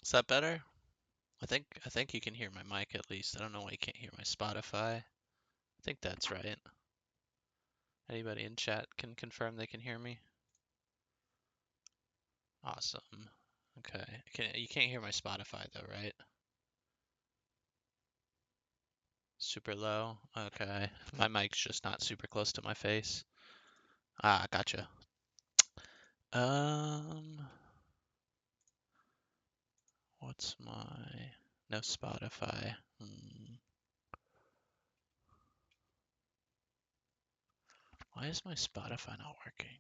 Is that better? I think you can hear my mic at least. I don't know why you can't hear my Spotify. I think that's right. Anybody in chat can confirm they can hear me? Awesome. Okay. You can't hear my Spotify though, right? Super low? Okay. My mic's just not super close to my face. Ah, gotcha. Um, what's my... No Spotify. Why is my Spotify not working?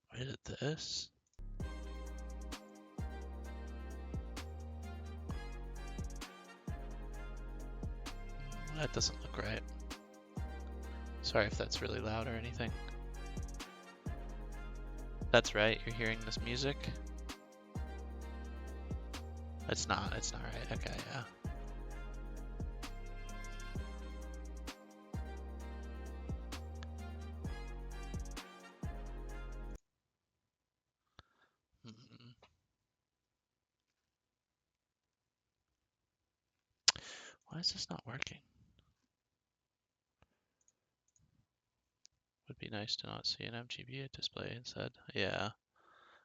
Why is it this? That doesn't look right. Sorry if that's really loud or anything. That's right, you're hearing this music? It's not right. Okay, yeah. Hmm. Why is this not working? Would be nice to not see an MGB display instead. Yeah.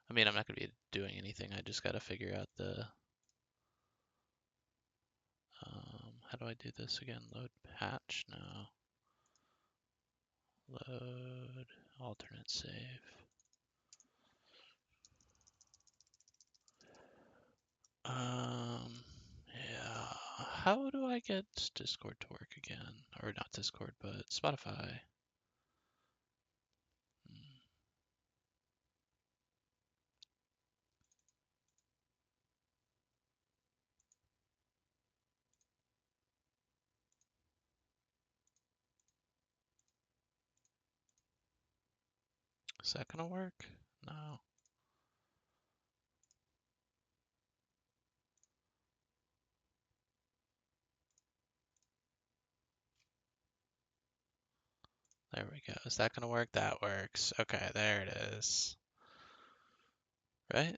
I mean, I'm not going to be doing anything. I just got to figure out the... how do I do this again? Load patch? No. Load alternate save. Yeah. How do I get Discord to work again? Or not Discord, but Spotify. Is that gonna work? No. There we go. Is that gonna work? That works. Okay, there it is. Right?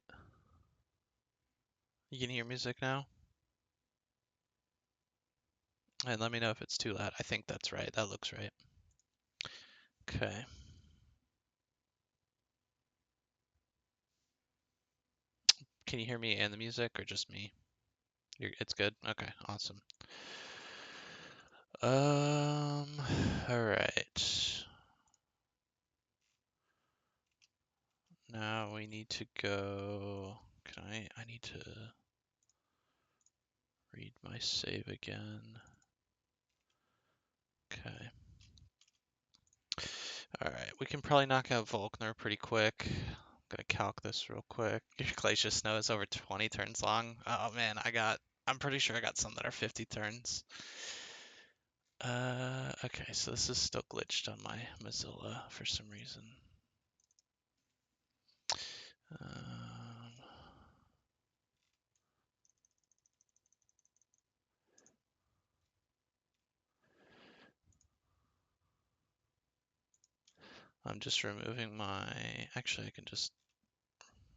You can hear music now? And let me know if it's too loud. I think that's right. That looks right. Okay. Can you hear me and the music or just me? It's good? Okay, awesome. All right. Now we need to go. I need to read my save again. Okay. All right, we can probably knock out Volkner pretty quick. I'm gonna calc this real quick. Your glacial snow is over 20 turns long. Oh man, I'm pretty sure I got some that are 50 turns. Okay, so this is still glitched on my Mozilla for some reason. I'm just removing my, actually I can just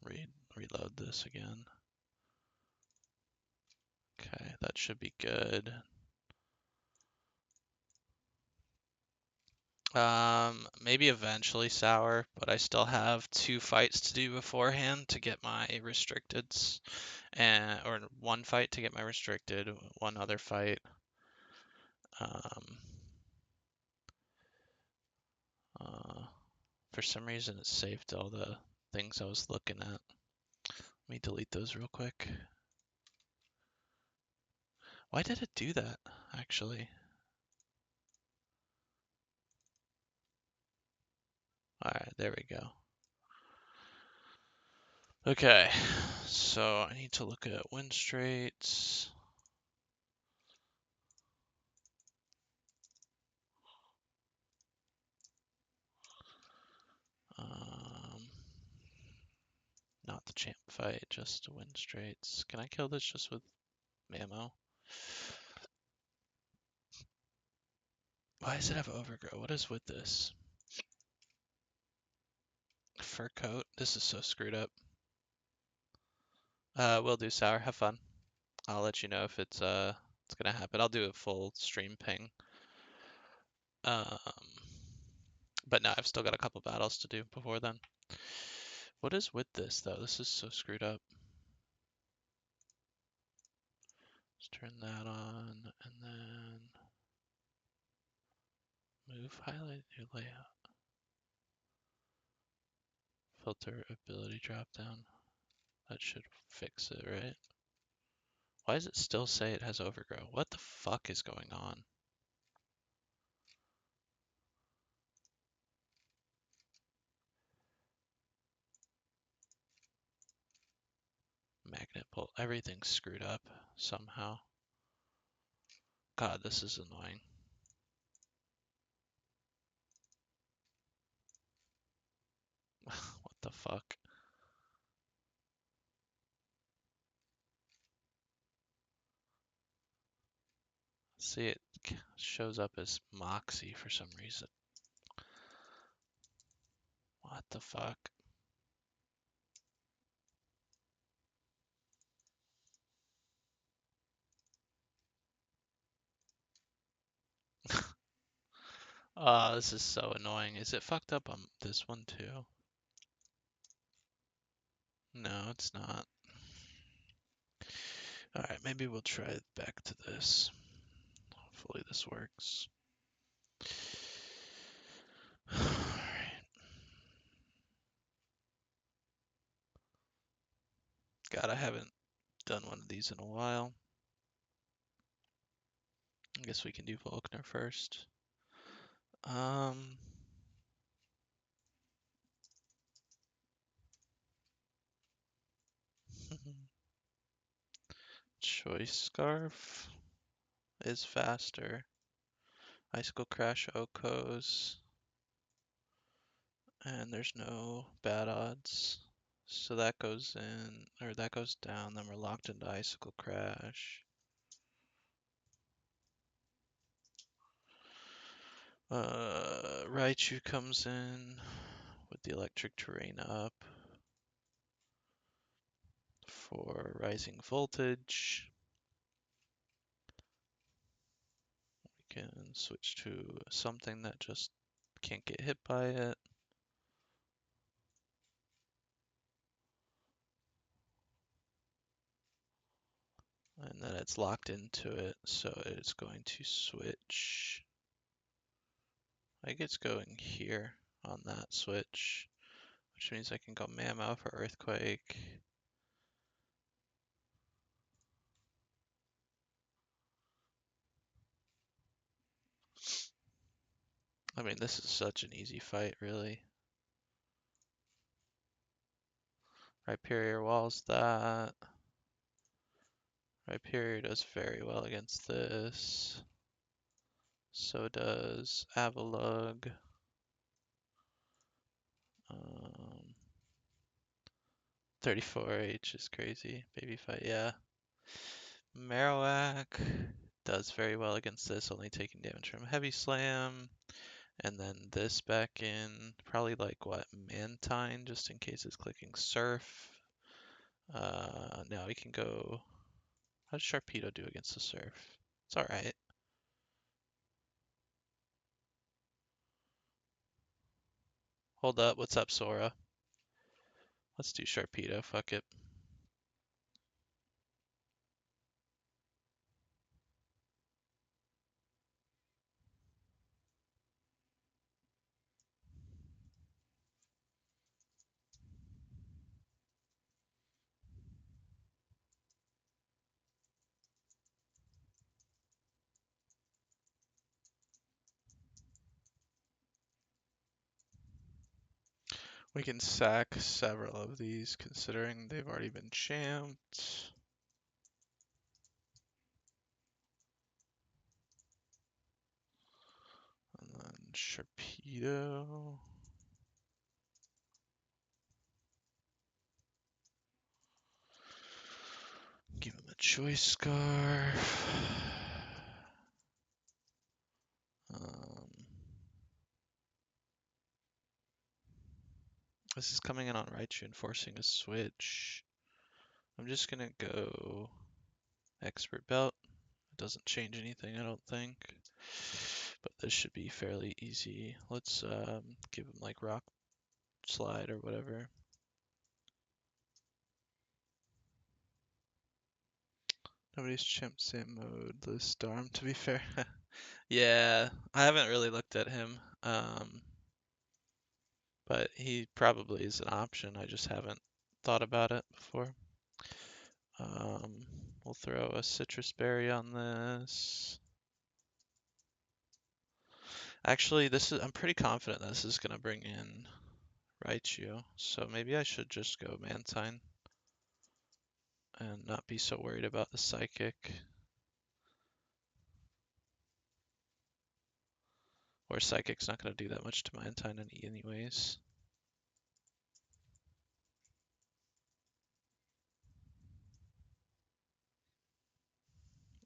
reload this again. Okay, that should be good. Maybe eventually sour, but I still have 2 fights to do beforehand to get my restricteds, or 1 fight to get my restricted, 1 other fight. For some reason it saved all the things I was looking at. Let me delete those real quick. Why did it do that, actually? Alright, there we go. Okay, so I need to look at Winstrates. Not the champ fight just to win straights. Can I kill this just with ammo? Why does it have overgrow? What is with this? Fur coat. This is so screwed up. We'll do sour. Have fun. I'll let you know if it's gonna happen. I'll do a full stream ping. Um, but no, I've still got a couple battles to do before then. What is with this though? This is so screwed up. Let's turn that on and then move highlight new layout. Filter ability drop down. That should fix it, right? Why does it still say it has overgrow? What the fuck is going on? Magnet bolt. Everything's screwed up somehow. God, this is annoying. What the fuck? See, it shows up as Moxie for some reason. What the fuck? Oh, this is so annoying. Is it fucked up on this one too? No, it's not. Alright, maybe we'll try back to this. Hopefully this works. Alright. God, I haven't done one of these in a while. I guess we can do Volkner first. Choice Scarf is faster. Icicle Crash Okos. And there's no bad odds. So that goes in, or that goes down, then we're locked into Icicle Crash. Raichu comes in with the electric terrain up for rising voltage. We can switch to something that just can't get hit by it. And then it's locked into it, so it's going to switch. I think it's going here on that switch, which means I can go Mammo for Earthquake. I mean, this is such an easy fight, really. Rhyperior walls that. Rhyperior does very well against this. So does Avalugg. 34H is crazy. Baby fight, yeah. Marowak does very well against this, only taking damage from Heavy Slam. And then this back in, probably like what, Mantine, just in case it's clicking Surf. Now we can go. How does Sharpedo do against the Surf? It's alright. Hold up, what's up, Sora? Let's do Sharpedo, fuck it. We can sack several of these considering they've already been champed. And then Sharpedo. Choice Scarf. Um, this is coming in on Raichu and forcing a switch. I'm just gonna go Expert Belt. It doesn't change anything, I don't think. But this should be fairly easy. Let's give him like Rock Slide or whatever. Nobody's Chimp Sam mode this Darm, to be fair. Yeah, I haven't really looked at him. But he probably is an option. I just haven't thought about it before. We'll throw a citrus berry on this. Actually, I'm pretty confident this is gonna bring in Raichu, so maybe I should just go Mantine and not be so worried about the Psychic. Or Psychic's not gonna do that much to Mantine anyways.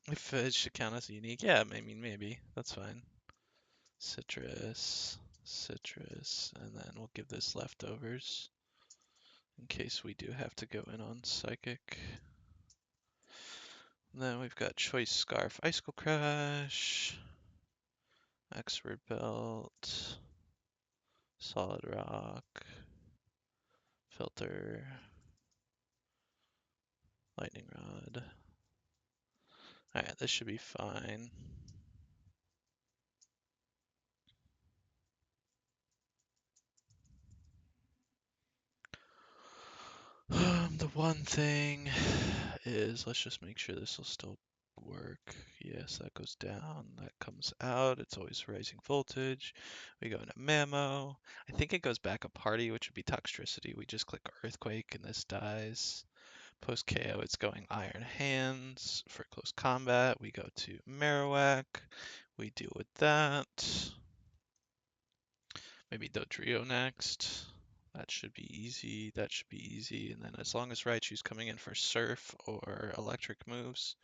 If it should count as unique, yeah, maybe. That's fine. Citrus, citrus, and then we'll give this leftovers in case we do have to go in on Psychic. And then we've got Choice Scarf, Icicle Crash, Expert Belt, Solid Rock, Filter, Lightning Rod. Alright, this should be fine. The one thing is, let's just make sure this will still work. Yes, that goes down, that comes out. It's always rising voltage. We go into Mammo. I think it goes back a party, which would be Toxtricity. We just click Earthquake and this dies. Post KO, it's going Iron Hands. For close combat, we go to Marowak. We deal with that. Maybe Dodrio next. That should be easy. That should be easy. And then as long as Raichu's coming in for Surf or Electric moves,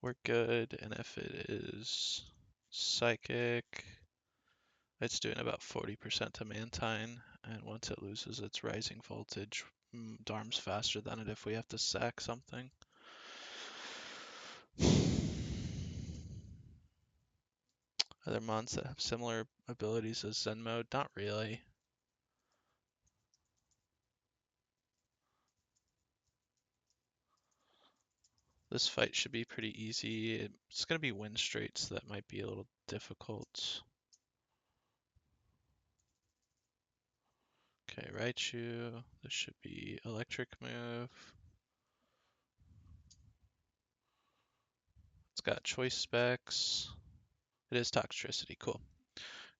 we're good. And if it is Psychic, it's doing about 40% to Mantine. And once it loses its Rising Voltage, Darm's faster than it if we have to sack something. Other mons that have similar abilities as Zen mode? Not really. This fight should be pretty easy. It's going to be Winstrates that might be a little difficult. Okay, Raichu. This should be Electric move. It's got choice specs. It is Toxtricity. Cool.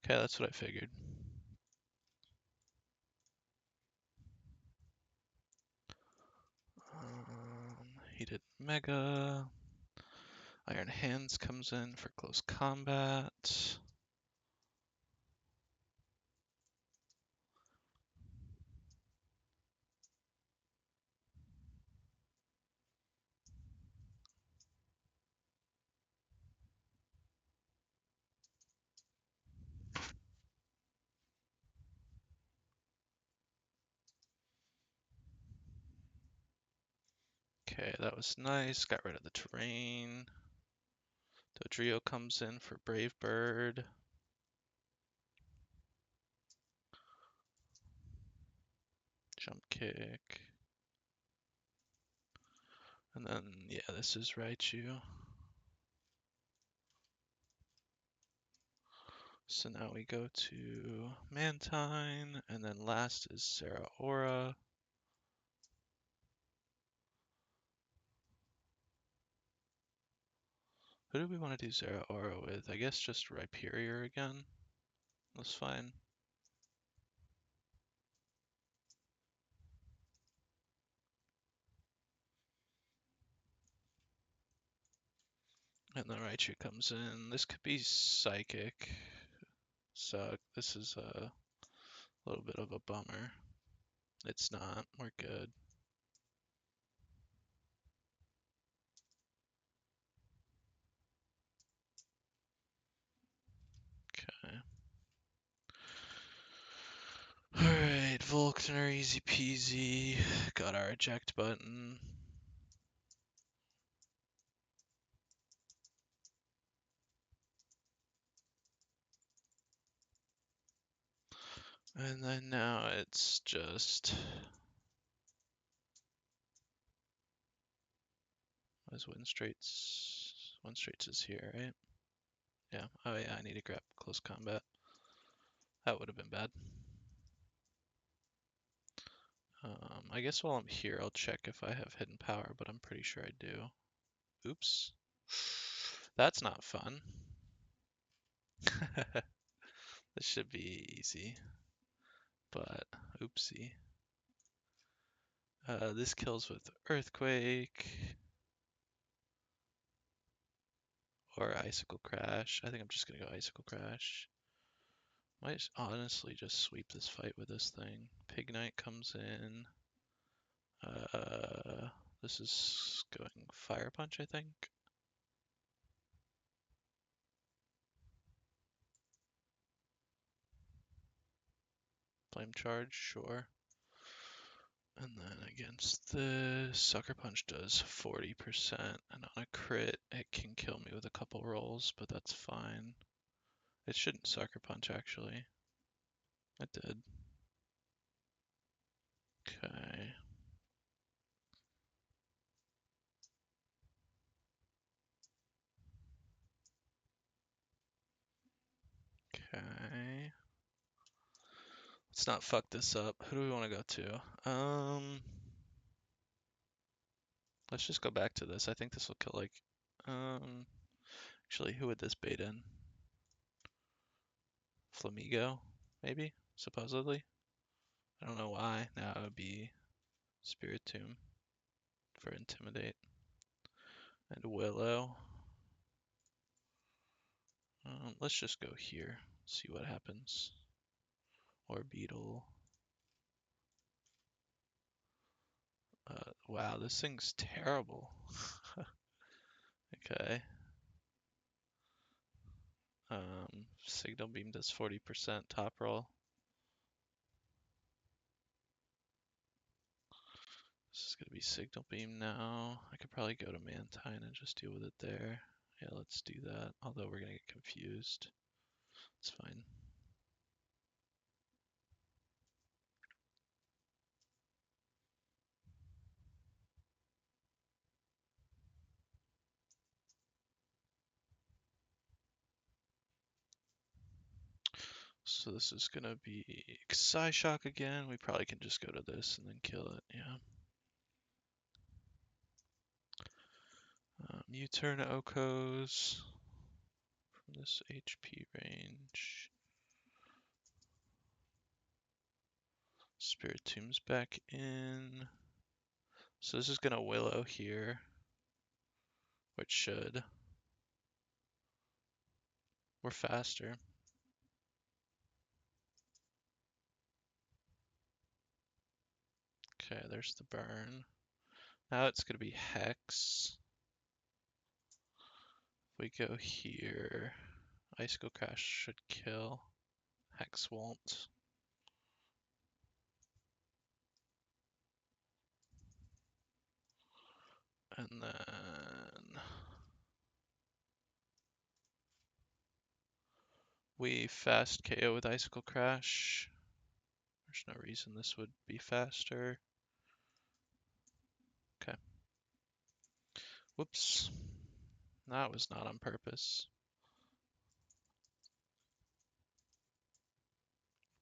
Okay, that's what I figured. Heated Mega. Iron Hands comes in for close combat. Okay, that was nice. Got rid of the terrain. Dodrio comes in for Brave Bird. Jump kick. And then, yeah, this is Raichu. So now we go to Mantine, and then last is Zeraora. Who do we want to do Zeraora with? I guess just Rhyperior again. That's fine. And then Raichu comes in. This could be Psychic. So this is a little bit of a bummer. It's not. We're good. Volkner, easy peasy. Got our eject button. And then now it's just... Where's Winstrates? Winstrates is here, right? Yeah. Oh yeah, I need to grab close combat. That would have been bad. I guess while I'm here, I'll check if I have hidden power, but I'm pretty sure I do. Oops. That's not fun. This should be easy, but oopsie. This kills with Earthquake or Icicle Crash. I think I'm just gonna go Icicle Crash. Might honestly just sweep this fight with this thing. Pig Knight comes in. This is going Fire Punch, I think. Flame Charge, sure. And then against this, Sucker Punch does 40%, and on a crit, it can kill me with a couple rolls, but that's fine. It shouldn't Sucker Punch, actually. It did. Okay. Okay. Let's not fuck this up. Who do we want to go to? Let's just go back to this. I think this will kill like, actually, who would this bait in? Flamigo, maybe? Supposedly? I don't know why. Now it would be Spirit Tomb for Intimidate. And Willow. Let's just go here, see what happens. Or Beetle. Wow, this thing's terrible. Okay. Signal Beam does 40% top roll. This is gonna be Signal Beam now. I could probably go to Mantine and just deal with it there. Yeah, let's do that. Although we're gonna get confused. It's fine. So this is gonna be Psyshock again. We probably can just go to this and then kill it, yeah. U-turn Okos from this HP range. Spirit Tomb's back in. So this is gonna Willow here, which should. We're faster. Okay, there's the burn. Now it's gonna be Hex. If we go here, Icicle Crash should kill. Hex won't. And then we fast KO with Icicle Crash. There's no reason this would be faster. Okay. Whoops. That was not on purpose.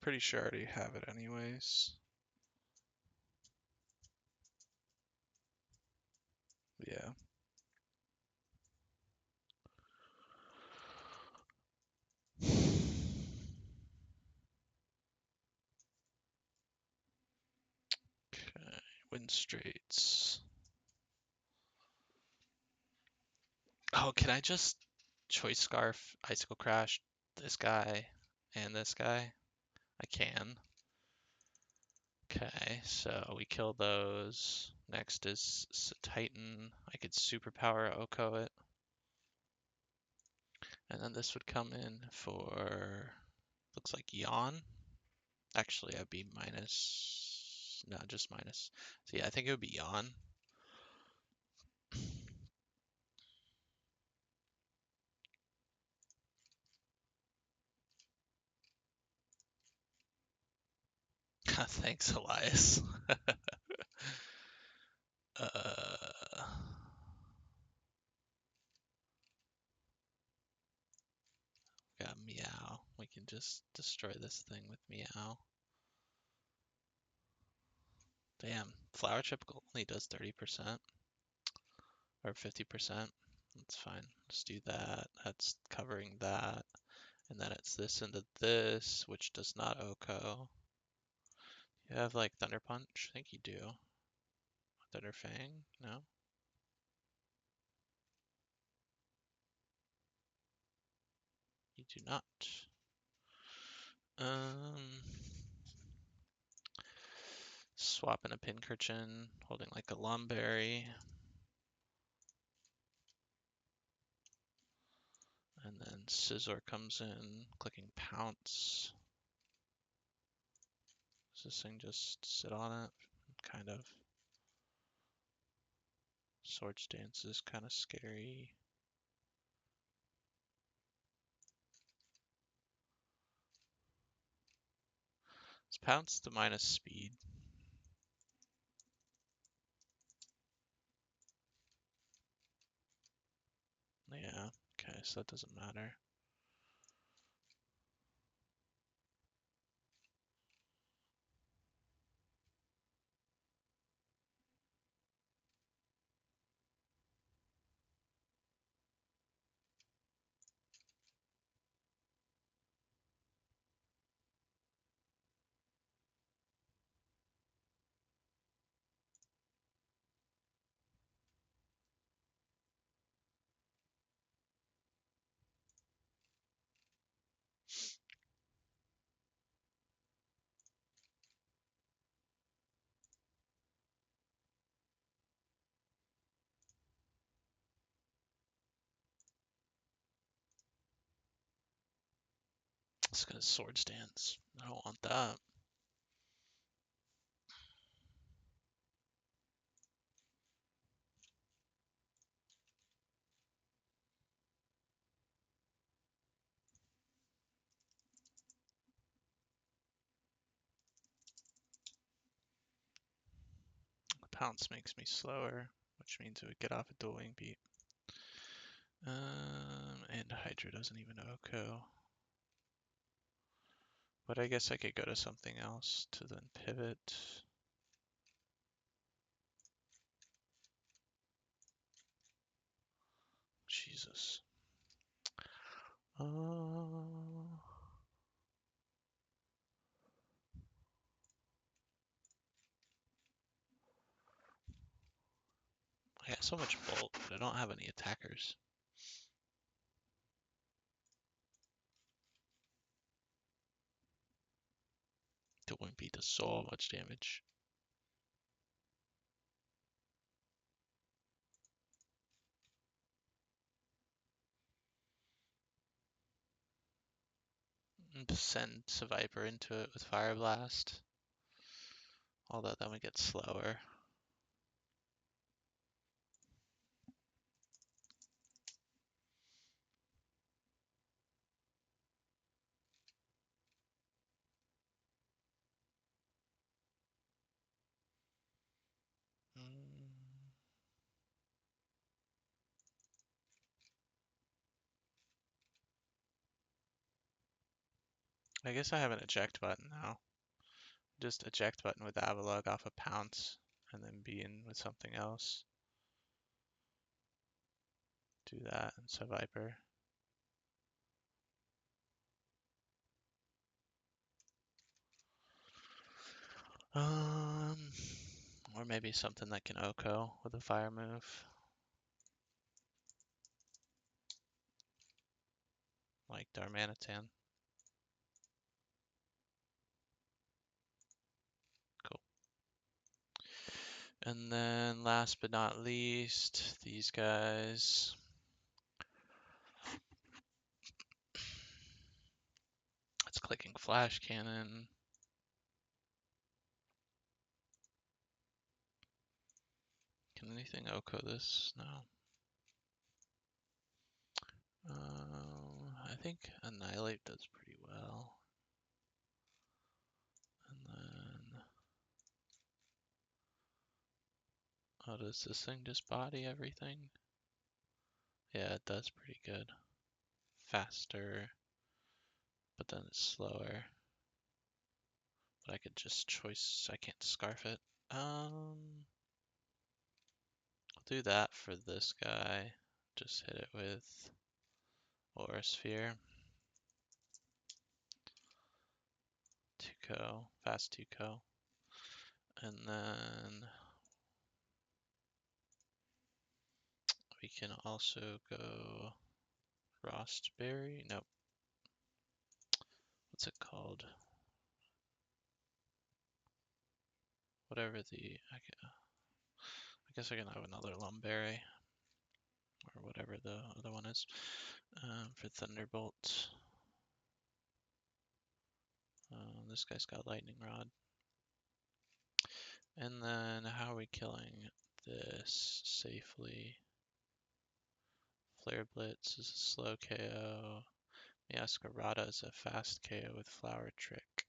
Pretty sure I already have it anyways. Yeah. Okay, Winstrates. Oh, can I just Choice Scarf, Icicle Crash, this guy, and this guy? I can. Okay, so we kill those. Next is Titan. I could superpower Oko it. And then this would come in for, looks like Yawn. Actually, I'd be minus, no, just minus. So yeah, I think it would be yawn. Thanks, Elias. uh, got meow. We can just destroy this thing with meow. Damn, flower chip only does 30% or 50%. That's fine. Let's do that. That's covering that. And then it's this into this, which does not OHKO. You have like Thunder Punch? I think you do. Thunder Fang? No? You do not. Um, Swapping a Pincurchin, holding like a Lumberry. And then Scizor comes in, clicking Pounce. Does this thing just sit on it? Kind of. Swords Dance is kind of scary. Let's Pounce the minus speed. Yeah, okay, so that doesn't matter. It's gonna Swords Dance. I don't want that. The Pounce makes me slower, which means it would get off a Dual Wing Beat. And Hydra doesn't even OHKO. But I guess I could go to something else to then pivot. Jesus. I got so much Bolt, but I don't have any attackers. The Wimpy does so much damage. Send Viper into it with Fire Blast. Although then we get slower. I guess I have an eject button now. Just eject button with Avalugg off a Pounce, and then be in with something else. Do that and Viper. Or maybe something that can OHKO with a fire move. Like Darmanitan. Cool. And then last but not least, these guys. It's clicking Flash Cannon. Can anything Oko this? No. I think Annihilate does pretty well. And then, oh, does this thing just body everything? Yeah, it does pretty good. Faster, but then it's slower. But I could just choice, I can't scarf it. I'll do that for this guy. Just hit it with Aura Sphere. 2-co, fast 2-co. And then we can also go Frostberry. Nope. What's it called? Whatever I guess I can have another Lumberry. Or whatever the other one is. For Thunderbolt. This guy's got Lightning Rod. And then how are we killing this safely? Flare Blitz is a slow KO. Miascarada is a fast KO with Flower Trick.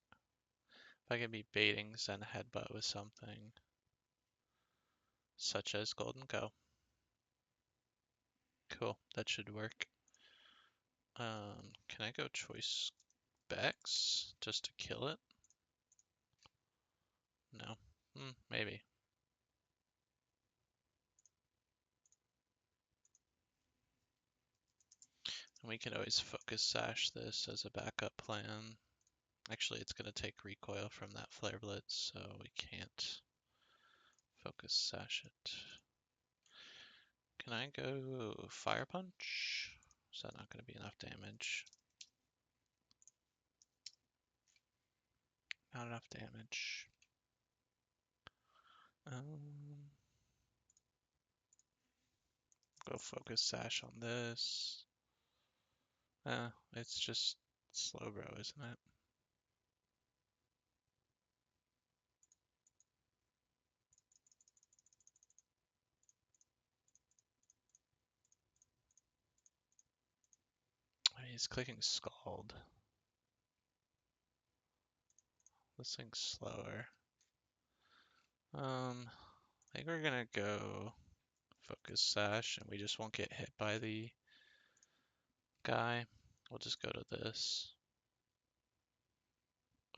If I can be baiting Zen Headbutt with something, such as Golden Go. Cool, that should work. Can I go Choice Bex just to kill it? No. Maybe. And we can always Focus Sash this as a backup plan. Actually, it's going to take recoil from that Flare Blitz, so we can't Focus Sash it. Can I go Fire Punch? Is that not going to be enough damage? Not enough damage. Go Focus Sash on this. It's just Slowbro, isn't it? He's clicking Scald. This thing's slower. I think we're gonna go Focus Sash and we just won't get hit by the guy. We'll just go to this.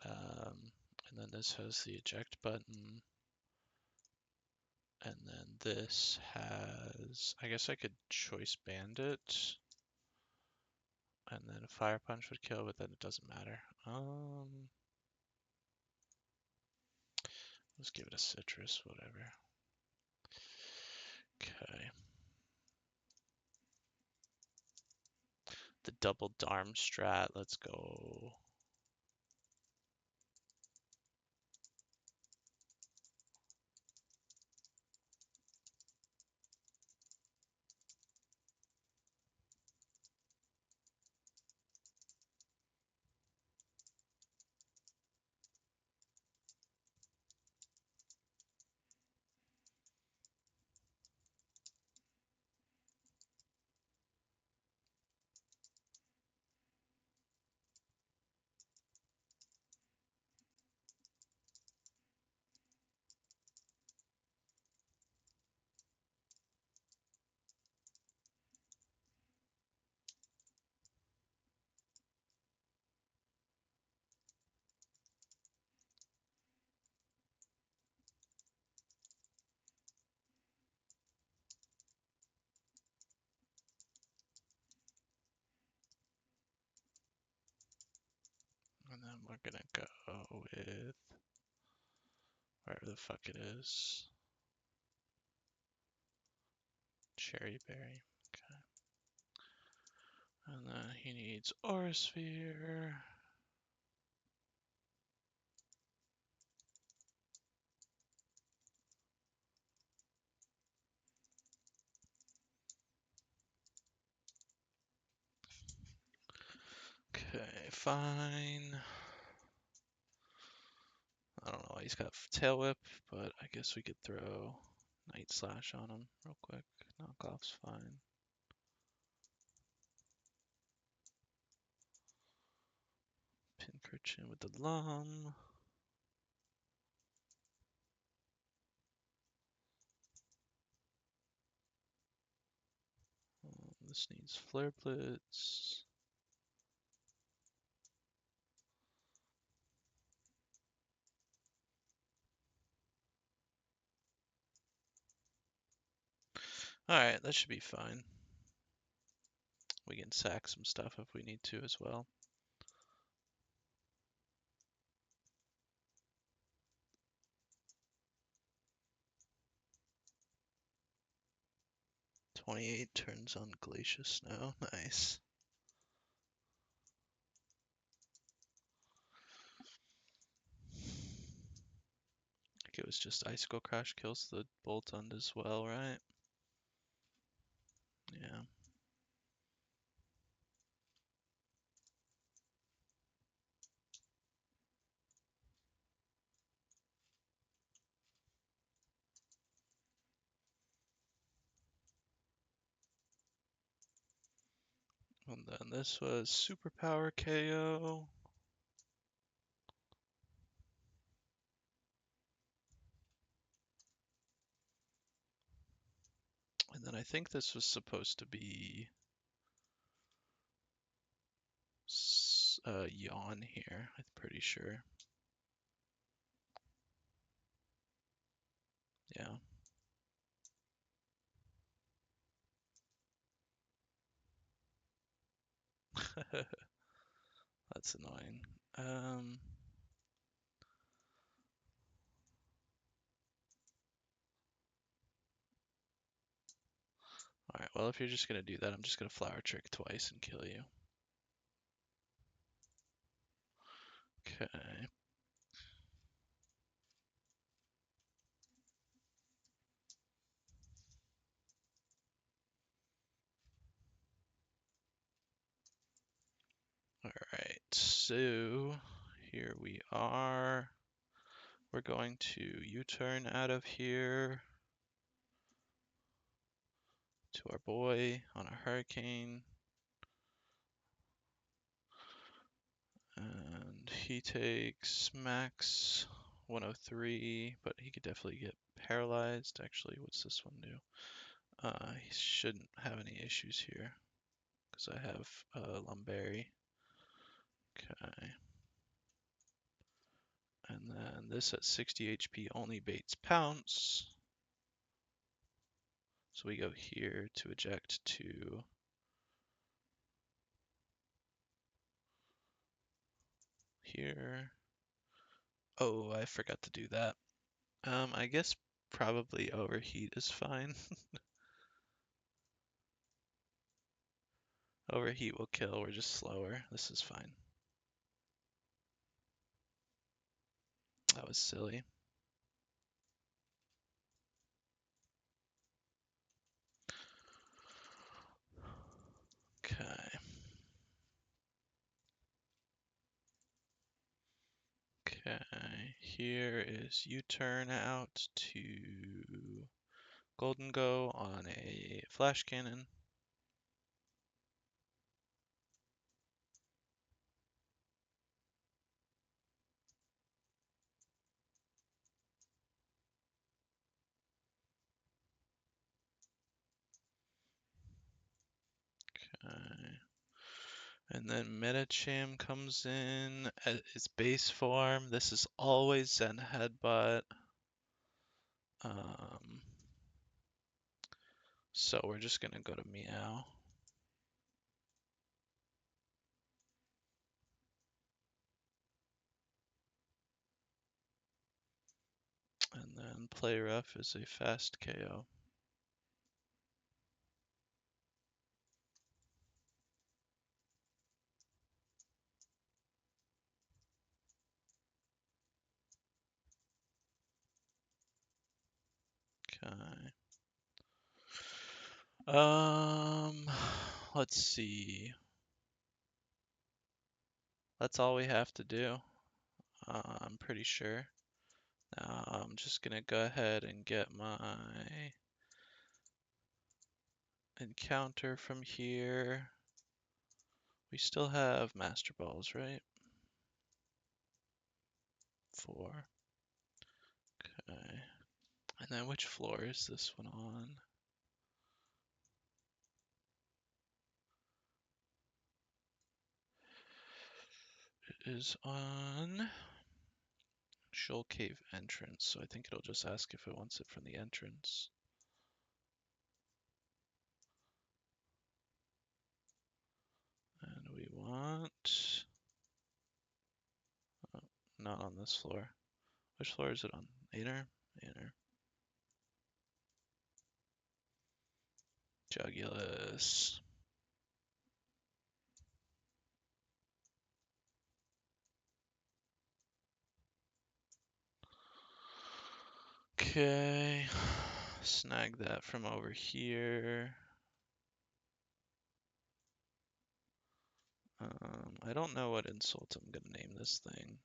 And then this has the eject button. And then this has, I guess I could Choice Bandit. And then Fire Punch would kill, but then it doesn't matter. Let's give it a citrus, whatever. Okay. The double Darm strat, let's go. And then we're gonna go with wherever the fuck it is. Cherry Berry. Okay. And then he needs Aura Sphere. Okay, fine. I don't know why he's got Tail Whip, but I guess we could throw Night Slash on him real quick. Knockoff's fine. Pincurchin with the Lum. This needs Flare Blitz. Alright, that should be fine. We can sack some stuff if we need to as well. "28 turns on Glacier Snow." Nice. I think it was just Icicle Crash kills the Boltund as well, right? Yeah. And then this was Superpower KO. And then I think this was supposed to be Yawn here, I'm pretty sure. Yeah. That's annoying. Alright, well, if you're just gonna do that, I'm just gonna Flower Trick twice and kill you. Okay. Alright, so here we are. We're going to U-turn out of here to our boy on a Hurricane. And he takes max 103, but he could definitely get paralyzed. Actually, what's this one do? He shouldn't have any issues here because I have Lumberry. Okay. And then this at 60 HP only baits Pounce. So we go here to eject to here. Oh, I forgot to do that. I guess probably Overheat is fine. Overheat will kill, we're just slower. This is fine. That was silly. Okay. Okay, here is U-turn out to Golden Go on a Flash Cannon. Okay. And then Metacham comes in at its base form. This is always Zen Headbutt. So we're just gonna go to Meow. And then Play Rough is a fast KO. Okay. Let's see. That's all we have to do. I'm pretty sure. I'm just gonna go ahead and get my encounter from here. We still have master balls, right? 4. Okay. And then which floor is this one on? It is on Shoal Cave entrance, so I think it'll just ask if it wants it from the entrance. And we want... Oh, not on this floor. Which floor is it on? Inner? Inner. Jugulus. Okay. Snag that from over here. I don't know what insult I'm gonna name this thing.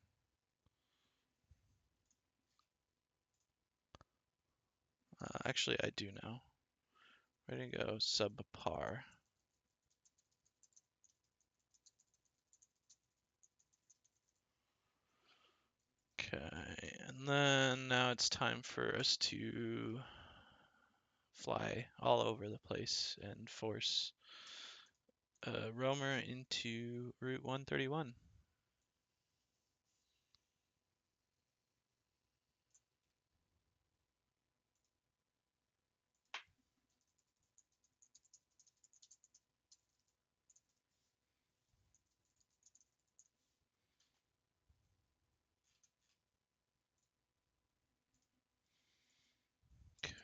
Actually, I do know. Ready to go, subpar. Okay, and then now it's time for us to fly all over the place and force Roamer into Route 131.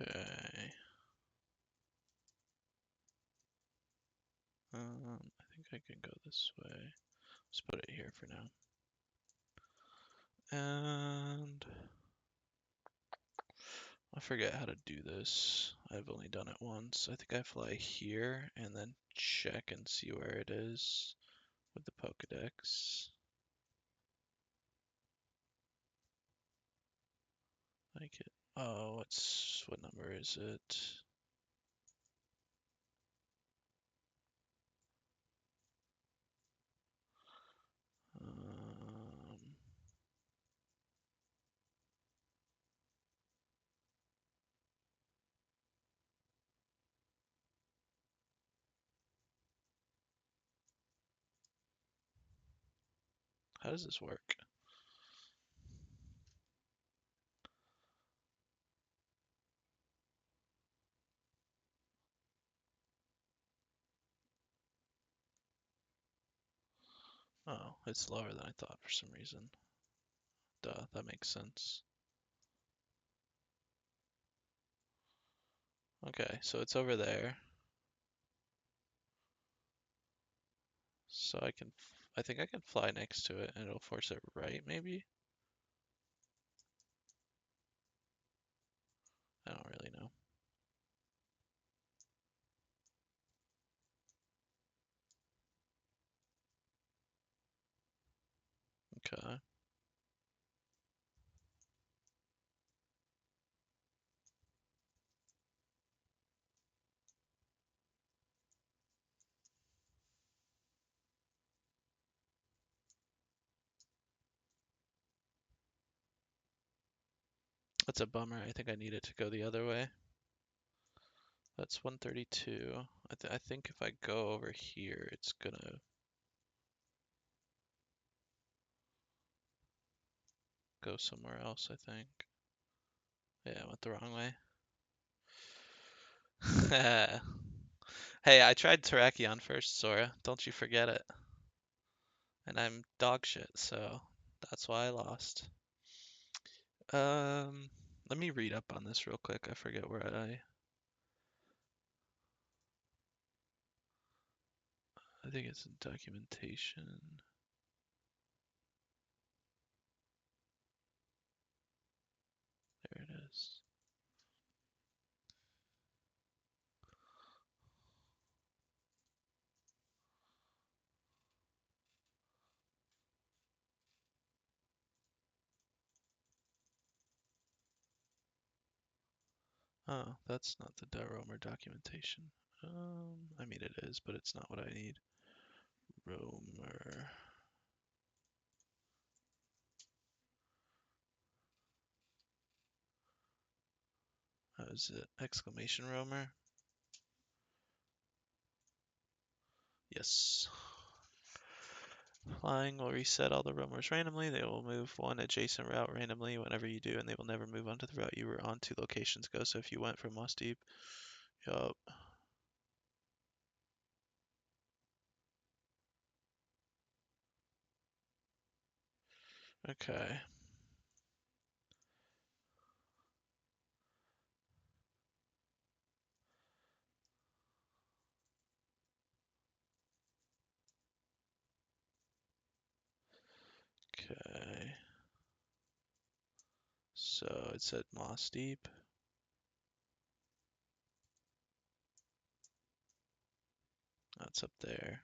Okay. I think I can go this way. Let's put it here for now. And I forget how to do this. I've only done it once. I think I fly here and then check and see where it is with the Pokedex. Like it. Oh, what number is it? Um, how does this work? Oh, it's lower than I thought for some reason. Duh, that makes sense. Okay, so it's over there. So I think I can fly next to it and it'll force it right, maybe? I don't really know. Okay. That's a bummer. I think I need it to go the other way. That's 132. I think if I go over here, it's gonna go somewhere else, I think. Yeah, I went the wrong way. Hey, I tried Terrakion first, Sora. Don't you forget it. And I'm dog shit, so that's why I lost. Let me read up on this real quick. I forget where I think it's in documentation. There it is. Oh, that's not the roamer documentation. I mean it is, but it's not what I need. Roamer. How is it? Exclamation roamer? Yes. Flying will reset all the roamers randomly. They will move one adjacent route randomly whenever you do, and they will never move onto the route you were on. Two locations go. So if you went from Moss Deep, yup. Okay. Okay. So it said Moss Deep. That's up there.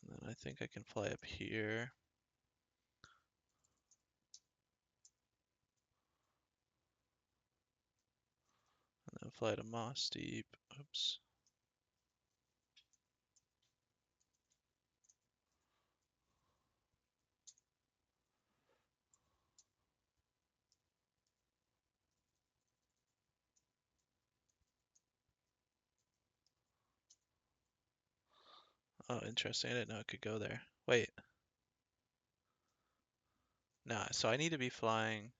And then I think I can fly up here. And then fly to Moss Deep. Oops. Oh, interesting. I didn't know it could go there. Wait. Nah, so I need to be flying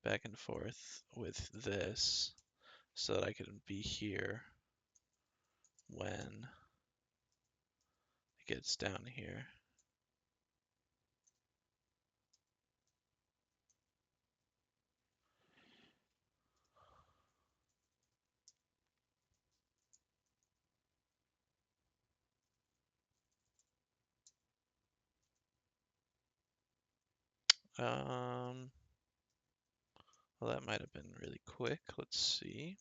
back and forth with this so that I can be here when it gets down here. Well, that might have been really quick. Let's see.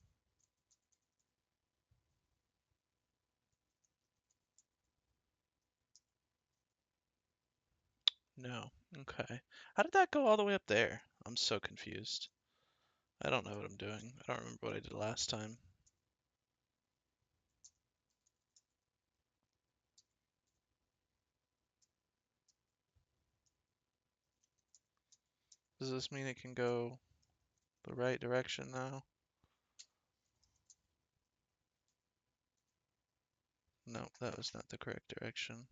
No. Okay. How did that go all the way up there? I'm so confused. I don't know what I'm doing. I don't remember what I did last time. Does this mean it can go the right direction now? No, that was not the correct direction.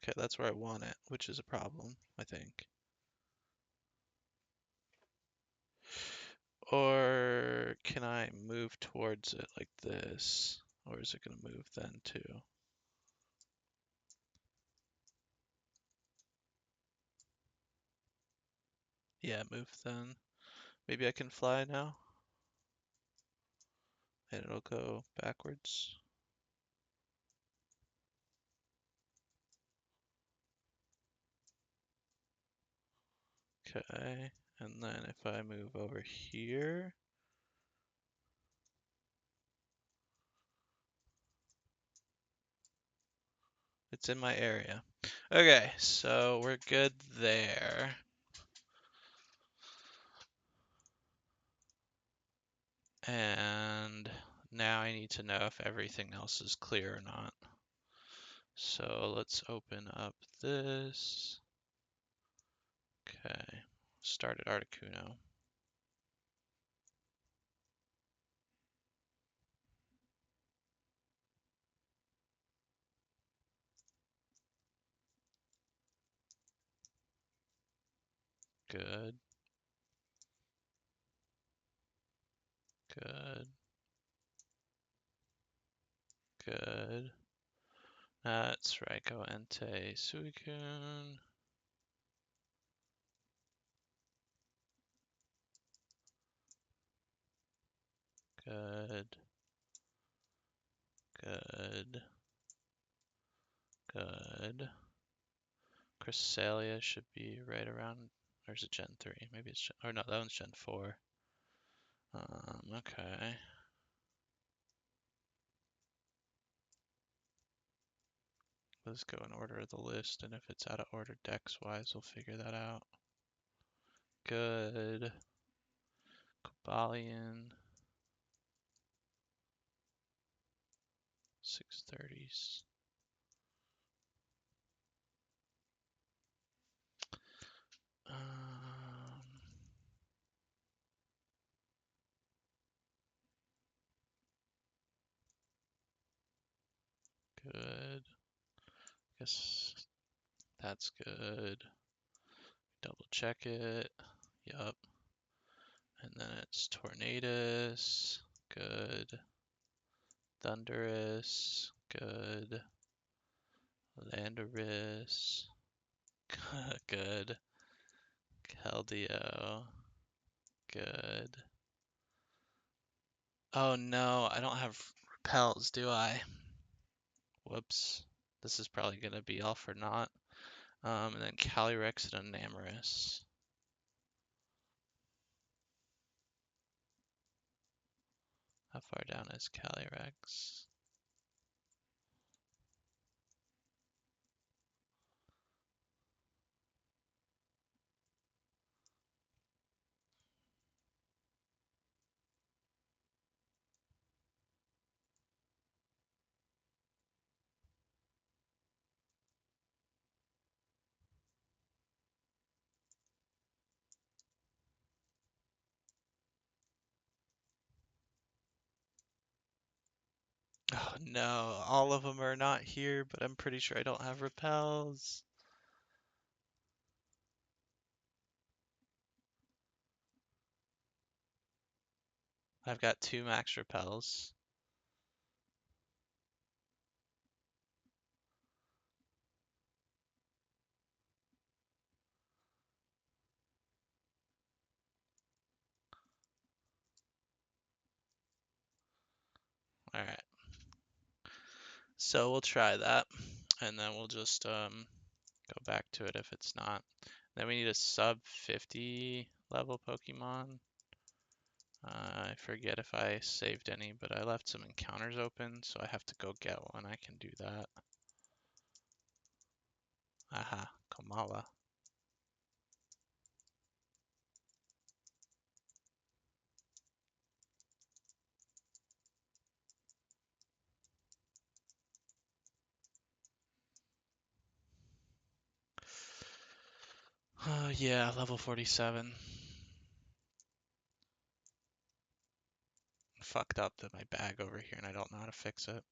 Okay, that's where I want it, which is a problem, I think. Or can I move towards it like this? Or is it going to move then too? Yeah, move then. Maybe I can fly now? And it'll go backwards. Okay, and then if I move over here, it's in my area. Okay, so we're good there. And now I need to know if everything else is clear or not. So let's open up this. Okay, start at Articuno. Good, good, good. That's Raiko Entei Suicune. Good, good, good. Cresselia should be right around Or is it Gen 3? Maybe it's or no, that one's Gen 4. Okay. Let's go in order of the list, and if it's out of order dex-wise, we'll figure that out. Good. Kobalion. 630s. Good. Guess that's good. Double check it. Yup. And then it's Tornadus. Good. Thunderous. Good. Landorus. Good. Keldeo. Good. Oh no, I don't have repels, do I? Whoops. This is probably gonna be all for naught. And then Calyrex and Enamorus. How far down is Calyrex? Oh no, all of them are not here, but I'm pretty sure I don't have repels. I've got 2 max repels. Alright. So we'll try that, and then we'll just go back to it if it's not. Then we need a sub 50 level Pokemon. I forget if I saved any, but I left some encounters open, so I have to go get one. I can do that. Aha, Komala. Yeah, level 47. Fucked up that my bag over here and I don't know how to fix it.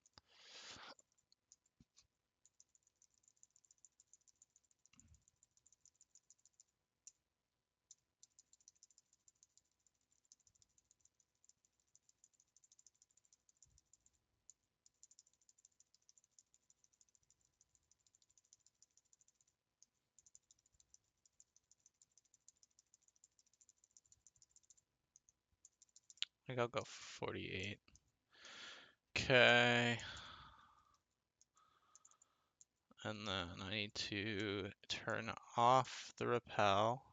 I think I'll go 48. Okay. And then I need to turn off the repel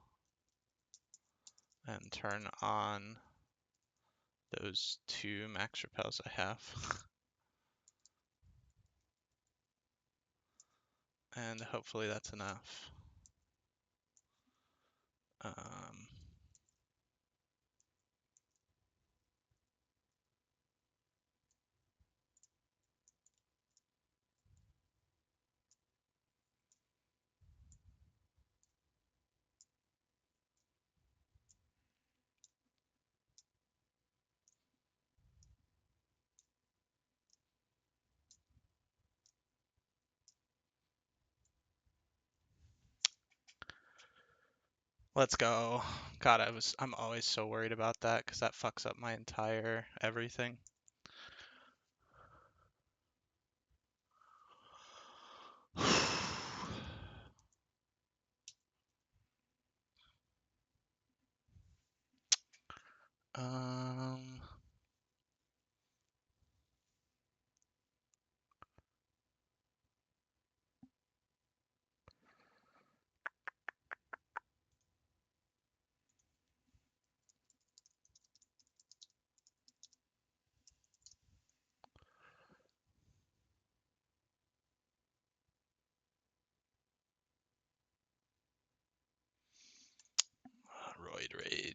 and turn on those 2 max repels I have. And hopefully that's enough. Let's go. God, I'm always so worried about that because that fucks up my entire everything. Um,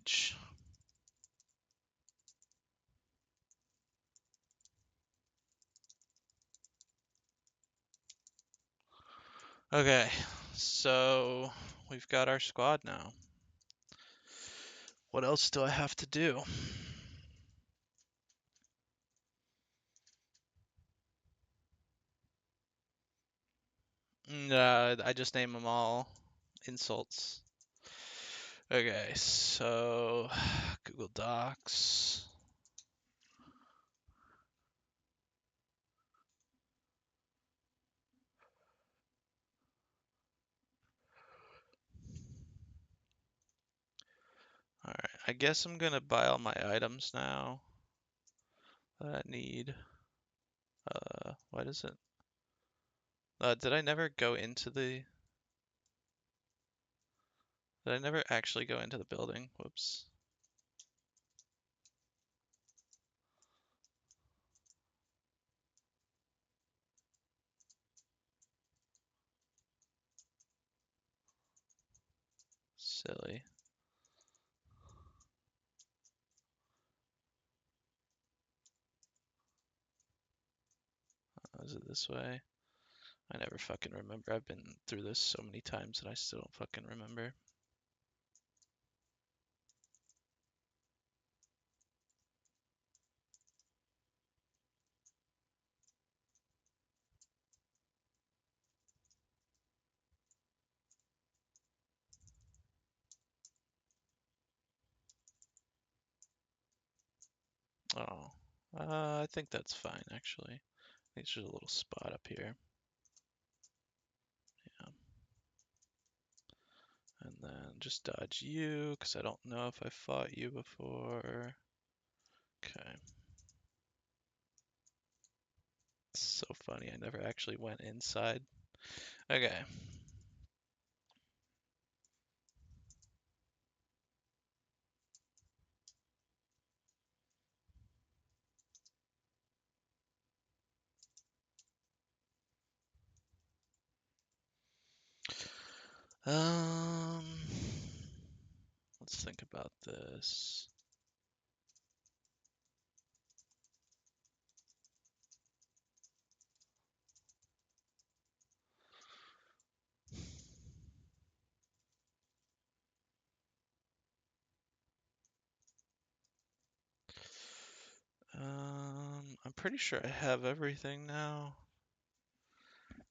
engage. Okay, so we've got our squad now. What else do I have to do? I just name them all insults. Okay, so Google Docs. Alright, I guess I'm gonna buy all my items now that I need. Why does it? Did I never go into the... Did I never actually go into the building? Whoops. Silly. Is it this way? I never fucking remember. I've been through this so many times that I still don't fucking remember. Oh, I think that's fine actually. I think there's a little spot up here. Yeah. And then just dodge you, because I don't know if I fought you before. Okay. It's so funny, I never actually went inside. Okay. Um, let's think about this. I'm pretty sure I have everything now.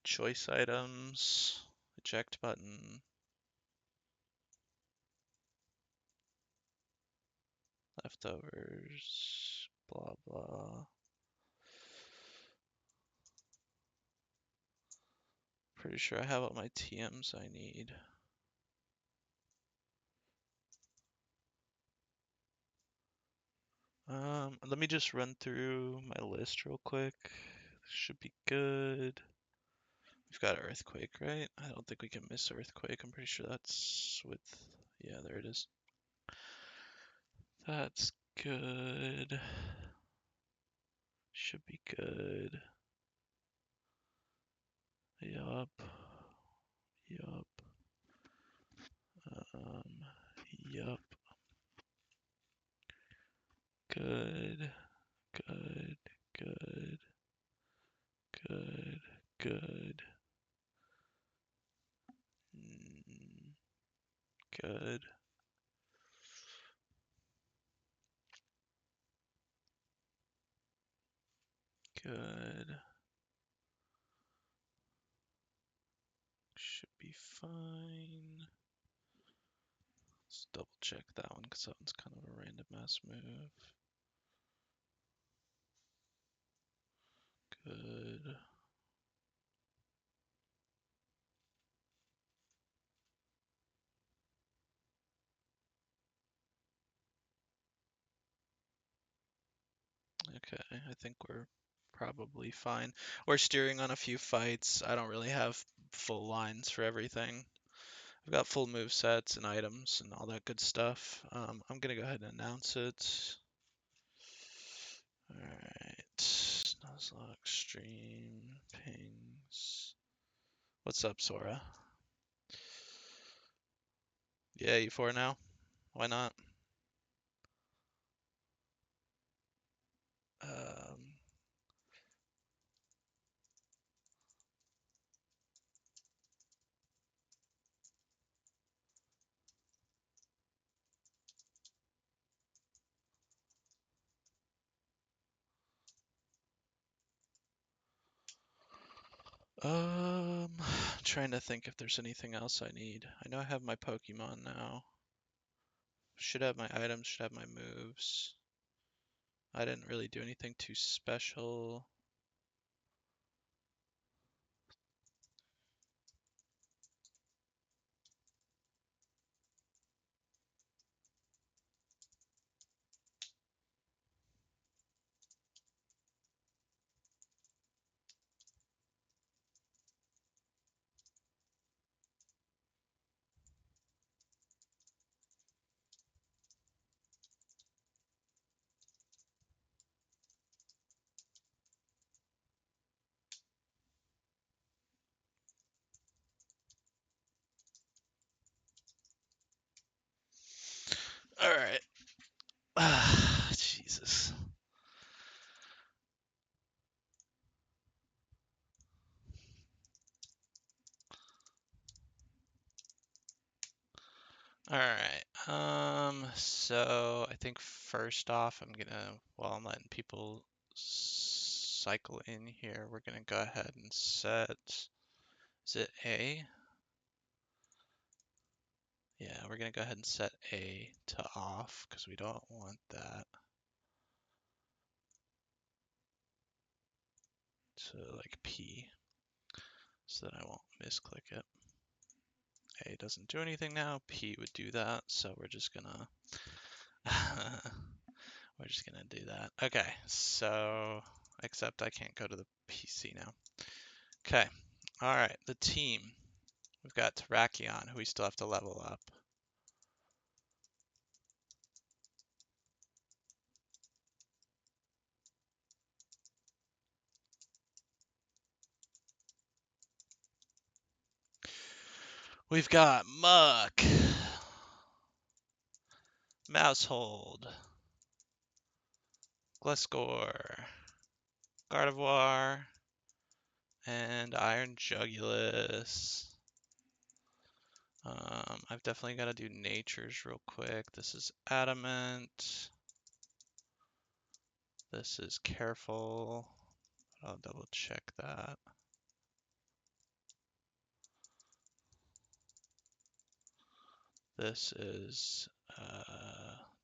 Choice items, eject button, leftovers, blah blah. Pretty sure I have all my TMs I need. Let me just run through my list real quick. Should be good. We've got Earthquake, right? I don't think we can miss Earthquake. I'm pretty sure that's with... Yeah, there it is. That's good. Should be good. Yup. Yup. Yup. Good. Good. Good. Good. Good. Good. Good. Should be fine. Let's double check that one because that one's kind of a random ass move. Good. Okay, I think we're probably fine. We're steering on a few fights. I don't really have full lines for everything. I've got full move sets and items and all that good stuff. I'm gonna go ahead and announce it. Alright. Nuzlocke stream pings. What's up, Sora? Yeah, you 4 now? Why not? Trying to think if there's anything else I need. I know I have my Pokemon now. Should have my items, should have my moves. I didn't really do anything too special. Alright. Jesus. Alright. So I think first off, while I'm letting people cycle in here, we're gonna go ahead and set, is it A? Yeah, we're gonna go ahead and set A to off because we don't want that to like P so that I won't misclick it. A doesn't do anything now, P would do that, so we're just gonna do that. Okay, so except I can't go to the PC now. Okay, alright, the team. We've got Terrakion, who we still have to level up. We've got Muck, Mousehold, Gliscor, Gardevoir, and Iron Jugulus. I've definitely got to do natures real quick. This is Adamant. This is Careful. I'll double check that. This is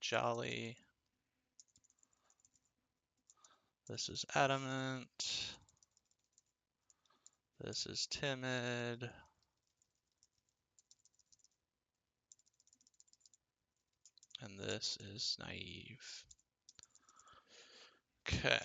Jolly. This is Adamant. This is Timid. And this is Naive. Okay.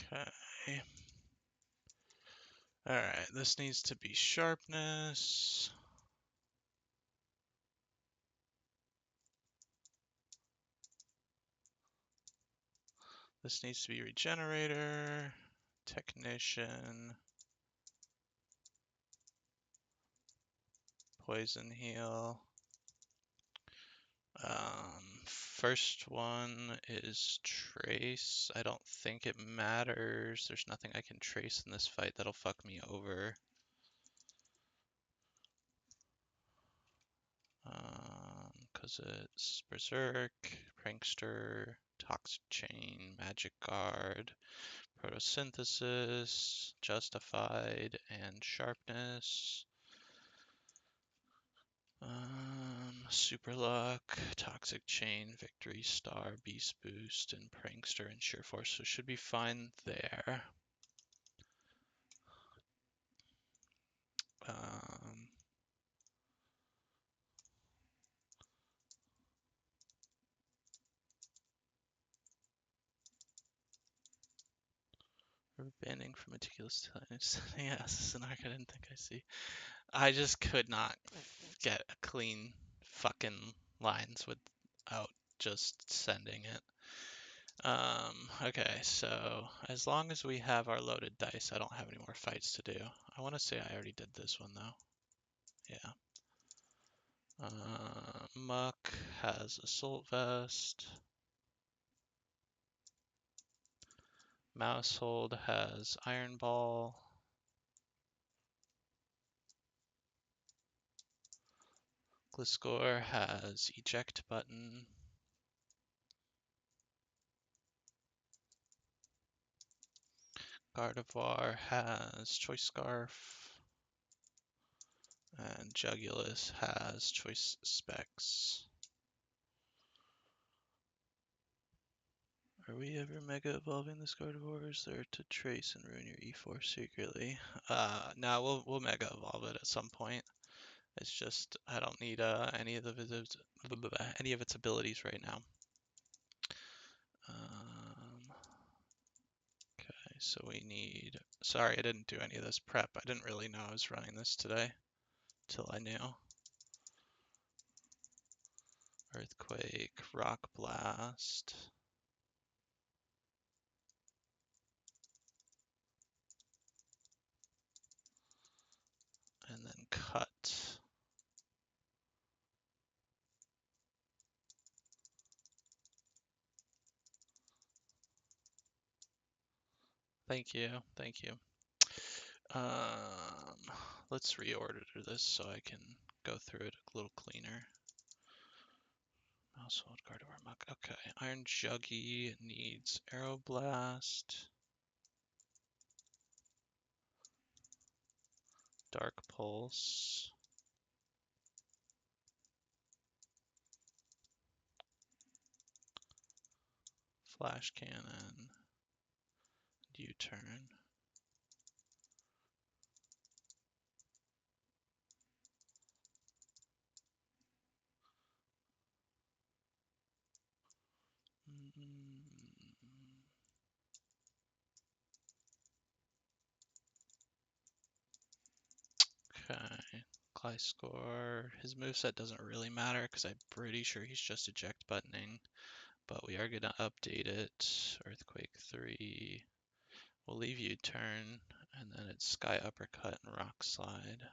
Okay. Alright, this needs to be Sharpness. This needs to be Regenerator, Technician, Poison Heal. First one is Trace. I don't think it matters. There's nothing I can trace in this fight that'll fuck me over. Because it's Berserk, Prankster, Toxic Chain, Magic Guard, Photosynthesis, Justified, and Sharpness. Super Luck, Toxic Chain, Victory Star, Beast Boost, and Prankster and Sheer Force, so should be fine there. Banning for meticulous times. Yeah, this is an arc I didn't think I see. I just could not get a clean fucking lines without just sending it. Okay, so as long as we have our loaded dice, I don't have any more fights to do. I want to say I already did this one though. Yeah. Muck has Assault Vest. Mousehold has Iron Ball. Gliscor has eject button. Gardevoir has choice scarf. And Jugulus has choice specs. Are we ever mega evolving this Gardevoir? Is there to trace and ruin your E4 secretly? No, we'll mega evolve it at some point. It's just I don't need any of its abilities right now. Okay, so we need. Sorry, I didn't do any of this prep. I didn't really know I was running this today till I knew. Earthquake, Rock Blast. And then cut. Thank you, thank you. Let's reorder this so I can go through it a little cleaner. Household Gardevoir Muck. Okay, Iron Juggy needs Aeroblast. Dark Pulse. Flash Cannon. U-turn. Okay, Gliscor. His moveset doesn't really matter because I'm pretty sure he's just eject buttoning, but we are gonna update it. Earthquake 3. We'll leave U-turn, and then it's Sky Uppercut and Rock Slide.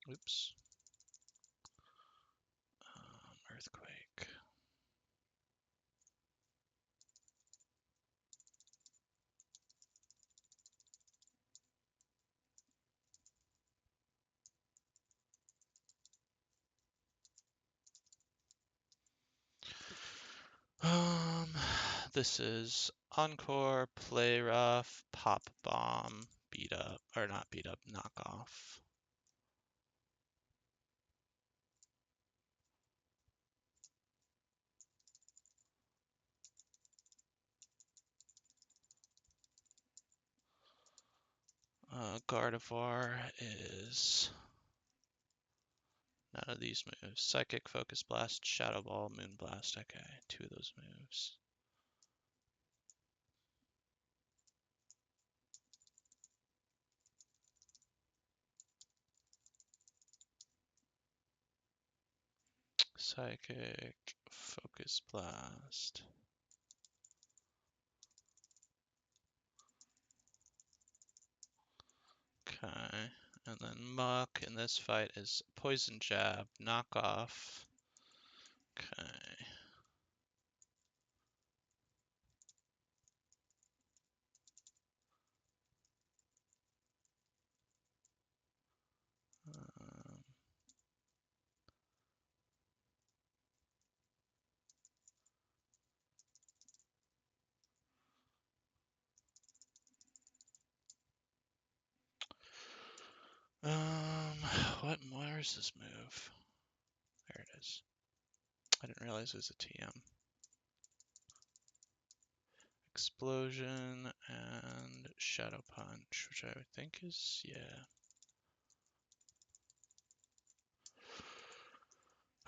Oops. Earthquake. This is Encore, Play Rough, Pop Bomb, Beat Up, or not Beat Up, Knock Off. Gardevoir is none of these moves. Psychic, Focus Blast, Shadow Ball, Moon Blast. Okay, 2 of those moves. Psychic, Focus Blast. Okay, and then Muck in this fight is Poison Jab, Knock Off. Okay. Where's this move? There it is. I didn't realize it was a TM. Explosion and Shadow Punch, which I think is, yeah.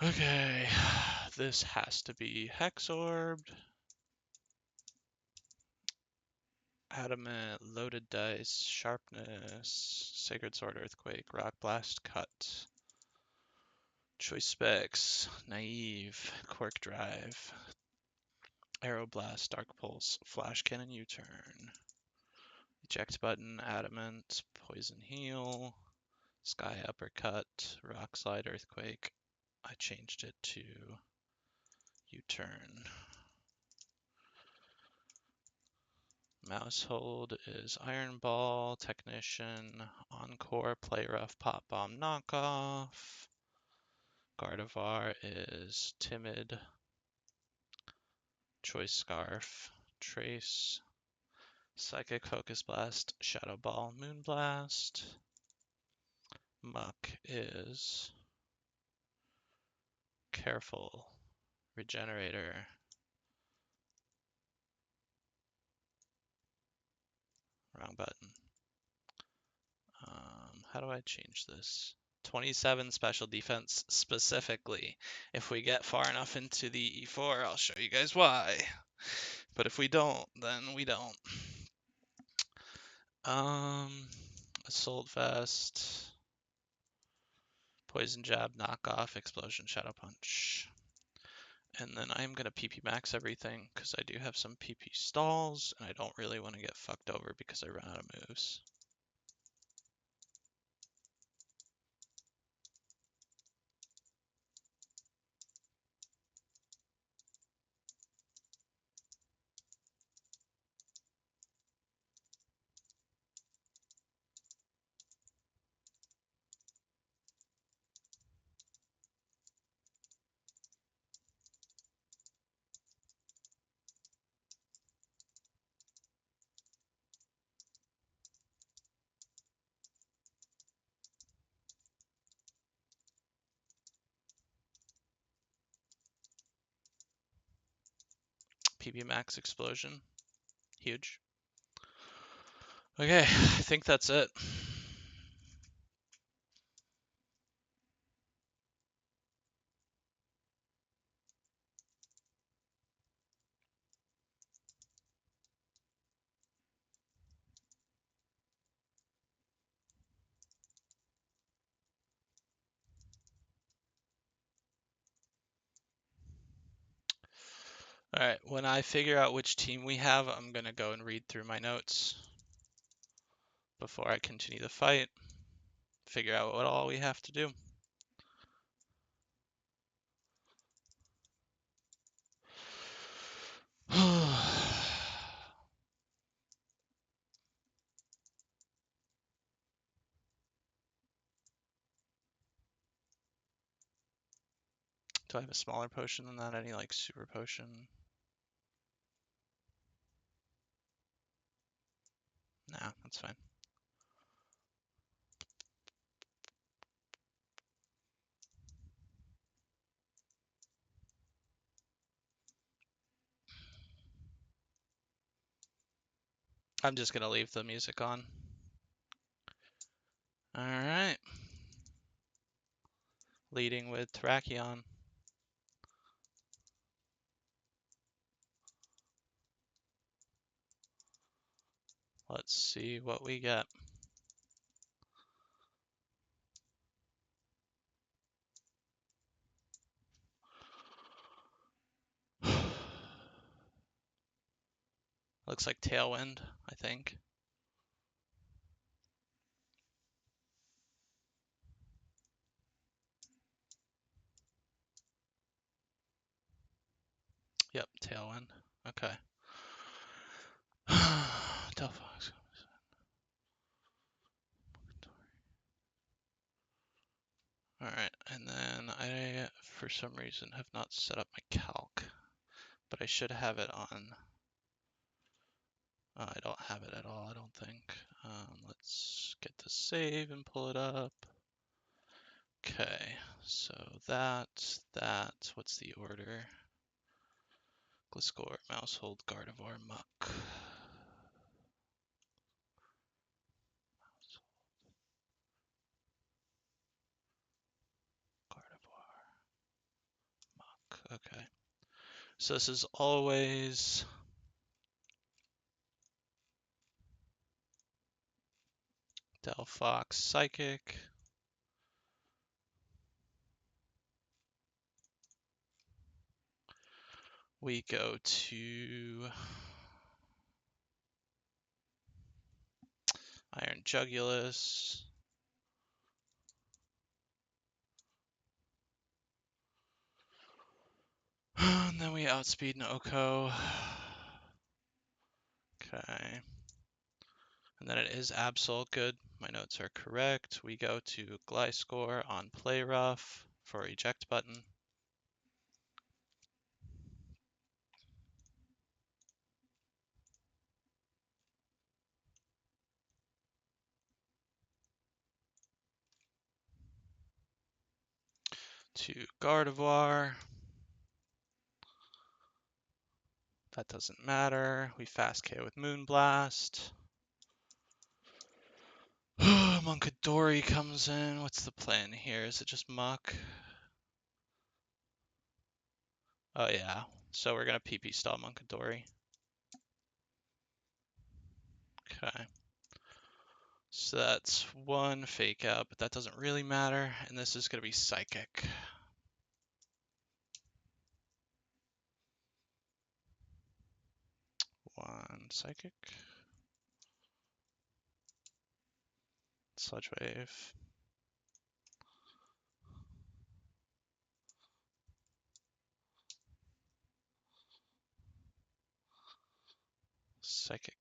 Okay, this has to be Hexorbed. Adamant, Loaded Dice, Sharpness, Sacred Sword, Earthquake, Rock Blast, Cut. Choice Specs, Naive, Quark Drive, Aeroblast, Dark Pulse, Flash Cannon U-turn, Eject Button, Adamant, Poison Heal, Sky Uppercut, Rock Slide, Earthquake. I changed it to U-Turn. Mouse hold is Iron Ball, Technician, Encore, Play Rough, Pop Bomb, Knockoff. Gardevoir is Timid, Choice Scarf, Trace, Psychic Focus Blast, Shadow Ball, Moonblast. Muck is Careful, Regenerator. Wrong button. How do I change this? 27 special defense specifically. If we get far enough into the E4, I'll show you guys why. But if we don't, then we don't. Assault Vest, Poison Jab, Knockoff, Explosion, Shadow Punch. And then I'm going to PP max everything because I do have some PP stalls and I don't really want to get fucked over because I run out of moves. PP max Explosion. Huge. Okay, I think that's it. All right, when I figure out which team we have, I'm going to go and read through my notes before I continue the fight, figure out what all we have to do. Do I have a smaller potion than that? Any like super potion? Nah, that's fine. I'm just gonna leave the music on. All right. Leading with Terrakion. Let's see what we get. Looks like Tailwind, I think. Yep, Tailwind. Okay. Delphox. Alright, and then I, for some reason, have not set up my calc, but I should have it on. I don't have it at all, I don't think. Let's get the save and pull it up. Okay, so that, what's the order? Gliscor, Mousehold, Gardevoir, Muck. Gardevoir, Muck, okay. So this is always Delphox, Psychic. We go to Iron Jugulus. then we outspeed an Oko. Okay. And then it is Absol. Good. My notes are correct. We go to Gliscor on Play Rough for eject button. To Gardevoir. That doesn't matter. We fast KO with Moonblast. Munkadori comes in. What's the plan here? Is it just Muck? Oh yeah. So we're gonna PP stall Munkadori. Okay. So that's one fake out, but that doesn't really matter. And this is gonna be Psychic. One Psychic. Sludge Wave. Psychic.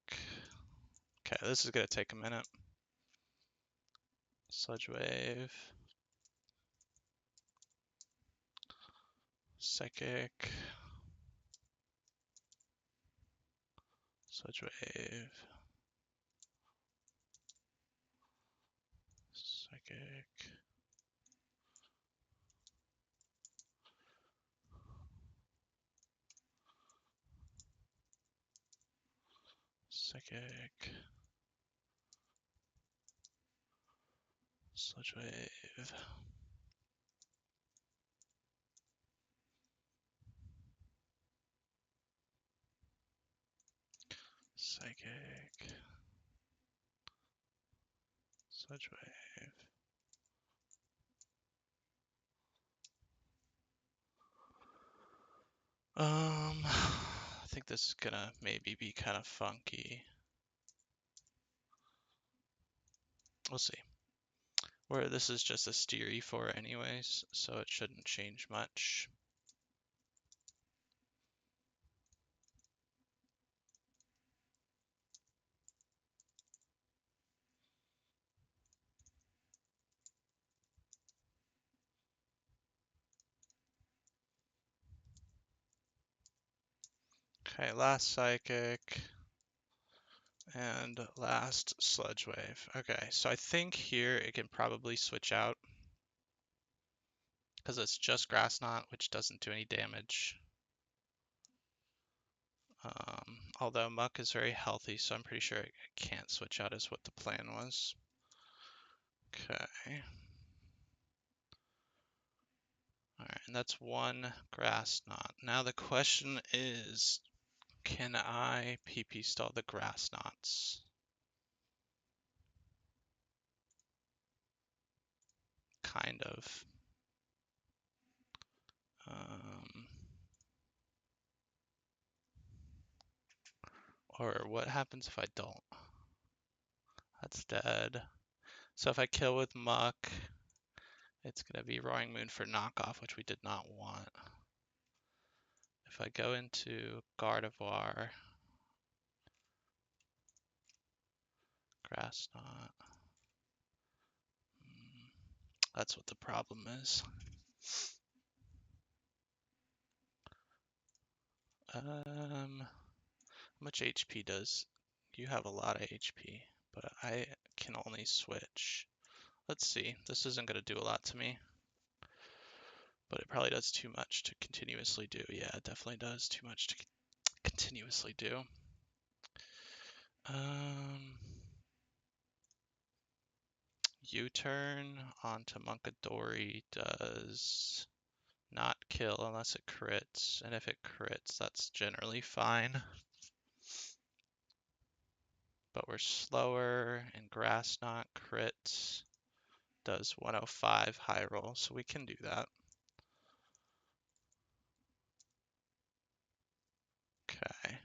Okay, this is gonna take a minute. Sludge Wave. Psychic. Sludge Wave. Psychic. Psychic. Sludge Wave. Psychic. Sludge Wave. I think this is gonna maybe be kind of funky. We'll see. Where this is just a steer E4 anyways, so it shouldn't change much. Okay, last Psychic. And last Sludge Wave. Okay, so I think here it can probably switch out. Because it's just Grass Knot, which doesn't do any damage. Although Muck is very healthy, so I'm pretty sure it can't switch out is what the plan was. Okay. Alright, and that's one Grass Knot. Now the question is, can I PP stall the Grass Knots? Kind of. Or what happens if I don't? That's dead. So if I kill with Muck, it's going to be Roaring Moon for knockoff, which we did not want. If I go into Gardevoir, Grass Knot, that's what the problem is. How much HP does... You have a lot of HP, but I can only switch. Let's see. This isn't going to do a lot to me. But it probably does too much to continuously do. Yeah, it definitely does too much to continuously do. U-turn onto Munkadori does not kill unless it crits, and if it crits, that's generally fine. But we're slower, and Grass Knot crits does 105 high roll, so we can do that. Okay.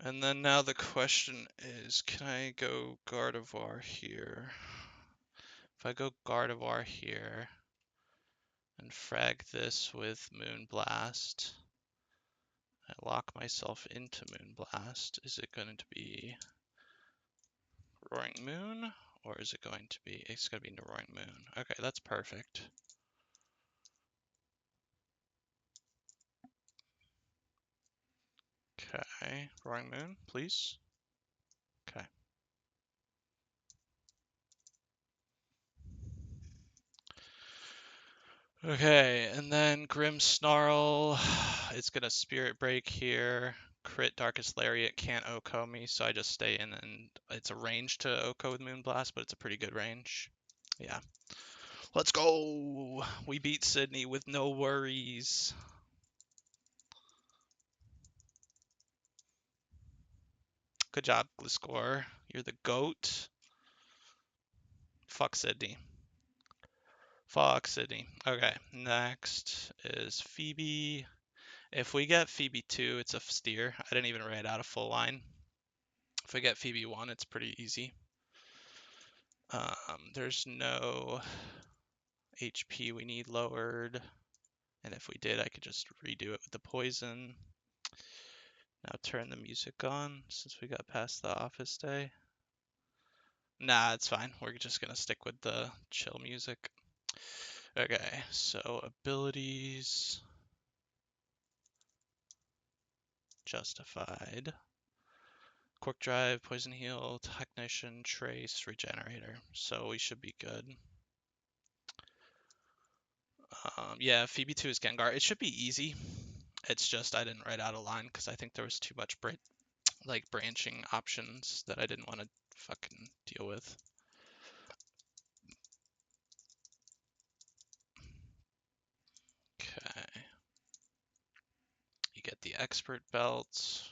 And then now the question is, can I go Gardevoir here? If I go Gardevoir here and frag this with Moonblast, I lock myself into Moonblast. Is it going to be Roaring Moon? Or is it going to be, it's going to be Roaring Moon. Okay, that's perfect. Okay, Roaring Moon, please. Okay. Okay, and then Grim Snarl. It's gonna Spirit Break here. Crit Darkest Lariat can't OHKO me, so I just stay in, and it's a range to OHKO with Moonblast, but it's a pretty good range. Yeah. Let's go! We beat Sydney with no worries. Good job, Gliscor. You're the GOAT. Fuck Sydney. Fuck Sydney. Okay, next is Phoebe. If we get Phoebe 2, it's a steer. I didn't even write out a full line. If we get Phoebe 1, it's pretty easy. There's no HP we need lowered. And if we did, I could just redo it with the poison. Now turn the music on since we got past the office day. Nah, it's fine. We're just gonna stick with the chill music. Okay, so abilities. Justified. Quick Drive, Poison Heal, Technician, Trace, Regenerator. So we should be good. Yeah, Phoebe 2 is Gengar. It should be easy. It's just I didn't write out a line because I think there was too much branching options that I didn't want to fucking deal with. Okay. You get the Expert Belt,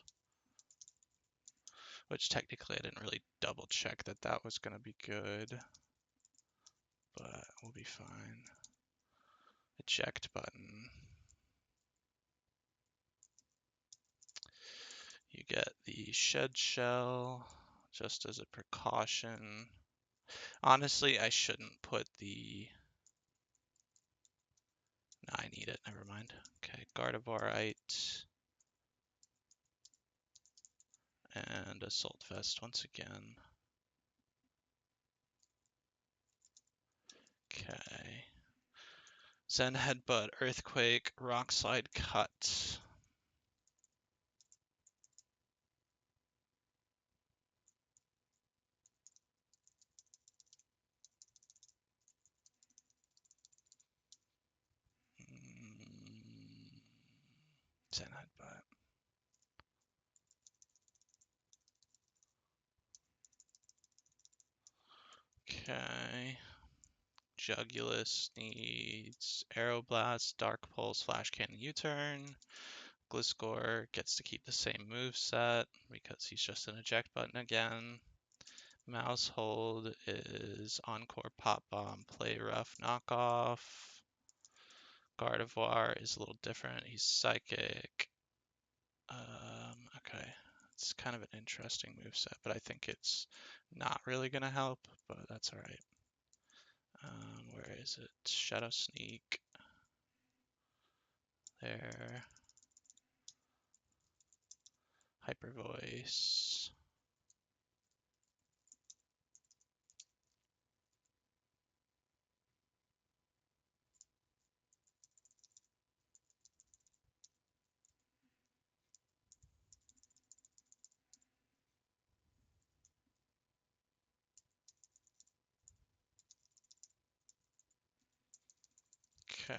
which technically I didn't really double check that that was going to be good, but we'll be fine. Eject button. You get the Shed Shell just as a precaution. Honestly, I shouldn't put the... No, I need it. Never mind. Okay, Gardevoirite. And Assault Vest once again. Okay. Zen Headbutt, Earthquake, Rock Slide, Cut. Zen Headbutt. Okay. Jugulus needs Aeroblast, Dark Pulse, Flash Cannon, U-Turn. Gliscor gets to keep the same move set because he's just an eject button again. Mouse Hold is Encore, Pop Bomb, Play Rough, Knockoff. Gardevoir is a little different. He's Psychic. Okay. It's kind of an interesting move set, but I think it's not really going to help, but that's alright. Where is it? Shadow Sneak. There. Hyper Voice. Okay.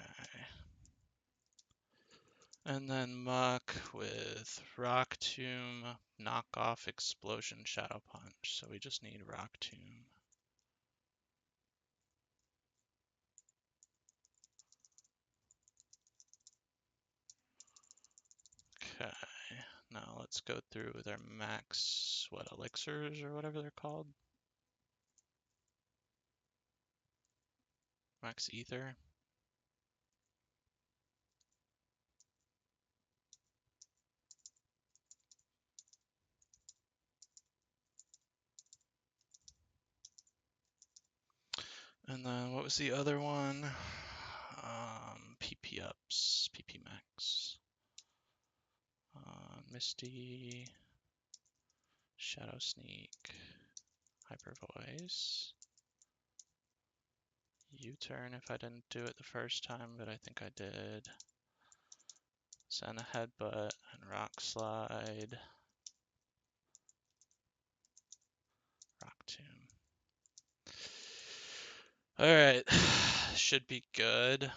And then Muck with Rock Tomb, Knockoff, Explosion, Shadow Punch. So we just need Rock Tomb. Okay. Now let's go through with our max, elixirs or whatever they're called? Max Ether. And then what was the other one? PP ups, PP max. Misty, Shadow Sneak, Hyper Voice, U-turn if I didn't do it the first time, but I think I did. Send a Headbutt and Rock Slide. Rock Tomb. Alright, should be good.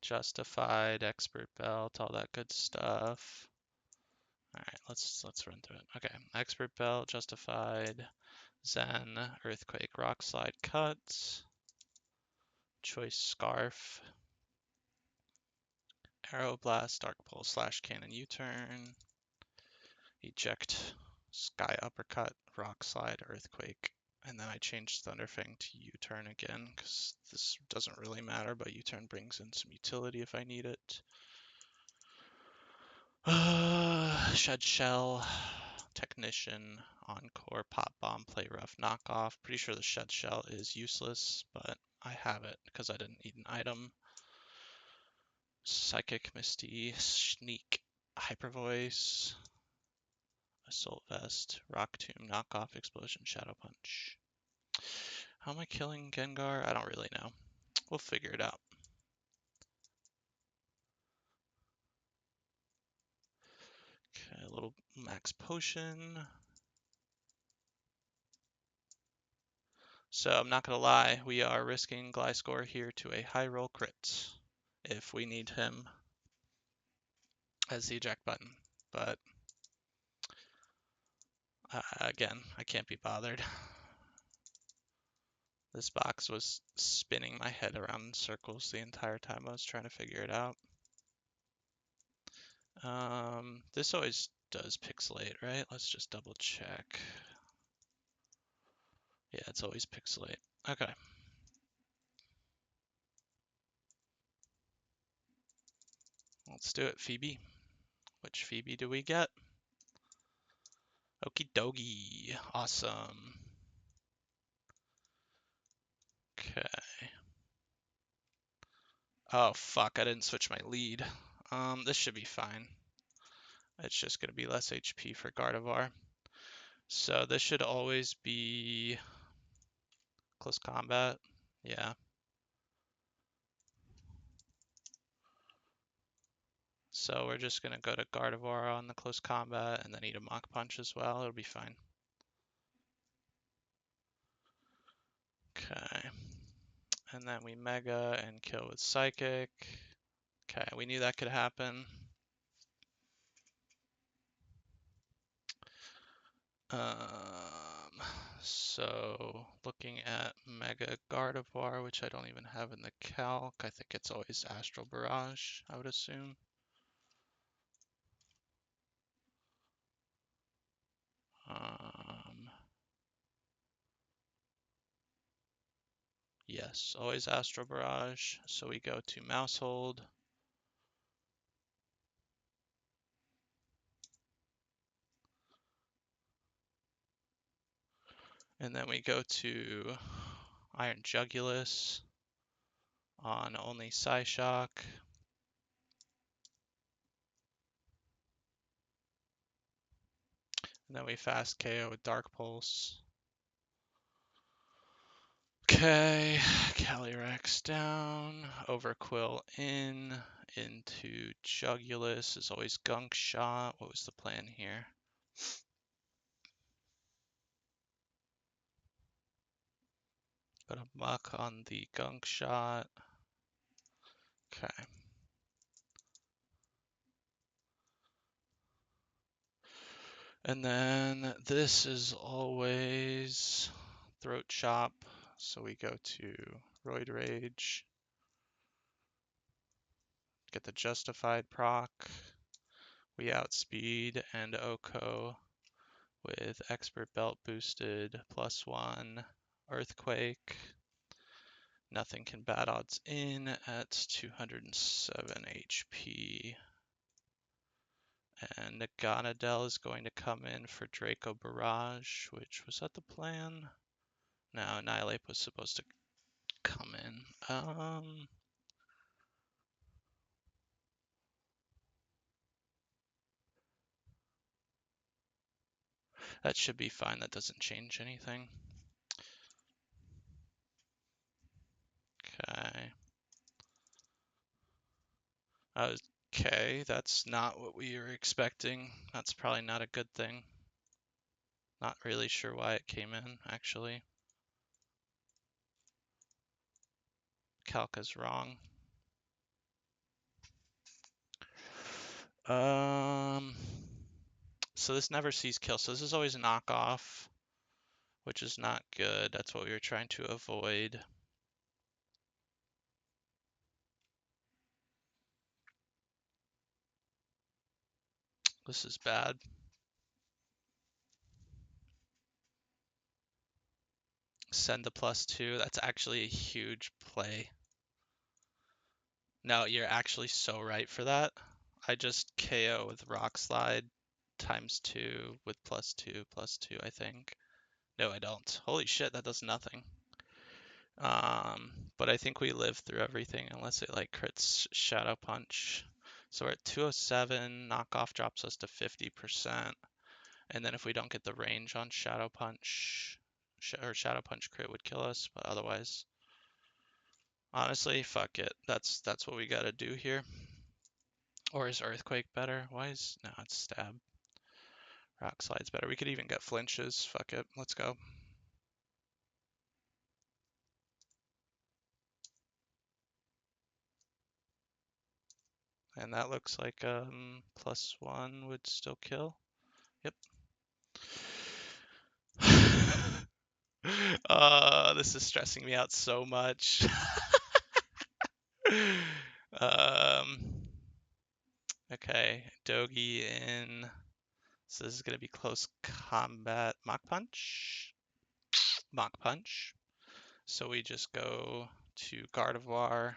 Justified, Expert Belt, all that good stuff. Alright, let's run through it. Okay, Expert Belt, Justified, Zen, Earthquake, Rock Slide, Cut, Choice Scarf, Arrow Blast, Dark Pulse, Slash Cannon, U-turn, Eject, Sky Uppercut, Rock Slide, Earthquake, and then I changed Thunderfang to U-turn again, because this doesn't really matter, but U-turn brings in some utility if I need it. Shed Shell, Technician, Encore, Pop Bomb, Play Rough, Knockoff. Pretty sure the Shed Shell is useless, but I have it because I didn't need an item. Psychic, Misty, Sneak, Hyper Voice, Assault Vest, Rock Tomb, Knockoff, Explosion, Shadow Punch. How am I killing Gengar? I don't really know. We'll figure it out. Okay, a little max potion. So I'm not gonna lie, we are risking Gliscor here to a high roll crit if we need him as the eject button. But again, I can't be bothered. This box was spinning my head around in circles the entire time I was trying to figure it out. This always does pixelate, right? Let's just double check. Yeah, it's always pixelate. Okay. Let's do it, Phoebe. Which Phoebe do we get? Okie dokie. Awesome. Okay. Oh, fuck. I didn't switch my lead. This should be fine. It's just going to be less HP for Gardevoir. So this should always be close combat. Yeah. So we're just going to go to Gardevoir on the close combat and then eat a Mach Punch as well. It'll be fine. Okay. And then we Mega and kill with Psychic. Okay, we knew that could happen. So looking at Mega Gardevoir, which I don't even have in the calc, I think it's always Astral Barrage, I would assume. Yes, always Astral Barrage. So we go to Mousehold. And then we go to Iron Jugulus on only Psyshock. And then we fast KO with Dark Pulse. Okay, Calyrex down, Overquill into Jugulus is always Gunk Shot. What was the plan here? Got a Muck on the Gunk Shot. Okay. And then this is always Throat Chop. So we go to Roid Rage. Get the Justified proc. We outspeed and Oko with Expert Belt boosted +1 Earthquake. Nothing can bad odds in at 207 HP. And Naganadel is going to come in for Draco Barrage, which was that the plan? No, Annihilate was supposed to come in. That should be fine. That doesn't change anything. Okay. Okay, that's not what we were expecting. That's probably not a good thing. Not really sure why it came in, actually. Calc is wrong. So this never sees kill. So this is always a knockoff, which is not good. That's what we were trying to avoid. This is bad. Send the +2. That's actually a huge play. No, you're actually so right for that. I just KO with Rock Slide ×2 with +2/+2, I think. No, I don't. Holy shit, that does nothing. But I think we live through everything unless it like crits Shadow Punch. So we're at 207, knockoff drops us to 50%. And then if we don't get the range on Shadow Punch, or Shadow Punch crit would kill us, but otherwise, honestly, fuck it. That's what we gotta do here. Or is Earthquake better? Why is, no, it's Stab. Rock Slide's better. We could even get flinches. Fuck it. Let's go. And that looks like +1 would still kill. Yep. This is stressing me out so much. Okay, Dogi in. So this is gonna be close combat. Mach Punch. Mach Punch. So we just go to Gardevoir.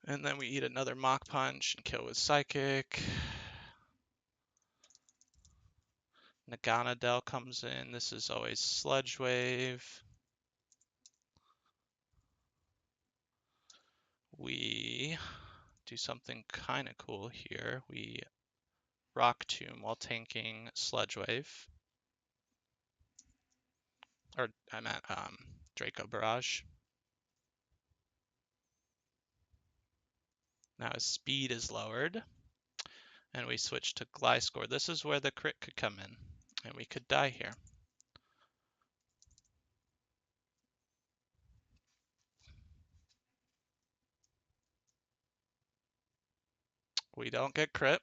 And then we eat another Mach Punch and kill with Psychic. Naganadel comes in. This is always Sludge Wave. We do something kind of cool here. We Rock Tomb while tanking Sludge Wave. Or I meant Draco Barrage. Now his speed is lowered. And we switch to Gliscor. This is where the crit could come in. And we could die here. We don't get crit.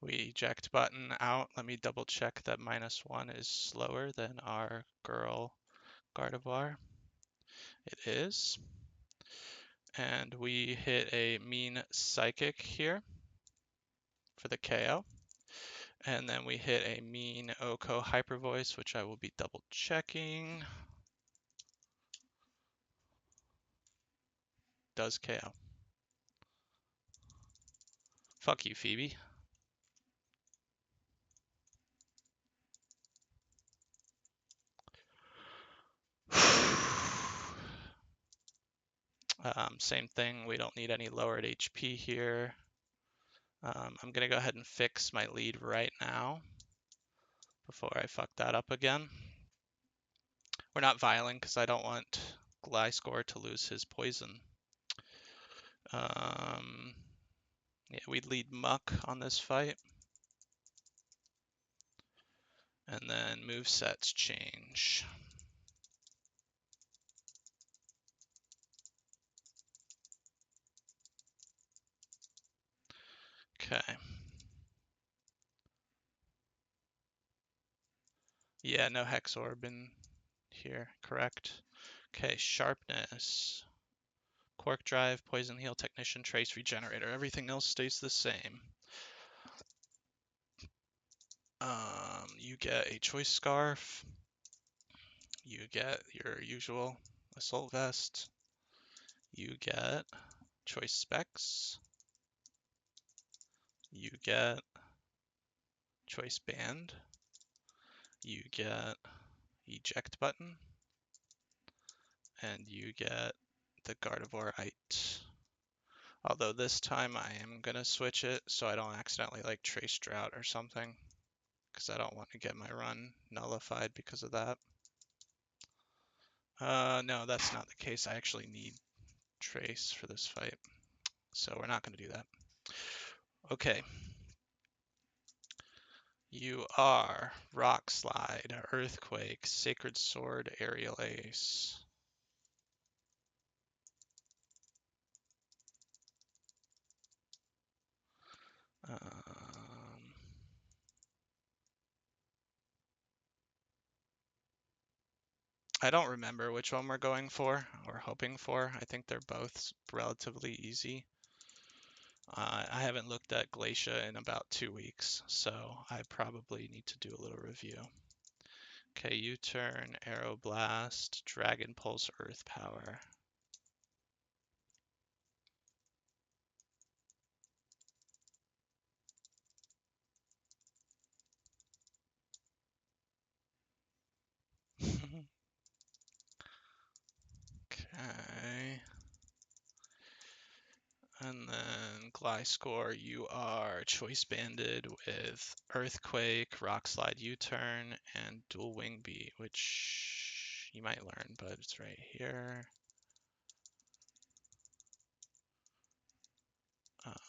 We eject button out. Let me double check that -1 is slower than our girl Gardevoir. It is. And we hit a mean Psychic here for the KO. And then we hit a mean Oko Hyper Voice, which I will be double checking. Does KO. Fuck you, Phoebe. Same thing, we don't need any lowered HP here. I'm gonna go ahead and fix my lead right now before I fuck that up again. We're not vialing because I don't want Gliscor to lose his poison. Yeah, we lead Muck on this fight. And then movesets change. Okay. Yeah, no Hex Orb in here, correct. Okay, Sharpness. Quark Drive, Poison Heal, Technician, Trace, Regenerator. Everything else stays the same. You get a Choice Scarf. You get your usual Assault Vest. You get Choice Specs. You get Choice Band. You get Eject Button. And you get the Gardevoir-ite. Although this time I am gonna switch it so I don't accidentally like trace drought or something, because I don't want to get my run nullified because of that. No, that's not the case. I actually need trace for this fight, so we're not gonna do that. Okay. You are Rock Slide, Earthquake, Sacred Sword, Aerial Ace. I don't remember which one we're going for or hoping for. I think they're both relatively easy. I haven't looked at Glacia in about 2 weeks, so I probably need to do a little review. Okay, U-turn, Arrow Blast, Dragon Pulse, Earth Power. Okay. And then Gliscor, you are choice banded with Earthquake, Rock Slide U-turn, and Dual Wing Beat, which you might learn, but it's right here.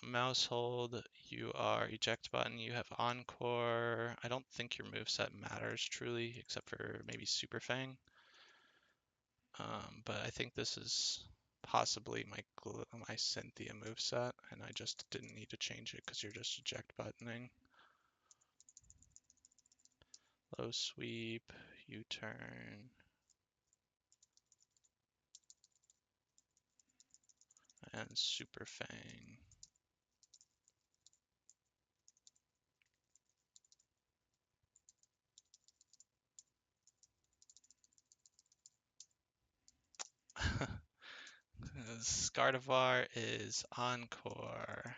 Mouse hold, you are eject button, you have Encore. I don't think your moveset matters truly, except for maybe Super Fang. But I think this is possibly my Cynthia moveset, and I just didn't need to change it because you're just eject buttoning. Low sweep, U-turn, and Super Fang. Scardivar is Encore.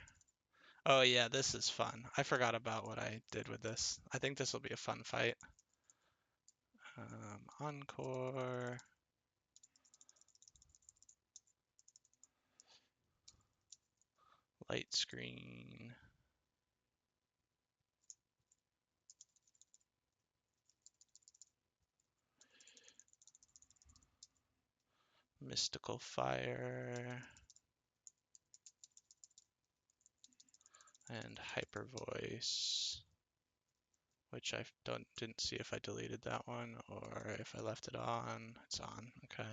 Oh yeah, this is fun. I forgot about what I did with this. I think this will be a fun fight. Encore. Light screen. Mystical Fire. And Hyper Voice. Which I didn't see if I deleted that one or if I left it on. It's on, okay.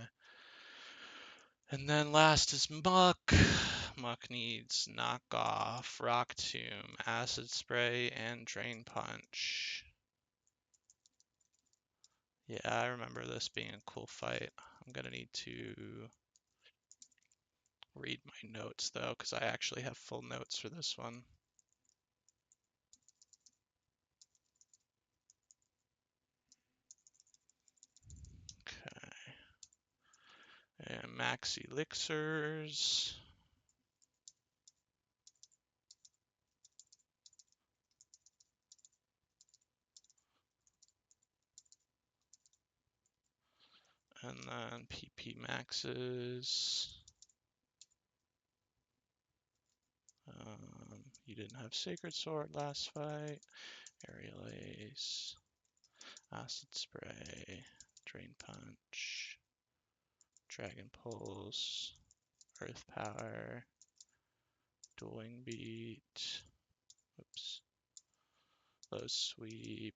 And then last is Muck. Muck needs Knockoff, Rock Tomb, Acid Spray, and Drain Punch. Yeah, I remember this being a cool fight. I'm gonna need to read my notes though, because I actually have full notes for this one. Okay. And Max Elixirs. And then PP Maxes. You didn't have Sacred Sword last fight. Aerial Ace. Acid Spray. Drain Punch. Dragon Pulse. Earth Power. Dueling Beat. Oops. Low Sweep.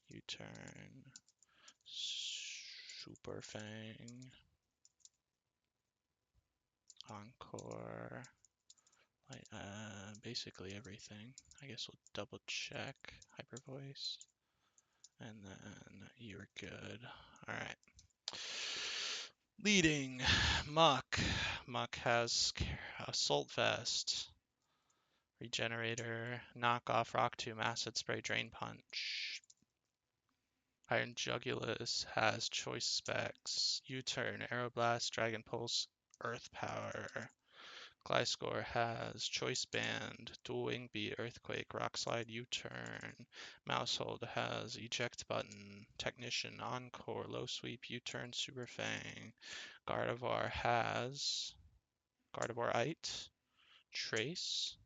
U-turn. Super Fang. Encore. Basically everything. I guess we'll double check Hyper Voice. And then you're good. Alright. Leading Muck. Muck has Assault Vest, Regenerator, Knockoff, Rock Tomb, Acid Spray, Drain Punch. Iron Jugulus has Choice Specs, U-turn, Aeroblast, Dragon Pulse, Earth Power. Gliscor has Choice Band, Dual Wing Beat, Earthquake, Rock Slide, U-turn. Mousehold has Eject Button, Technician, Encore, Low Sweep, U-turn, Super Fang. Gardevoir has Gardevoirite, Trace,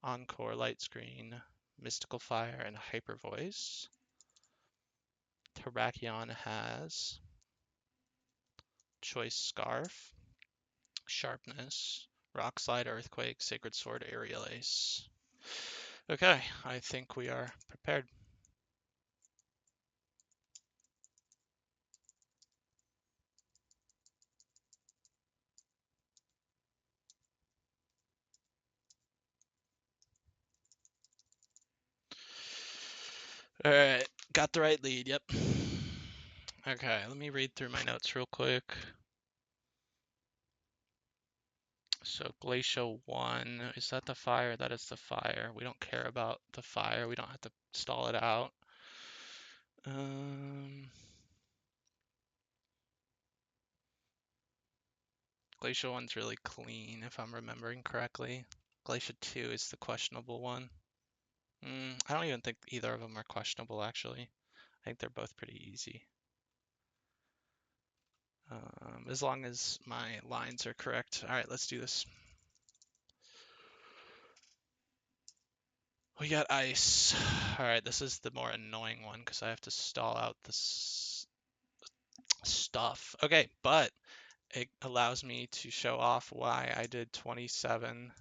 Encore, Light Screen, Mystical Fire, and Hyper Voice. Terrakion has Choice Scarf, Sharpness, Rock Slide, Earthquake, Sacred Sword, Aerial Ace. Okay, I think we are prepared. All right, got the right lead, yep. Okay, let me read through my notes real quick. So Glacial 1, is that the fire? That is the fire. We don't care about the fire. We don't have to stall it out. Glacial 1's really clean, if I'm remembering correctly. Glacial 2 is the questionable one. I don't even think either of them are questionable, actually. I think they're both pretty easy. As long as my lines are correct. All right, let's do this. We got ice. All right, this is the more annoying one because I have to stall out this stuff. Okay, but it allows me to show off why I did 27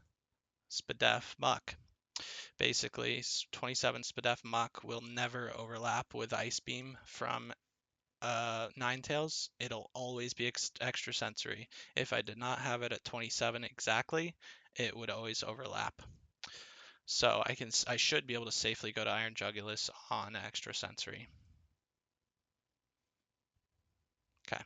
Spadef Muck. Basically, 27 Spadef Muck will never overlap with Ice Beam from Ninetales. It'll always be extra sensory. If I did not have it at 27 exactly, it would always overlap. So I should be able to safely go to Iron Jugulus on extra sensory. Okay.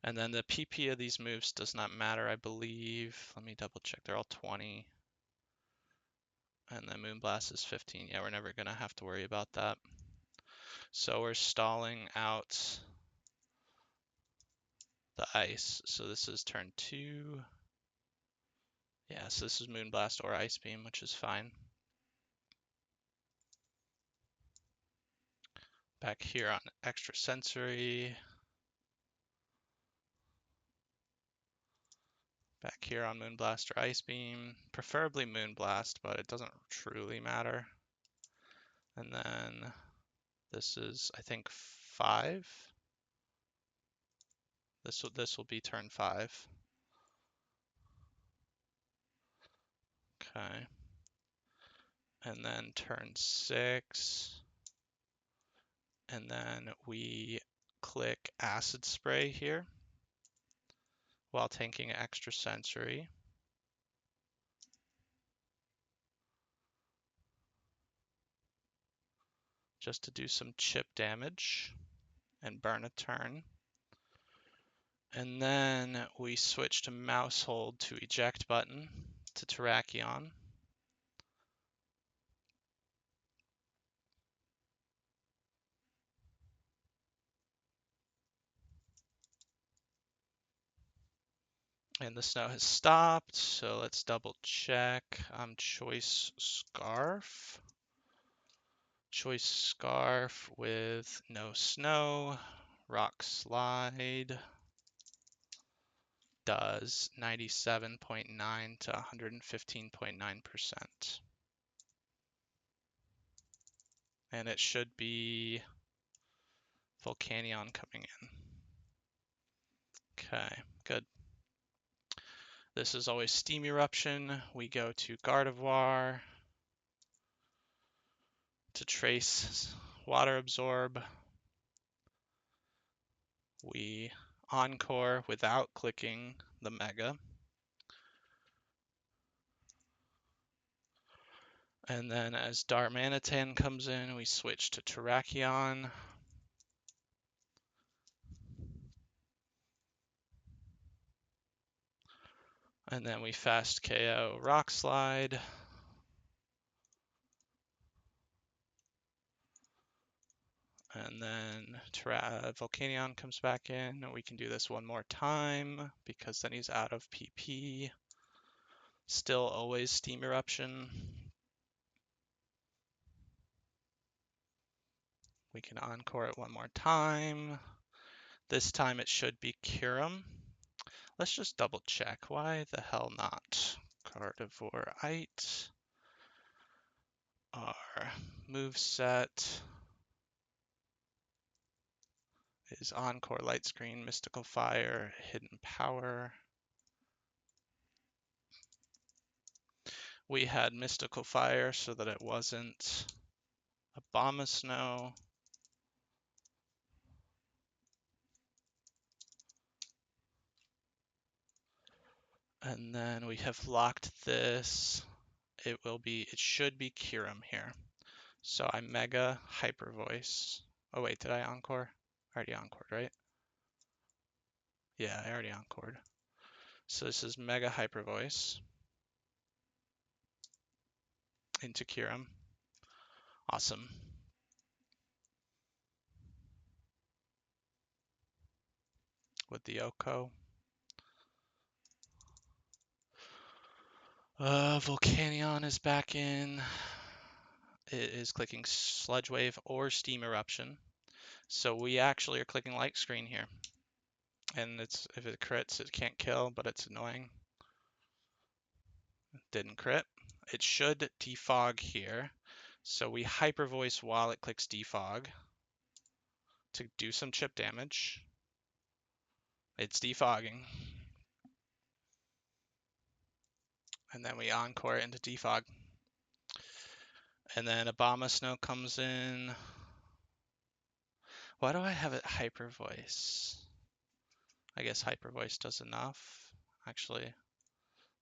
And then the PP of these moves does not matter, I believe. Let me double check. They're all 20. And then Moonblast is 15. Yeah, we're never going to have to worry about that. So we're stalling out the ice. So this is turn 2. Yeah, so this is Moonblast or Ice Beam, which is fine. Back here on extra sensory. Back here on Moonblast or Ice Beam. Preferably Moonblast, but it doesn't truly matter. And then this is, I think, 5. This will be turn 5. Okay. And then turn 6. And then we click Acid Spray here while tanking extra sensory. Just to do some chip damage and burn a turn. And then we switch to mouse hold to eject button to Terrakion. And the snow has stopped, so let's double check. Choice Scarf. Choice Scarf with no snow. Rock Slide does 97.9 to 115.9%. And it should be Volcanion coming in. Okay, good. This is always Steam Eruption. We go to Gardevoir to trace Water Absorb. We Encore without clicking the Mega. And then as Darmanitan comes in, we switch to Terrakion. And then we fast KO Rock Slide. And then Volcanion comes back in. We can do this one more time because then he's out of PP. Still always Steam Eruption. We can Encore it one more time. This time it should be Kyurem. Let's just double check. Why the hell not? Carnivore-ite. Our move set is Encore, Light Screen, Mystical Fire, Hidden Power. We had Mystical Fire so that it wasn't Abomasnow. And then we have locked this. It should be Kirim here. So I Mega Hyper Voice. Oh wait, did I Encore? I already Encored, right? Yeah, I already Encored. So this is Mega Hyper Voice into Kirim. Awesome. With the Oko. Volcanion is back in. It is clicking Sludge Wave or Steam Eruption. So we actually are clicking Light Screen here. And if it crits, it can't kill, but it's annoying. Didn't crit. It should defog here. So we Hyper Voice while it clicks defog to do some chip damage. It's defogging. And then we Encore it into defog. And then Abomasnow comes in. Why do I have it Hyper Voice? I guess Hyper Voice does enough. Actually,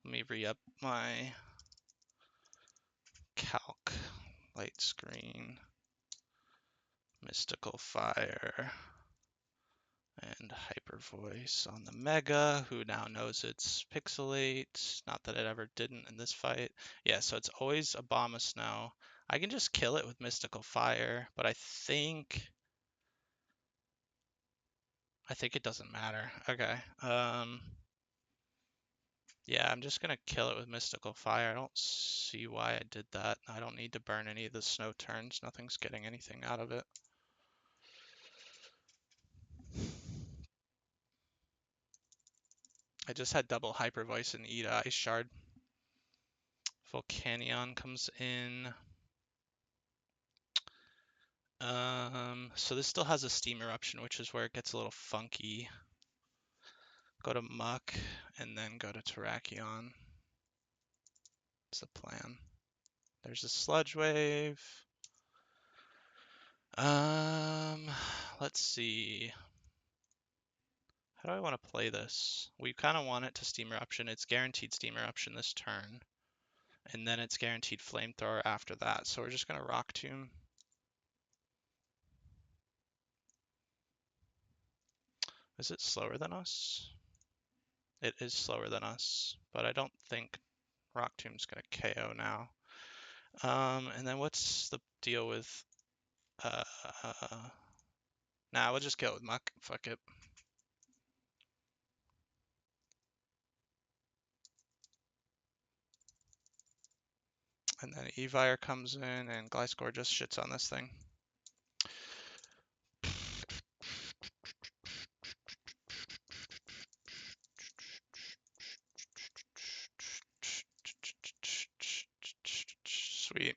let me re-up my calc. Light Screen, Mystical Fire, and Hyper Voice on the Mega, who now knows it's Pixelate. Not that it ever didn't in this fight. Yeah, so it's always Abomasnow. I can just kill it with Mystical Fire, but I think it doesn't matter. Okay. Yeah, I'm just gonna kill it with Mystical Fire. I don't see why I did that. I don't need to burn any of the snow turns. Nothing's getting anything out of it. I just had double Hyper Voice and eat Ice Shard. Volcanion comes in. So this still has a Steam Eruption, which is where it gets a little funky. Go to Muck, and then go to Terrakion. That's the plan. There's a Sludge Wave. Let's see. How do I want to play this? We kind of want it to Steam Eruption. It's guaranteed Steam Eruption this turn. And then it's guaranteed Flamethrower after that. So we're just going to Rock Tomb. Is it slower than us? It is slower than us, but I don't think Rock Tomb's going to KO now. And then what's the deal with... Nah, we'll just kill it with Muck. Fuck it. And then Evire comes in, and Gliscor just shits on this thing. Sweet.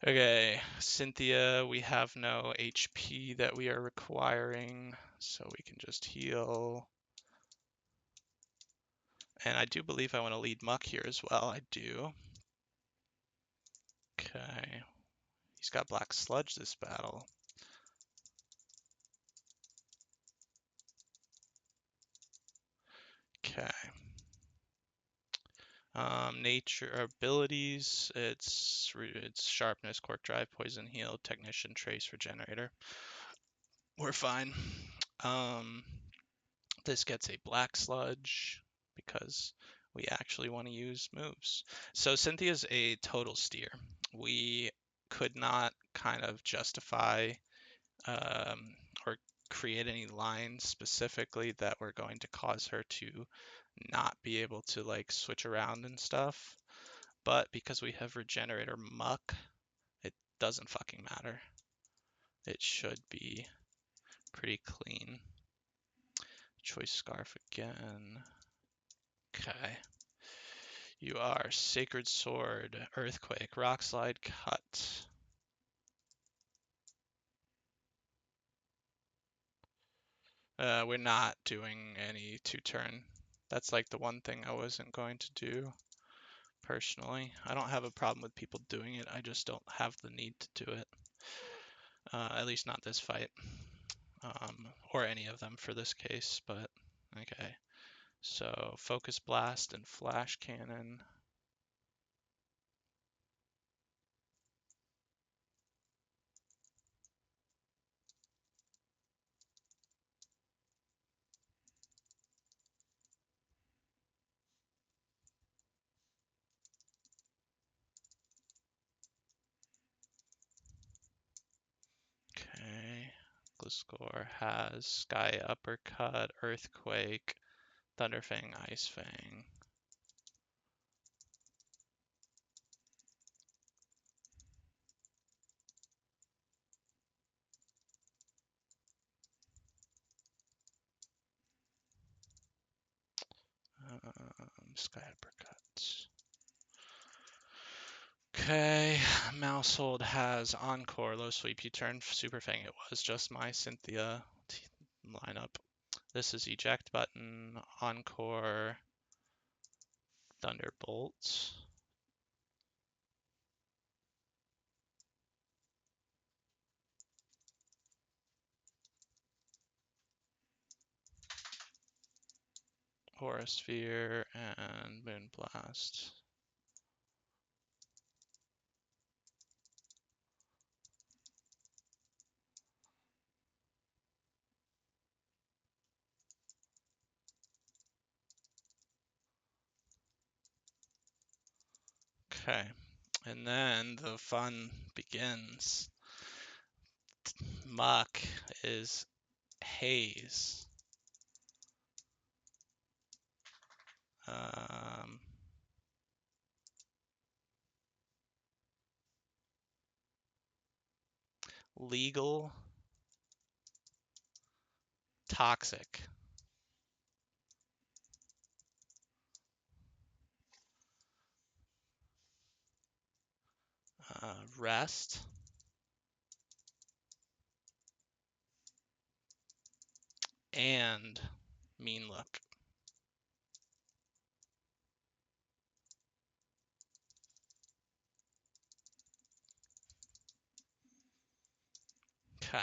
Okay, Cynthia, we have no HP that we are requiring, so we can just heal. And I do believe I want to lead Muck here as well. I do. Okay. He's got Black Sludge this battle. Okay. Nature abilities. It's Sharpness, Cork Drive, Poison Heal, Technician, Trace, Regenerator. We're fine. This gets a Black Sludge because we actually want to use moves. So Cynthia's a total steer. We could not kind of justify or create any lines specifically that were going to cause her to not be able to like switch around and stuff. But because we have Regenerator Muck, it doesn't fucking matter. It should be pretty clean. Choice Scarf again. Okay. You are Sacred Sword, Earthquake, Rock Slide, Cut. We're not doing any 2-turn. That's like the one thing I wasn't going to do personally. I don't have a problem with people doing it. I just don't have the need to do it. At least not this fight. Or any of them for this case, but okay. So Focus Blast and Flash Cannon. Okay. Gliscor has Sky Uppercut, Earthquake, Thunderfang, Ice Fang. Sky Uppercut. Okay, Mousehold has Encore, Low Sweep, U-Turn, Super Fang. It was just my Cynthia lineup. This is Eject Button, Encore, Thunderbolt. Aura Sphere, and Moonblast. Okay, and then the fun begins. Muck is Haze. Legal, Toxic. Rest, and Mean Look. Okay.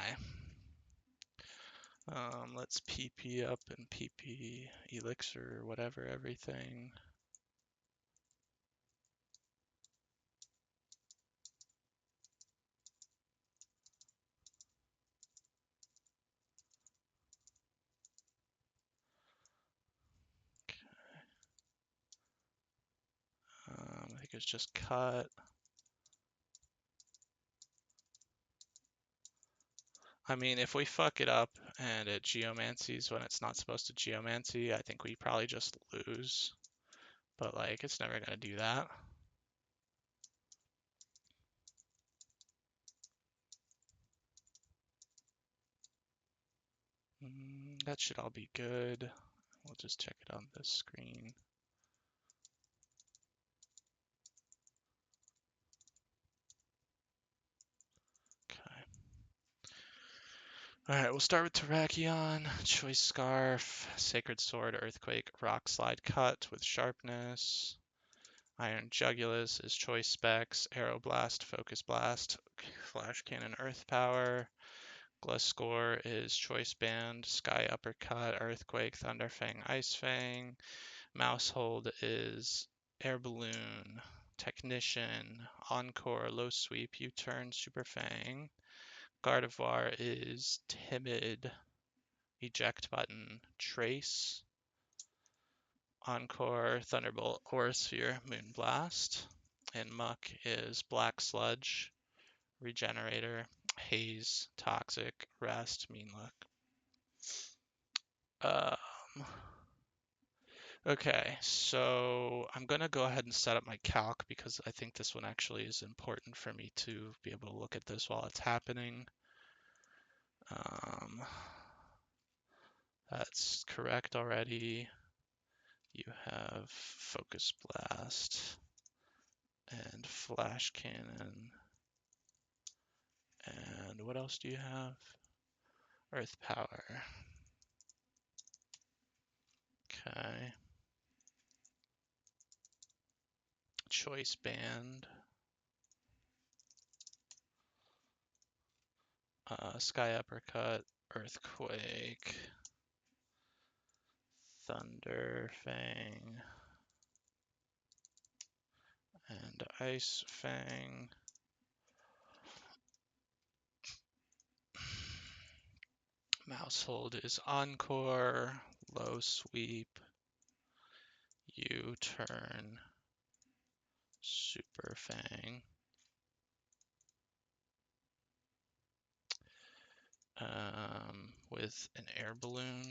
Let's PP up and PP Elixir, whatever, everything. I think it's just cut. I mean, if we fuck it up and it geomancies when it's not supposed to geomancy, I think we probably just lose. But like, it's never gonna do that. That should all be good. We'll just check it on this screen. Okay. Alright, we'll start with Terrakion, Choice Scarf, Sacred Sword, Earthquake, Rock Slide Cut with Sharpness. Iron Jugulus is Choice Specs, Arrow Blast, Focus Blast, Flash Cannon, Earth Power. Gliscor is Choice Band, Sky Uppercut, Earthquake, Thunderfang, Ice Fang. Mousehold is Air Balloon, Technician, Encore, Low Sweep, U-Turn, Super Fang. Gardevoir is Timid, Eject Button, Trace. Encore, Thunderbolt, Aura Sphere, Moonblast. And Muck is Black Sludge, Regenerator, Haze, Toxic, Rest, Mean Look. Okay, so I'm gonna go ahead and set up my calc because I think this one actually is important for me to be able to look at this while it's happening. That's correct already. You have Focus Blast and Flash Cannon. And what else do you have? Earth Power. Okay. Choice Band. Sky Uppercut. Earthquake. Thunder Fang. And Ice Fang. Mouse hold is Encore. Low Sweep. U-turn. Super Fang. With an air balloon.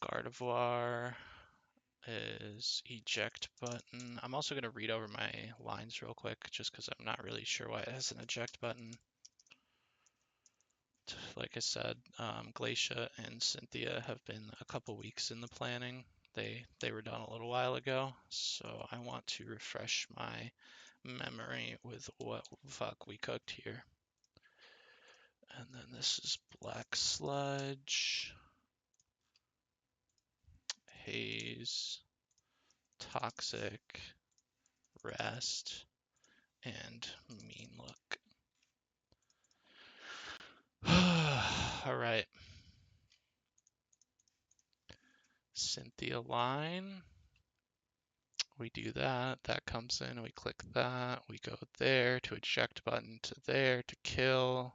Gardevoir is eject button. I'm also going to read over my lines real quick just because I'm not really sure why it has an eject button. Like I said, Glacia and Cynthia have been a couple weeks in the planning. They were done a little while ago, so I want to refresh my memory with what fuck we cooked here. And then this is Black Sludge, Haze, Toxic, Rest, and Mean Look. All right. Cynthia line. We do that. That comes in. We click that. We go there to eject button to there to kill.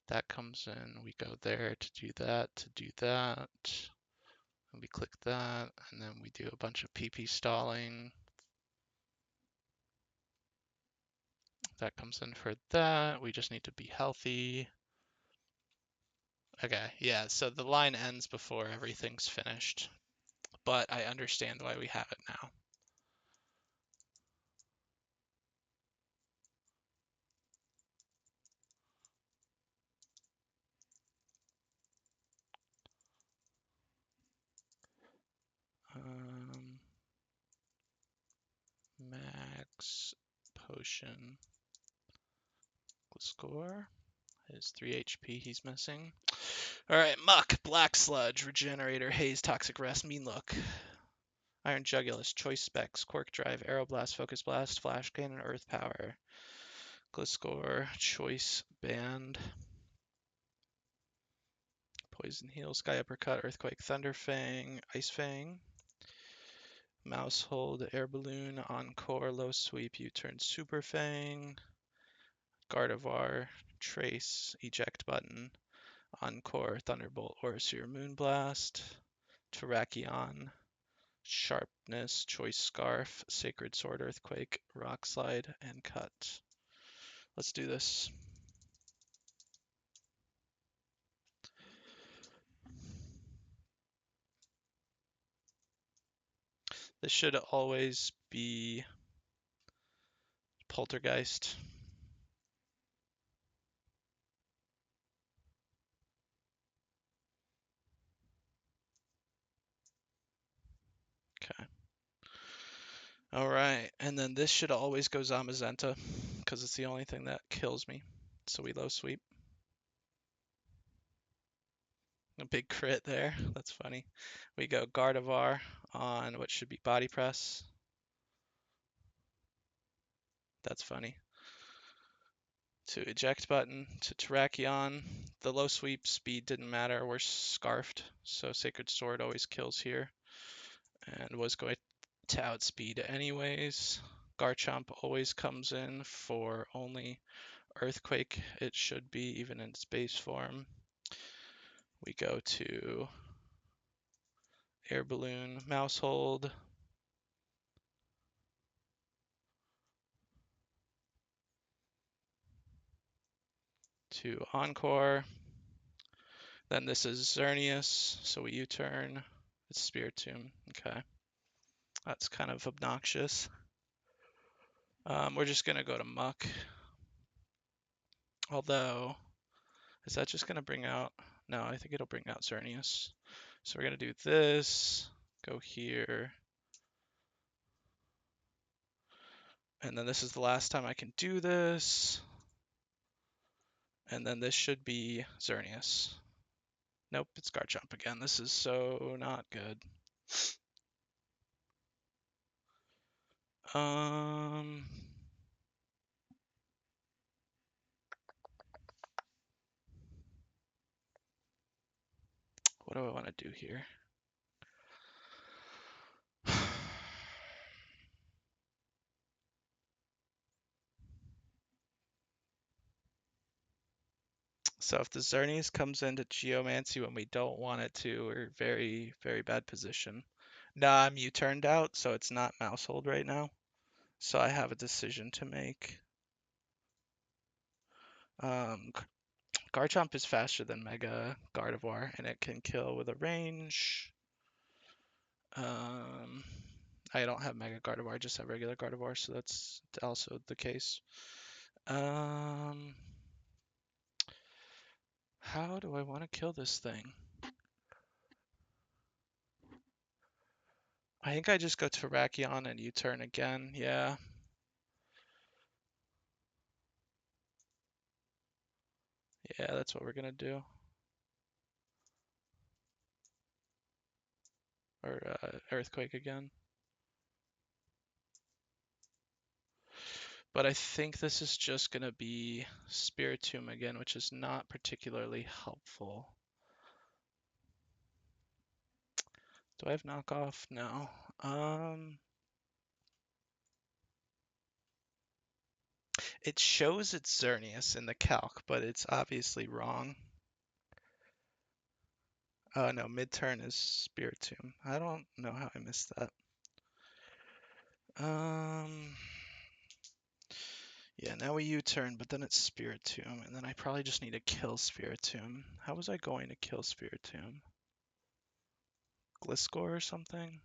That comes in. We go there to do that to do that. And we click that. And then we do a bunch of PP stalling. That comes in for that. We just need to be healthy. Okay, yeah, so the line ends before everything's finished, but I understand why we have it now. Max potion score is 3 HP he's missing. All right, Muck, Black Sludge, Regenerator, Haze, Toxic Rest, Mean Look, Iron Jugulus, Choice Specs, Quark Drive, Aeroblast, Focus Blast, Flash Cannon, Earth Power, Gliscor, Choice Band, Poison Heal, Sky Uppercut, Earthquake, Thunder Fang, Ice Fang, Mouse Hold, Air Balloon, Encore, Low Sweep, U-turn, Super Fang, Gardevoir, Trace, Eject Button, Encore, Thunderbolt, Orisaur, Moonblast, Terrakion, Sharpness, Choice Scarf, Sacred Sword, Earthquake, Rock Slide, and Cut. Let's do this. This should always be Poltergeist. Okay. All right, and then this should always go Zamazenta because it's the only thing that kills me. So we low sweep. A big crit there. That's funny. We go Gardevoir on what should be Body Press. That's funny. To eject button, to Terrakion. The low sweep speed didn't matter. We're scarfed, so Sacred Sword always kills here. And was going to outspeed anyways. Garchomp always comes in for only Earthquake. It should be, even in its base form. We go to Air Balloon, Mouse Hold. To Encore. Then this is Xerneas, so we U-turn. It's Spiritomb. Okay. That's kind of obnoxious. We're just going to go to Muck. Although, is that just going to bring out... No, I think it'll bring out Xerneas. So we're gonna do this, go here, and then this is the last time I can do this, and then this should be Xerneas. Nope, it's Garchomp again. This is so not good. Um, what do I want to do here? So if the Xerneas comes into Geomancy when we don't want it to, we're very, very bad position. Nah, I'm U-turned out, so it's not Mousehold right now. So I have a decision to make. Um, Garchomp is faster than Mega Gardevoir, and it can kill with a range. I don't have Mega Gardevoir, I just have regular Gardevoir, so that's also the case. How do I want to kill this thing? I think I just go Terrakion and U-turn again, yeah. Yeah, that's what we're gonna do. Or Earthquake again. But I think this is just gonna be Spiritomb again, which is not particularly helpful. Do I have knockoff? No. It shows it's Xerneas in the calc, but it's obviously wrong. Oh no, mid-turn is Spiritomb. I don't know how I missed that. Yeah, now we U-turn, but then it's Spiritomb, and then I probably just need to kill Spiritomb. How was I going to kill Spiritomb? Gliscor or something?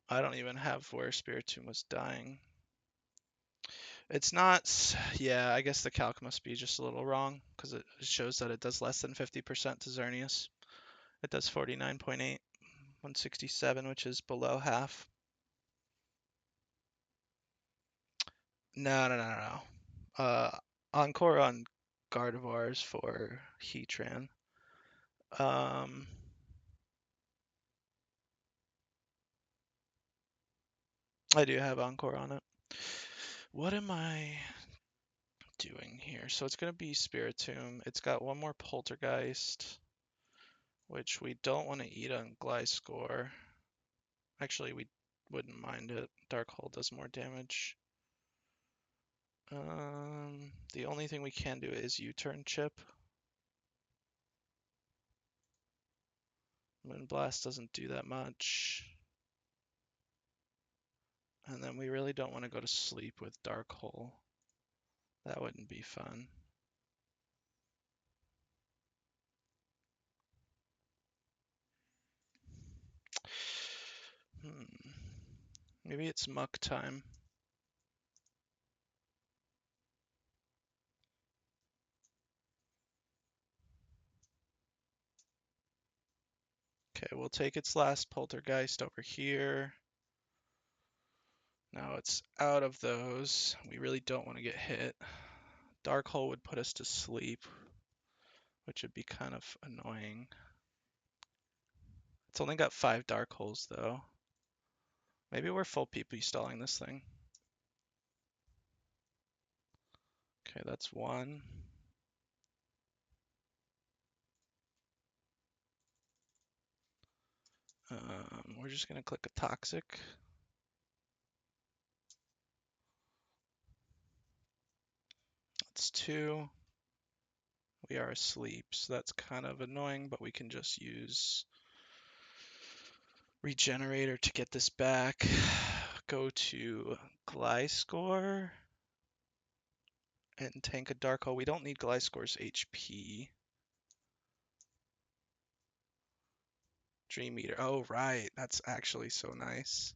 I don't even have where Spiritomb was dying. It's not, yeah, I guess the calc must be just a little wrong, because it shows that it does less than 50% to Xerneas. It does 49.8, 167, which is below half. No. Encore on Gardevoirs for Heatran. I do have Encore on it. What am I doing here? So it's going to be Spiritomb. It's got one more Poltergeist, which we don't want to eat on Gliscor. Actually, we wouldn't mind it. Dark Hole does more damage. The only thing we can do is U-turn chip. Moonblast doesn't do that much. And then we really don't want to go to sleep with Dark Hole. That wouldn't be fun. Maybe it's Muck time. Okay, we'll take its last Poltergeist over here. Now it's out of those. We really don't want to get hit. Dark Hole would put us to sleep, which would be kind of annoying. It's only got 5 Dark Holes though. Maybe we're full PP stalling this thing. Okay, that's 1. We're just gonna click a Toxic. That's 2. We are asleep, so that's kind of annoying, but we can just use Regenerator to get this back. Go to Gliscor and tank a Dark Hole. We don't need Gliscor's HP. Dream Eater. Oh, right. That's actually so nice.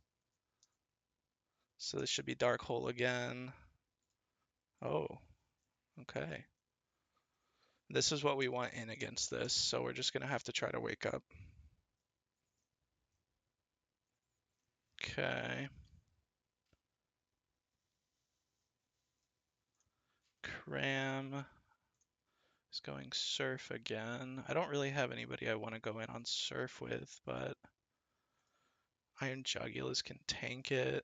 So this should be dark hole again. Oh, okay. This is what we want in against this, so we're just gonna have to try to wake up. Okay. Cram is going surf again. I don't really have anybody I want to go in on surf with, but Iron Jugulus can tank it,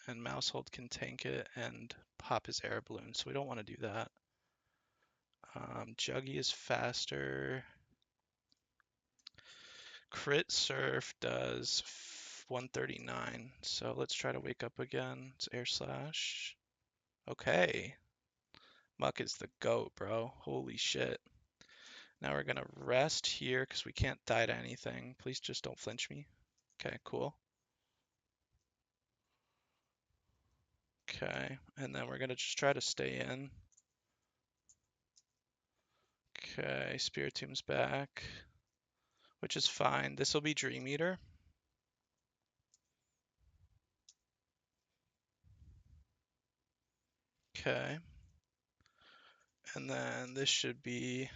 and Mousehold can tank it and pop his air balloon, so we don't want to do that. Juggy is faster. Crit Surf does 139, so let's try to wake up again. It's air slash. Okay. Muck is the goat, bro. Holy shit. Now we're gonna rest here because we can't die to anything. Please just don't flinch me. Okay, cool. Okay, and then we're gonna just try to stay in. Okay, Spiritom's back, which is fine. This will be Dream Eater. Okay. And then this should be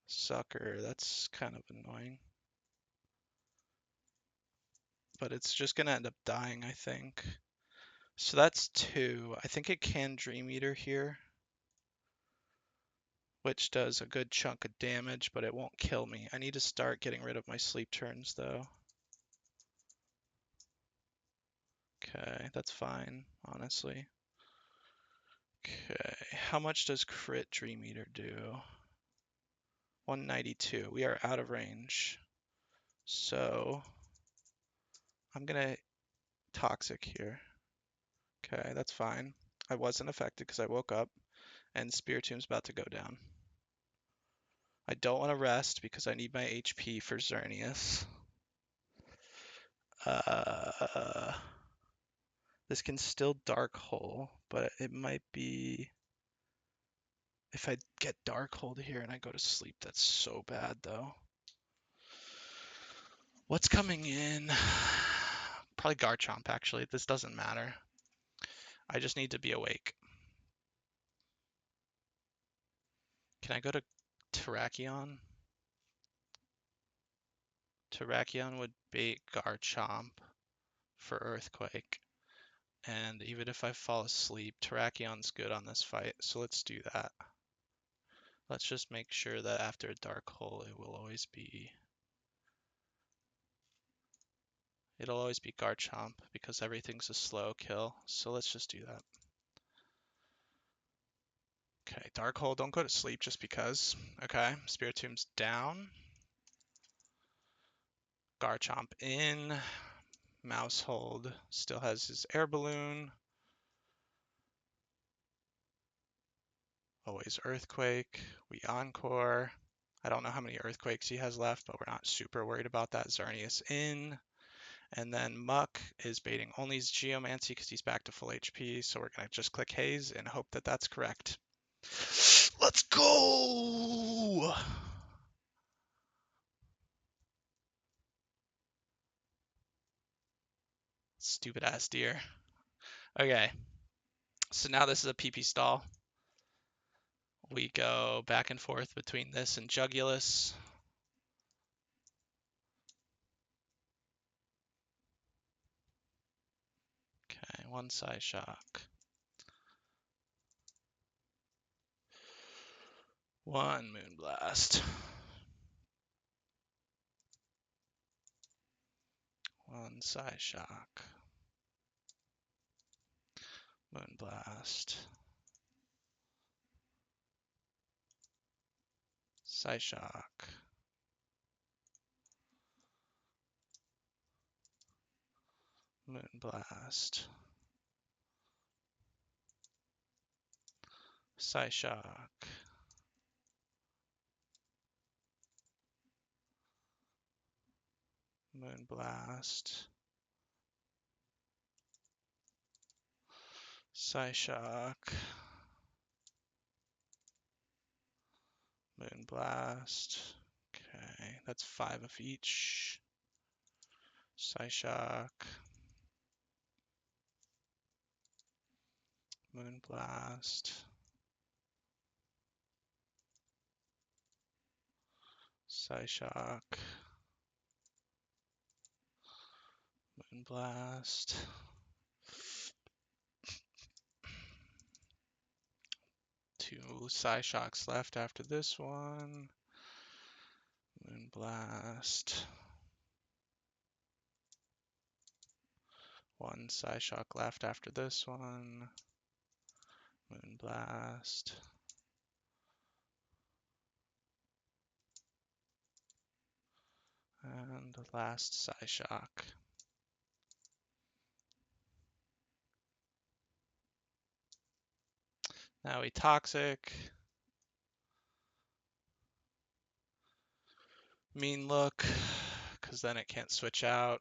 Sucker. That's kind of annoying. But it's just gonna end up dying, I think. So that's 2. I think it can Dream Eater here, which does a good chunk of damage, but it won't kill me. I need to start getting rid of my sleep turns, though. Okay, that's fine, honestly. Okay, how much does crit Dream Eater do? 192. We are out of range. So I'm gonna Toxic here. Okay, that's fine. I wasn't affected because I woke up, and Spiritom's about to go down. I don't want to rest because I need my HP for Xerneas. This can still Dark Hole, but it might be... If I get Dark Hole here and I go to sleep, that's so bad, though. What's coming in? Probably Garchomp, actually. This doesn't matter. I just need to be awake. Can I go to Terrakion? Terrakion would bait Garchomp for Earthquake. And even if I fall asleep, Terrakion's good on this fight, so let's do that. Let's just make sure that after a Dark Hole, it'll always be Garchomp because everything's a slow kill, so let's just do that. Okay, Dark Hole, don't go to sleep just because. Okay, Spiritom's down. Garchomp in. Mousehold still has his air balloon. Always Earthquake. We Encore. I don't know how many Earthquakes he has left, but we're not super worried about that. Xerneas in. And then Muck is baiting only his Geomancy because he's back to full HP, so we're going to just click Haze and hope that that's correct. Let's go! Stupid ass deer. Okay, so now this is a PP stall. We go back and forth between this and Jugulus. Okay, one Side Shock. One Moonblast. One Side Shock. Moonblast. Psyshock. Moonblast. Psyshock. Moonblast. Psyshock. Moonblast. Okay, that's 5 of each. Psyshock. Moonblast. Psyshock. Moonblast. Two Psyshocks left after this one. Moonblast. One Psyshock left after this one. Moonblast. And the last Psyshock. Now we Toxic. Mean Look, because then it can't switch out.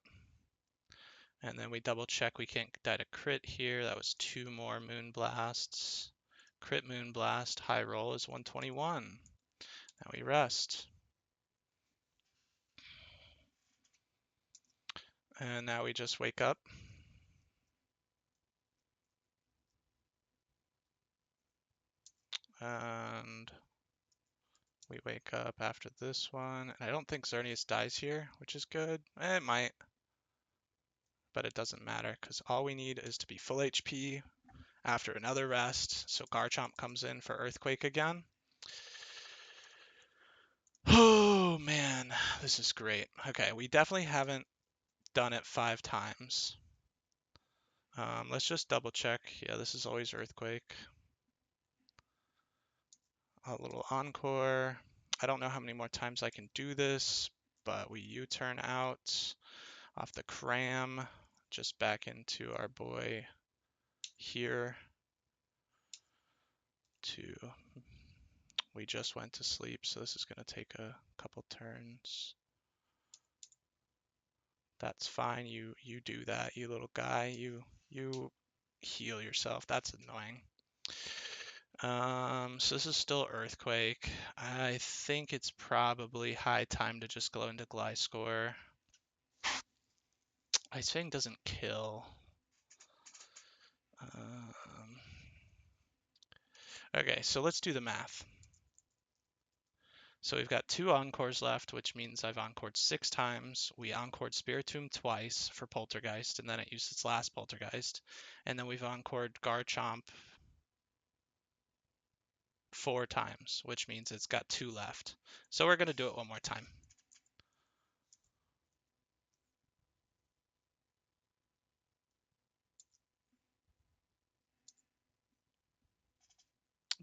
And then we double check we can't die to crit here. That was two more Moonblasts. Crit Moonblast, high roll is 121. Now we rest. And now we just wake up. And we wake up after this one. And I don't think Xerneas dies here, which is good. It might, but it doesn't matter because all we need is to be full HP after another rest. So Garchomp comes in for Earthquake again. Oh man, this is great. Okay, we definitely haven't done it 5 times. Let's just double check. Yeah, this is always Earthquake. A little Encore. I don't know how many more times I can do this, but we U-turn out off the cram, just back into our boy here. We just went to sleep, so this is going to take a couple turns. That's fine. You do that, you little guy. You heal yourself. That's annoying. So this is still Earthquake. I think it's probably high time to just go into Gliscor. Ice Fang doesn't kill. Okay, so let's do the math. So we've got 2 Encores left, which means I've Encored 6 times. We Encored Spiritomb twice for Poltergeist, and then it used its last Poltergeist. And then we've Encored Garchomp 4 times, which means it's got 2 left. So we're going to do it one more time.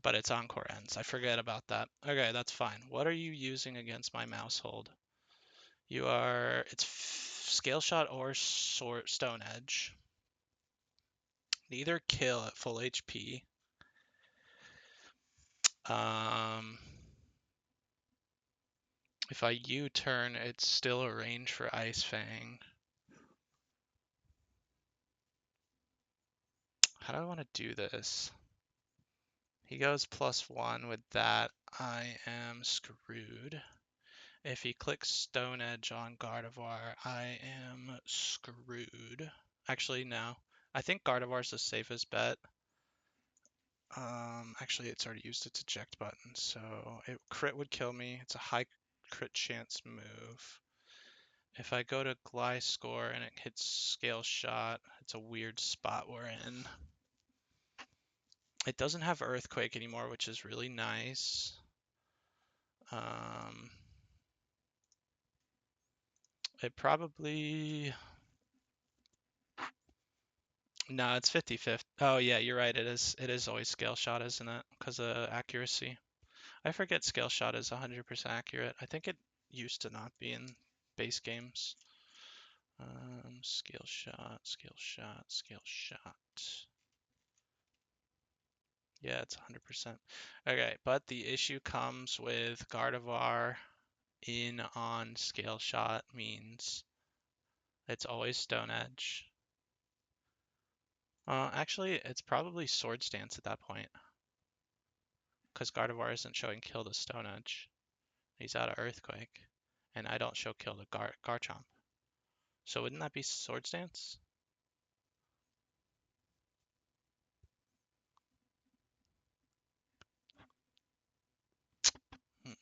But its Encore ends. I forget about that. Okay, that's fine. What are you using against my Mousehold? It's Scale Shot or Stone Edge. Neither kill at full HP. If I U-turn, it's still a range for Ice Fang. How do I want to do this? He goes +1 with that. I am screwed. If he clicks Stone Edge on Gardevoir, I am screwed. Actually, no. I think Gardevoir's the safest bet. Actually, it's already used its eject button, so crit would kill me. It's a high crit chance move. If I go to Gliscor and it hits Scale Shot, it's a weird spot we're in. It doesn't have Earthquake anymore, which is really nice. It probably... No, it's 50-50. Oh yeah, you're right. It is always Scale Shot, isn't it? Because of accuracy. I forget Scale Shot is 100% accurate. I think it used to not be in base games. Scale Shot, Scale Shot, Scale Shot. Yeah, it's 100%. Okay, but the issue comes with Gardevoir in on Scale Shot means it's always Stone Edge. Actually, it's probably Sword Stance at that point. Because Gardevoir isn't showing kill to Stone Edge. He's out of Earthquake. And I don't show kill to Garchomp. So wouldn't that be Swords Dance? Mm-mm.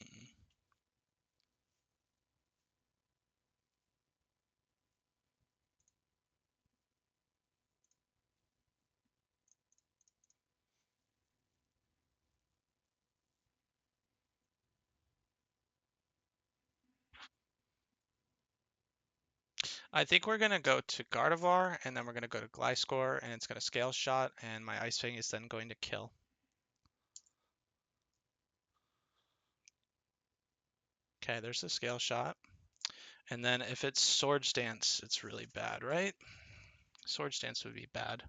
I think we're gonna go to Gardevoir, and then we're gonna go to Gliscor, and it's gonna scale shot, and my Ice Fang is then going to kill. Okay, there's the scale shot. And then if it's Swords Dance, it's really bad, right? Swords Dance would be bad.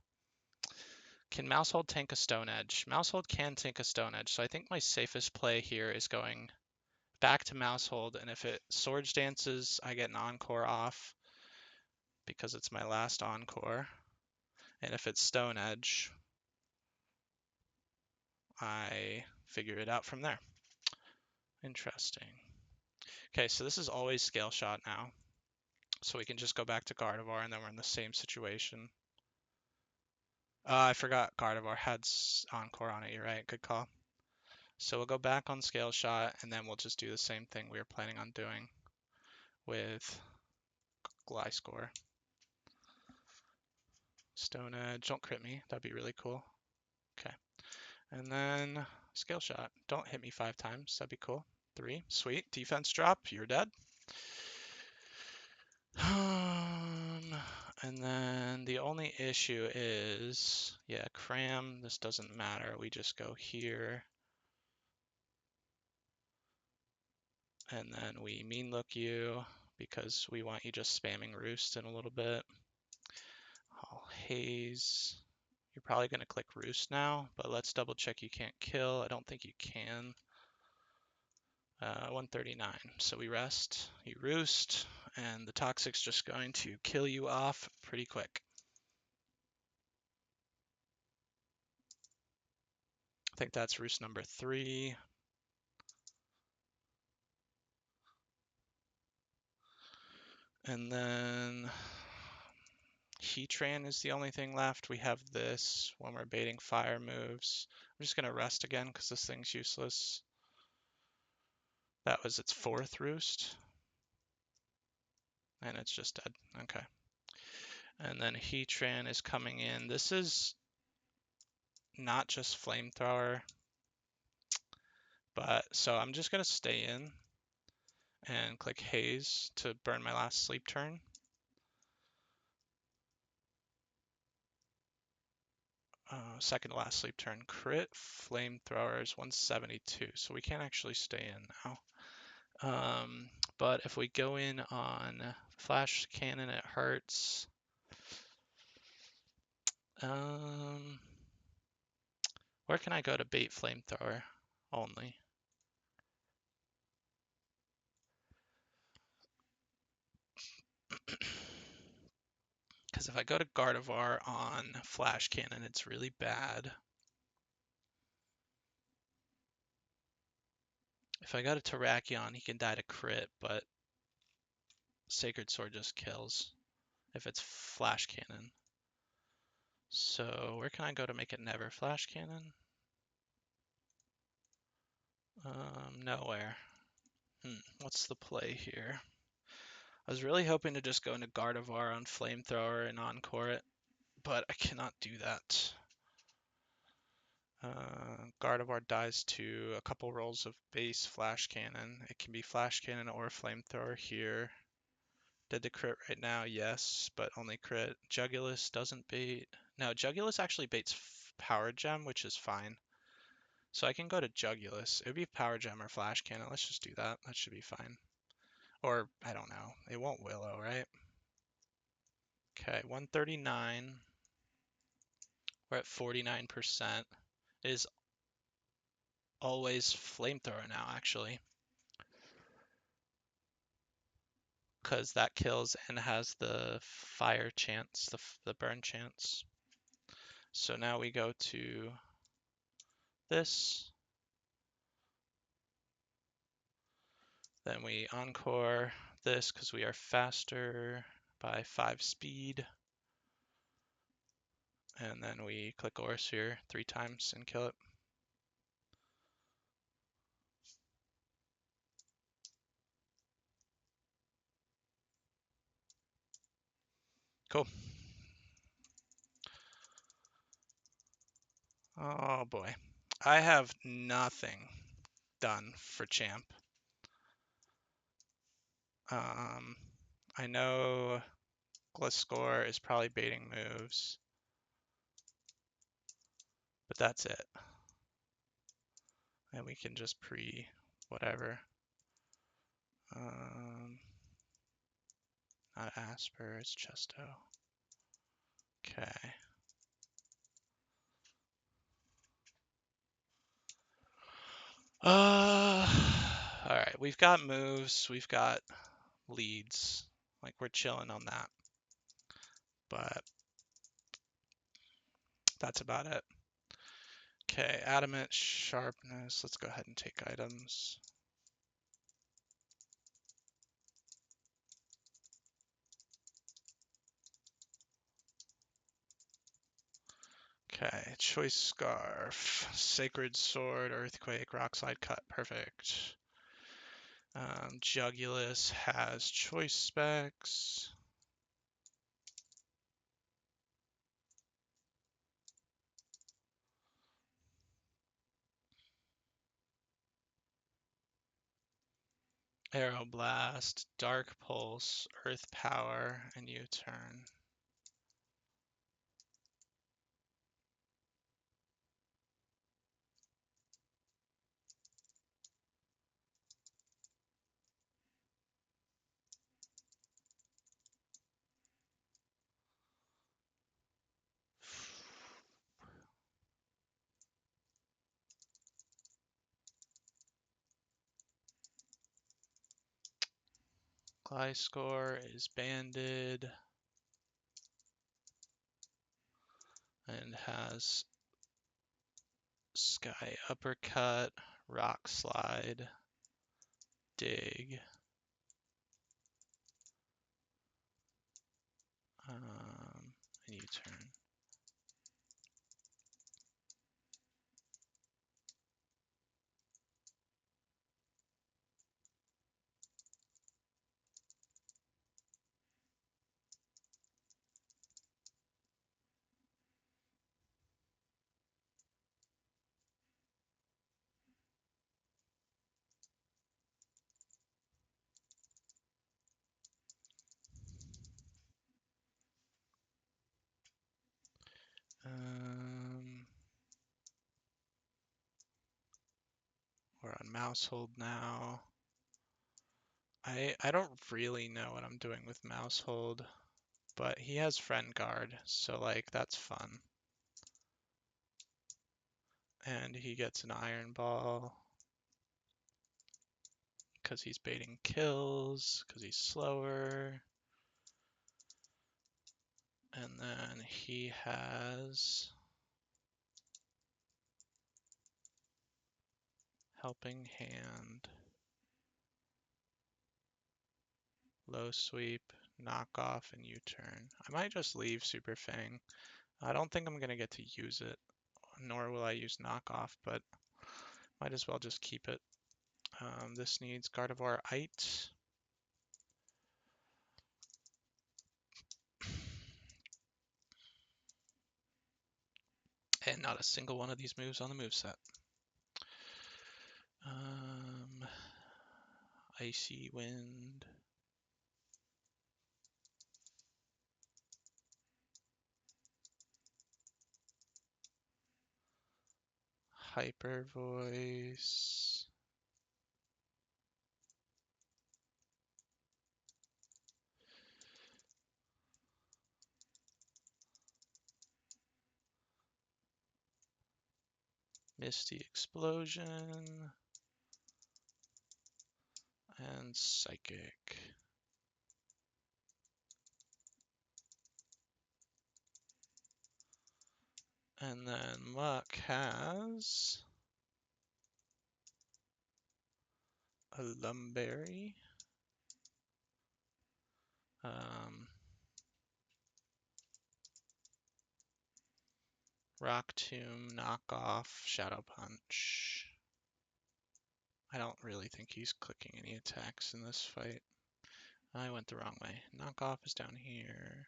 Can Mousehold tank a Stone Edge? Mousehold can tank a Stone Edge, so I think my safest play here is going back to Mousehold, and if it Swords Dances, I get an Encore off because it's my last Encore. And if it's Stone Edge, I figure it out from there. Interesting. Okay, so this is always Scale Shot now. So we can just go back to Gardevoir, and then we're in the same situation. I forgot Gardevoir had Encore on it. You're right. Good call. So we'll go back on Scale Shot, and then we'll just do the same thing we were planning on doing with Gliscor. Stone Edge. Don't crit me. That'd be really cool. Okay. And then Scale Shot. Don't hit me 5 times. That'd be cool. 3. Sweet. Defense drop. You're dead. And then the only issue is, yeah, Cram. This doesn't matter. We just go here. And then we mean look you because we want you just spamming Roost in a little bit. I'll haze. You're probably going to click Roost now, but let's double check you can't kill. I don't think you can. 139. So we rest, you Roost, and the Toxic's just going to kill you off pretty quick. I think that's Roost number 3. And then Heatran is the only thing left. We have this when we're baiting fire moves. I'm just going to rest again because this thing's useless. That was its 4th Roost. And it's just dead. Okay. And then Heatran is coming in. This is not just Flamethrower, but so I'm just going to stay in and click Haze to burn my last sleep turn. Second to last sleep turn. Crit Flamethrower is 172, so we can't actually stay in now. But if we go in on Flash Cannon, it hurts. Where can I go to bait Flamethrower only? Because if I go to Gardevoir on Flash Cannon, it's really bad. If I go to Terrakion, he can die to crit, but Sacred Sword just kills if it's Flash Cannon. So where can I go to make it never Flash Cannon? Nowhere. What's the play here? I was really hoping to just go into Gardevoir on Flamethrower and Encore it, but I cannot do that. Gardevoir dies to a couple rolls of base Flash Cannon. It can be Flash Cannon or Flamethrower here. Did the crit right now? Yes, but only crit. Jugulis doesn't bait. No, Jugulis actually baits Power Gem, which is fine. So I can go to Jugulis. It would be Power Gem or Flash Cannon. Let's just do that. That should be fine. Or, I don't know. It won't Willow, right? Okay, 139. We're at 49%. It is always Flamethrower now, actually. Because that kills and has the fire chance, the burn chance. So now we go to this. Then we Encore this because we are faster. by 5 speed. And then we click Oversphere 3 times and kill it. Cool. Oh boy. I have nothing done for champ. I know Gliscor is probably baiting moves, but that's it. And we can just whatever. Not Asper, it's Chesto. Okay. Alright, we've got moves, we've got leads. Like, we're chilling on that. But that's about it. Okay, adamant, sharpness. Let's go ahead and take items. Okay, choice scarf, sacred sword, earthquake, rock slide cut, perfect. Jugulus has choice specs. Arrow blast, dark pulse, earth power, and U-turn. Gliscor is banded and has sky uppercut, rock slide, dig, and U-turn. We're on mouse hold now. I don't really know what I'm doing with mouse hold, but he has friend guard, so like that's fun. And he gets an iron ball because he's baiting kills, because he's slower. And then he has helping hand, low sweep, knock off, and U-turn. I might just leave Super Fang. I don't think I'm gonna get to use it, nor will I use knockoff, but might as well just keep it. This needs Gardevoir Ite. And not a single one of these moves on the moveset. Icy Wind. Hyper Voice. Misty Explosion. And Psychic. And then Muck has a Lumberry. Rock Tomb, knockoff, Shadow Punch. I don't really think he's clicking any attacks in this fight. I went the wrong way. Knockoff is down here.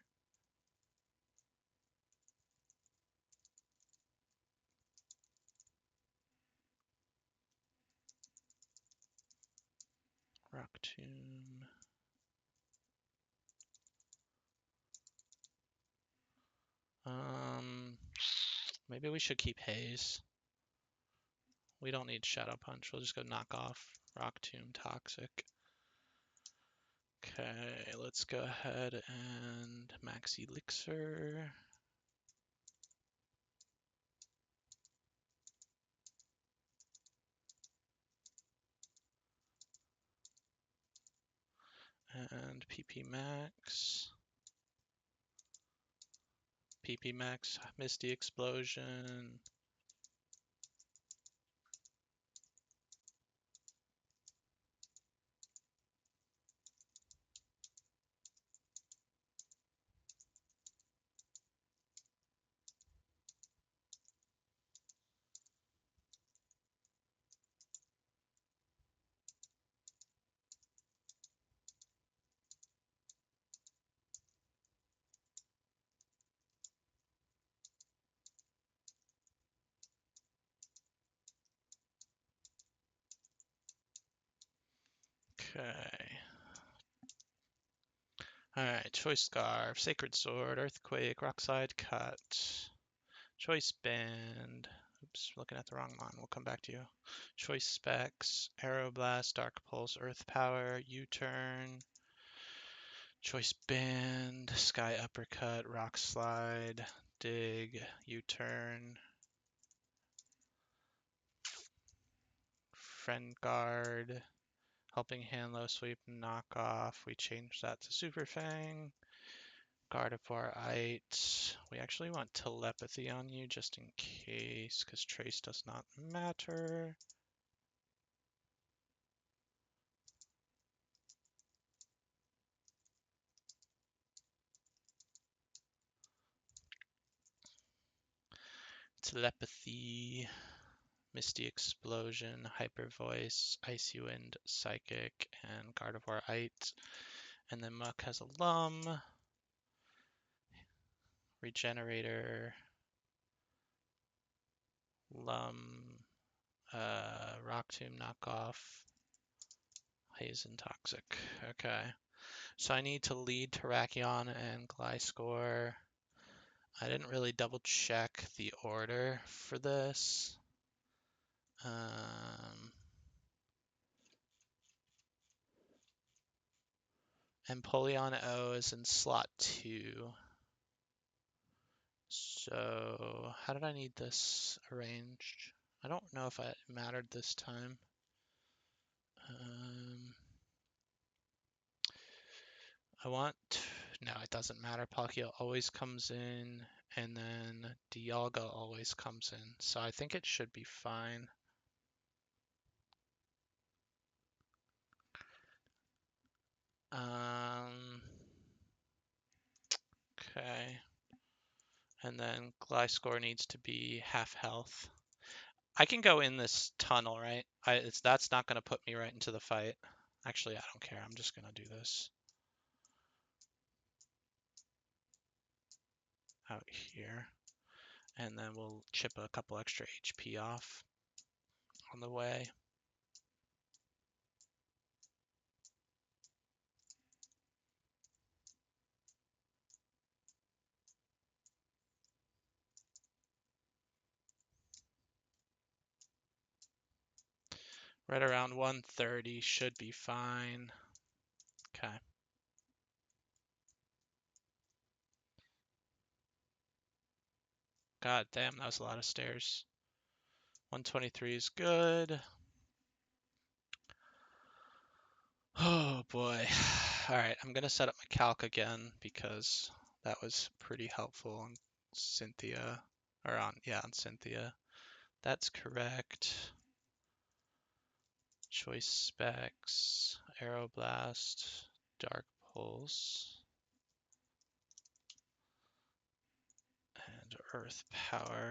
Rock Tomb. Maybe we should keep Haze. We don't need Shadow Punch. We'll just go knockoff. Rock Tomb, Toxic. Okay, let's go ahead and max Elixir. And PP max. PP max, Misty Explosion. Okay. Alright, Choice Scarf, Sacred Sword, Earthquake, Rockslide Cut, Choice Band. Oops, looking at the wrong one. We'll come back to you. Choice Specs, Aeroblast, Dark Pulse, Earth Power, U-Turn, Choice Band, Sky Uppercut, Rock Slide, Dig, U-Turn, Friend Guard, Helping Hand, Low Sweep, Knockoff. We changed that to Super Fang. Gardevoir. We actually want Telepathy on you just in case, because Trace does not matter. Telepathy, Misty Explosion, Hyper Voice, Icy Wind, Psychic, and Gardevoir. And then Muck has a Lum, Regenerator, Lum, Rock Tomb knockoff, Haze and Toxic. Okay. So I need to lead Terrakion and Gliscor. I didn't really double check the order for this. Empoleon O is in slot 2. So how did I need this arranged? I don't know if it mattered this time. No, it doesn't matter. Palkia always comes in, and then Dialga always comes in. So I think it should be fine. Okay. And then Gliscor needs to be half health. I can go in this tunnel, right? That's not going to put me right into the fight. Actually, I don't care. I'm just going to do this. Out here. And then we'll chip a couple extra HP off on the way. Right around 130 should be fine. Okay. God damn, that was a lot of stairs. 123 is good. Oh boy. All right, I'm gonna set up my calc again because that was pretty helpful on Cynthia, on Cynthia. That's correct. Choice specs, Aeroblast, Dark Pulse, and Earth Power,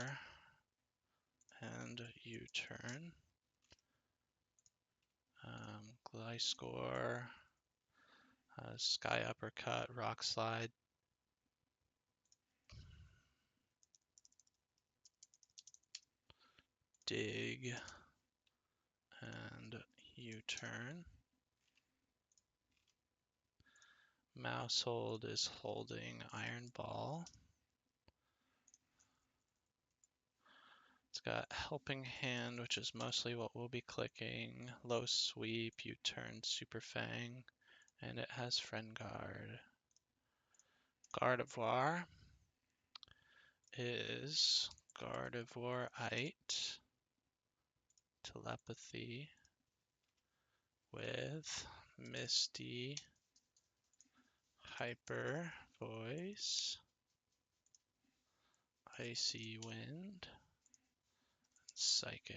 and U-turn. Gliscor, Sky Uppercut, Rock Slide. Dig, and U-turn. Mousehold is holding Iron Ball. It's got Helping Hand, which is mostly what we'll be clicking. Low Sweep, U-turn, Super Fang, and it has Friend Guard. Gardevoir is Gardevoirite, Telepathy with Misty, Hyper Voice, Icy Wind, Psychic.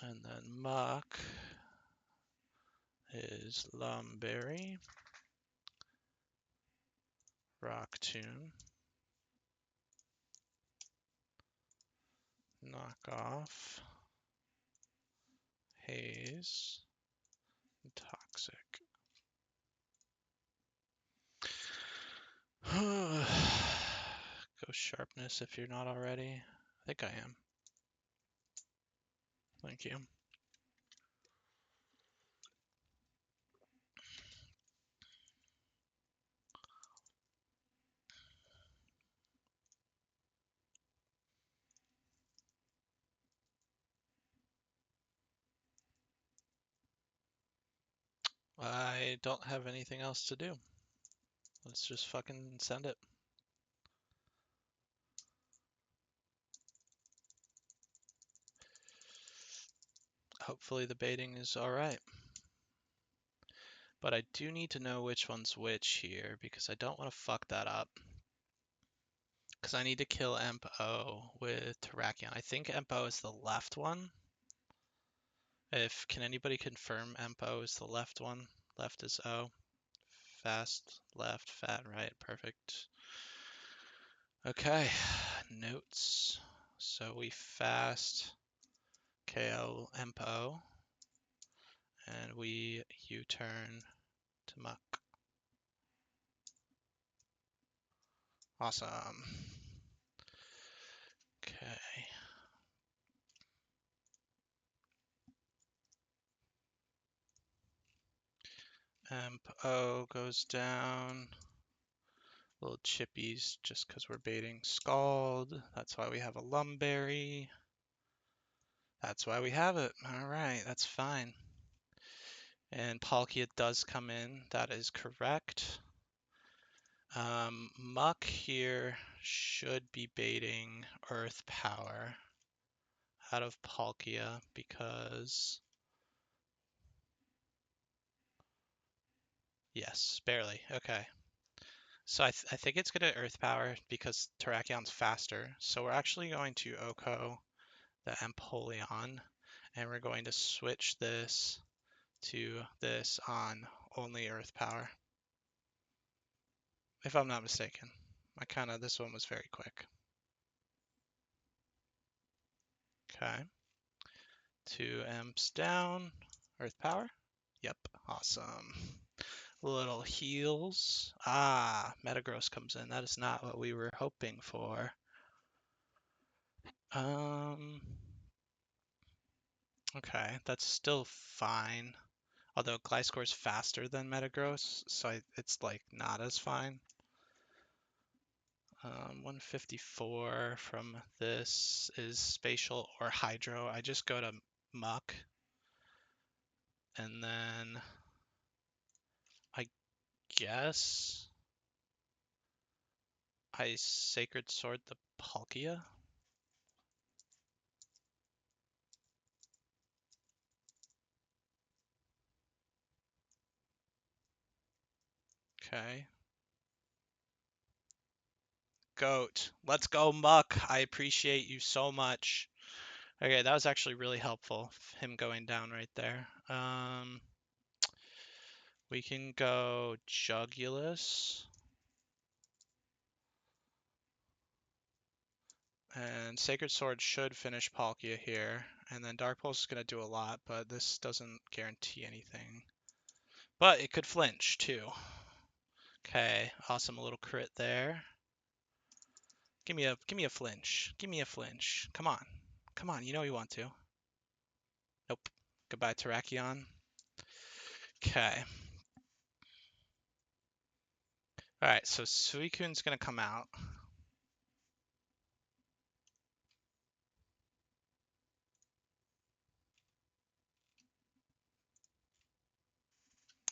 And then Muck is Lumberry, Rock Tomb, Knockoff, Haze, Toxic. Go Sharpness if you're not already. I think I am. Thank you. I don't have anything else to do. Let's just fucking send it. Hopefully the baiting is alright. But I do need to know which one's which here, because I don't want to fuck that up. Because I need to kill Emp-O with Terrakion. I think Emp-O is the left one. Can anybody confirm Emp-O is the left one? Left is O. Fast, left, fat, right. Perfect. Okay, notes. So we fast KO Emp-O, and we U-turn to Muck. Awesome. Okay. Emp-O goes down. Little chippies just because we're baiting Scald. That's why we have a Lumberry. That's why we have it. All right, that's fine. And Palkia does come in. That is correct. Muck here should be baiting Earth Power out of Palkia because... Yes, barely. Okay. So I think it's going to Earth Power because Terrakion's faster. So we're actually going to Oko the Empoleon, and we're going to switch this to this on only Earth Power. If I'm not mistaken. This one was very quick. Okay. 2 Emps down. Earth Power. Yep. Awesome. Little heals. Metagross comes in. That is not what we were hoping for. Okay, that's still fine. Although Gliscor is faster than Metagross, so it's like not as fine. 154 from this is Spatial or Hydro. I just go to Muck. And then I guess I Sacred Sword the Palkia. Okay. goat. Let's go, Muck. I appreciate you so much. Okay, that was actually really helpful, him going down right there. We can go Jugulus. And Sacred Sword should finish Palkia here. And then Dark Pulse is going to do a lot, but this doesn't guarantee anything. But it could flinch, too. Okay, awesome, a little crit there. Give me a flinch. Give me a flinch. Come on. Come on, you know you want to. Nope. Goodbye, Terrakion. Okay. Alright, so Suicune's gonna come out.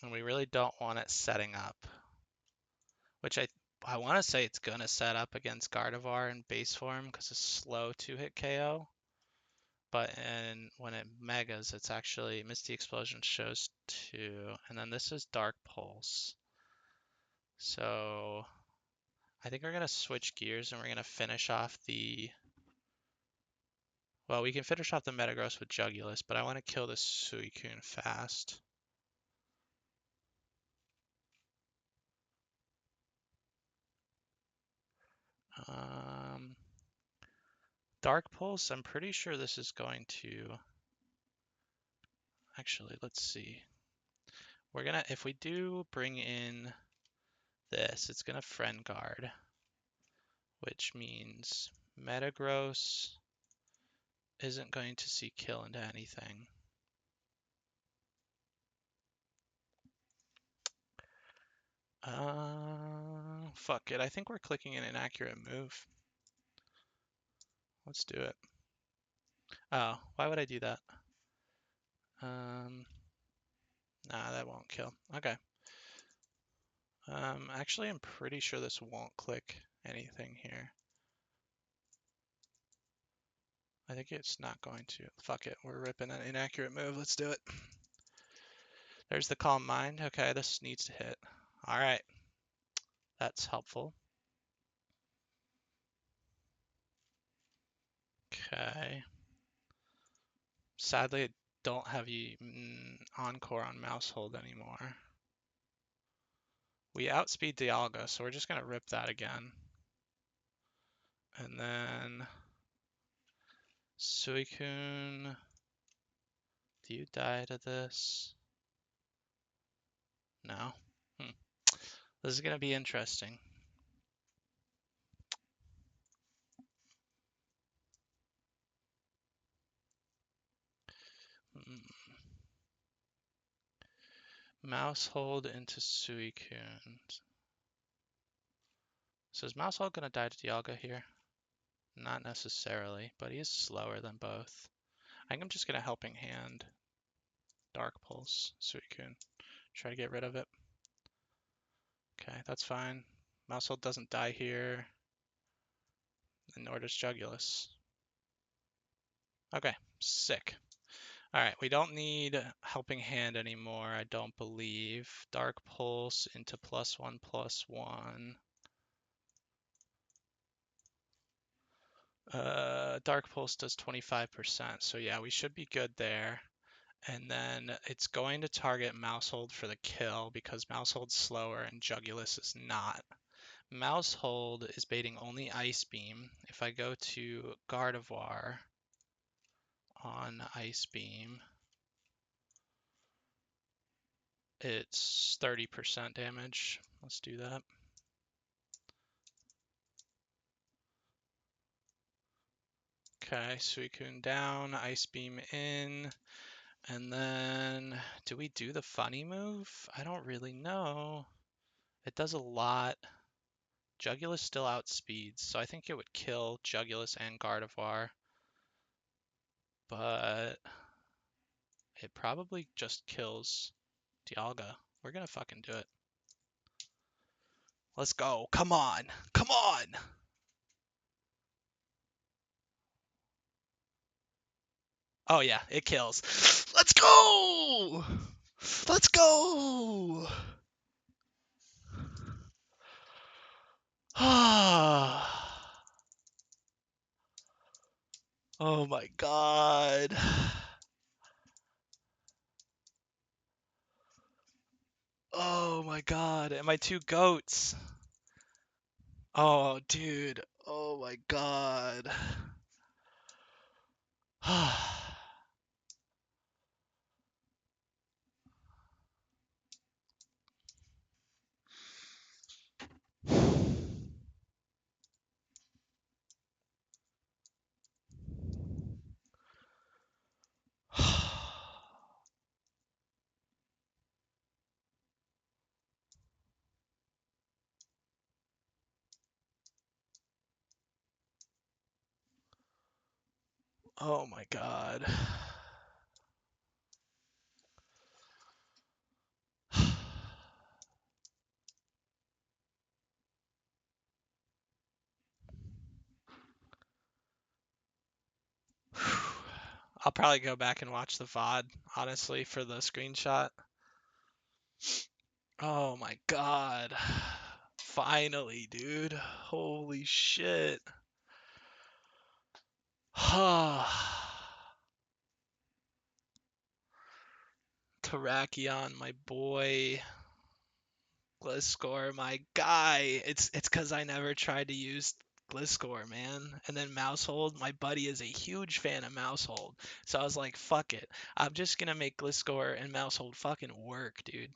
And we really don't want it setting up. Which I want to say it's gonna set up against Gardevoir in base form because it's slow to hit KO. But when it megas, it's actually Misty Explosion shows 2, and then this is Dark Pulse. So I think we're gonna switch gears and we're gonna finish off the. Well, we can finish off the Metagross with Jugulus, but I want to kill this Suicune fast. Dark Pulse, I'm pretty sure this is going to. Actually, let's see. We're gonna, if we do bring in this, it's gonna Friend Guard, which means Metagross isn't going to see kill into anything. Fuck it. I think we're clicking an inaccurate move. Let's do it. Oh, why would I do that? Nah, that won't kill. Okay. Actually, I'm pretty sure this won't click anything here. I think it's not going to. Fuck it. We're ripping an inaccurate move. Let's do it. There's the Calm Mind. Okay, this needs to hit. All right. That's helpful. Okay. Sadly, I don't have you Encore on Mouse Hold anymore. We outspeed Dialga, so we're just going to rip that again. And then Suicune, do you die to this? No? This is going to be interesting. Mouse Hold into Suicune. So is Mouse Hold going to die to Dialga here? Not necessarily, but he is slower than both. I think I'm just going to Helping Hand Dark Pulse Suicune. Try to get rid of it. Okay, that's fine. Mouse Hold doesn't die here. And nor does Jugulus. Okay, sick. Alright, we don't need Helping Hand anymore, I don't believe. Dark Pulse into +1/+1. Dark Pulse does 25%, so yeah, we should be good there. And then it's going to target Mouse Hold for the kill because Mouse Hold's slower and Jugulus is not. Mouse Hold is baiting only Ice Beam. If I go to Gardevoir on Ice Beam, it's 30% damage. Let's do that. Okay, Suicune down, Ice Beam in, and then do we do the funny move? I don't really know. It does a lot. Jugulus still outspeeds, so I think it would kill Jugulus and Gardevoir, but it probably just kills Dialga. We're gonna fucking do it. Let's go. Come on. Come on. Oh yeah, it kills. Let's go. Let's go. Oh my god. Oh my god. And my two goats. Oh, dude. Oh my god. Oh my god. I'll probably go back and watch the VOD, honestly, for the screenshot. Oh my god. Finally, dude. Holy shit. Terrakion, my boy. Gliscor, my guy. It's because I never tried to use Gliscor, man. And then Mousehold, my buddy is a huge fan of Mousehold. So I was like, fuck it. I'm just gonna make Gliscor and Mousehold fucking work, dude.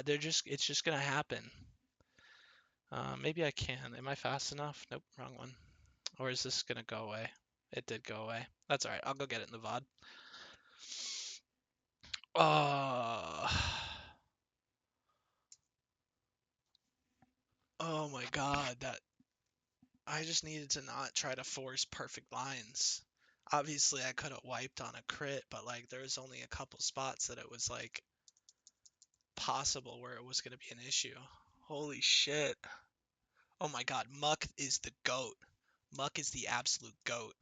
It's just gonna happen. Maybe I can. Am I fast enough? Nope, wrong one. Or is this gonna go away? It did go away. That's alright. I'll go get it in the VOD. Oh, oh my god, that I just needed to not try to force perfect lines. Obviously, I could have wiped on a crit, but like there was only a couple spots that it was like possible where it was going to be an issue. Holy shit. Oh my god, Muck is the GOAT. Muck is the absolute GOAT.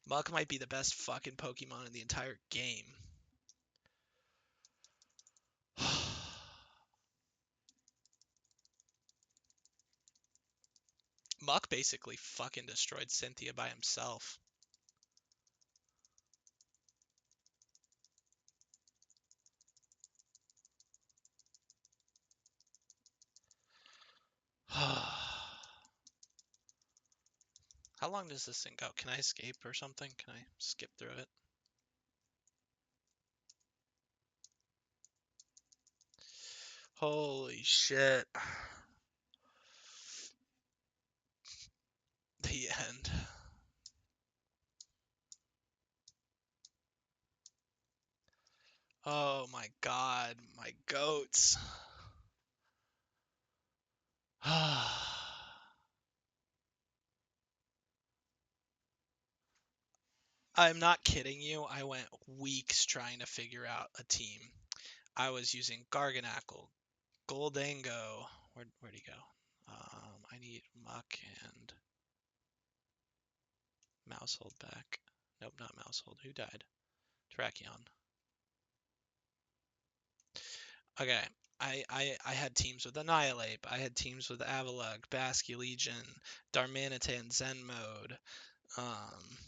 Muck might be the best fucking Pokemon in the entire game. Muck basically fucking destroyed Cynthia by himself. How long does this thing go? Can I escape or something? Can I skip through it? Holy shit. The end. Oh my god, my goats. I'm not kidding you. I went weeks trying to figure out a team. I was using Garganackle, Goldango. Where'd he go? I need Muck and Mousehold back. Nope, not Mousehold. Who died? Terrakion. Okay. I had teams with Annihilate. I had teams with Avalugg, Basculegion, Darmanitan, Zen Mode. Um,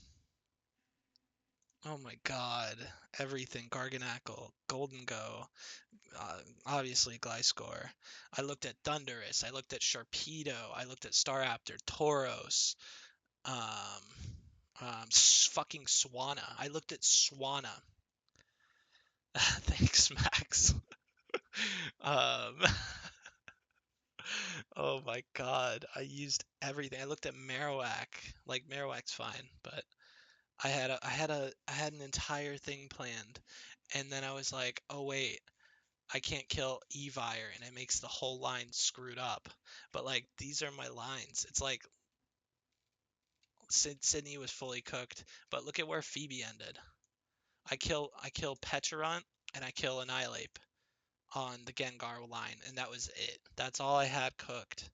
oh my god. Everything. Garganackle, Golden Go, obviously Gliscor. I looked at Thundurus. I looked at Sharpedo. I looked at Staraptor, Tauros, um, fucking Swanna. I looked at Swanna. Thanks, Max. um, oh my god. I used everything. I looked at Marowak. Like Marowak's fine, but I had an entire thing planned, and then I was like, oh wait, I can't kill Evire, and it makes the whole line screwed up. But like these are my lines. It's like Sydney was fully cooked, but look at where Phoebe ended. I kill Petarant and I kill Annihilate on the Gengar line, and that was it. That's all I had cooked.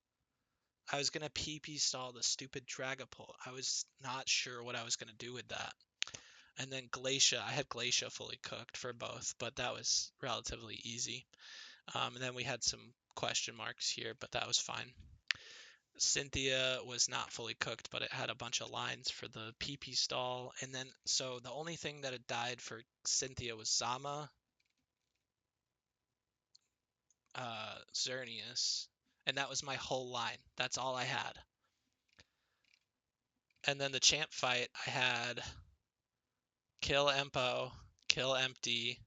I was gonna PP stall the stupid Dragapult. I was not sure what I was gonna do with that. And then Glacia, I had Glacia fully cooked for both, but that was relatively easy. And then we had some question marks here, but that was fine. Cynthia was not fully cooked, but it had a bunch of lines for the PP stall. And then, so the only thing that had died for Cynthia was Zama, Xerneas, and that was my whole line. That's all I had. And then the champ fight, I had kill Empo, kill Empty,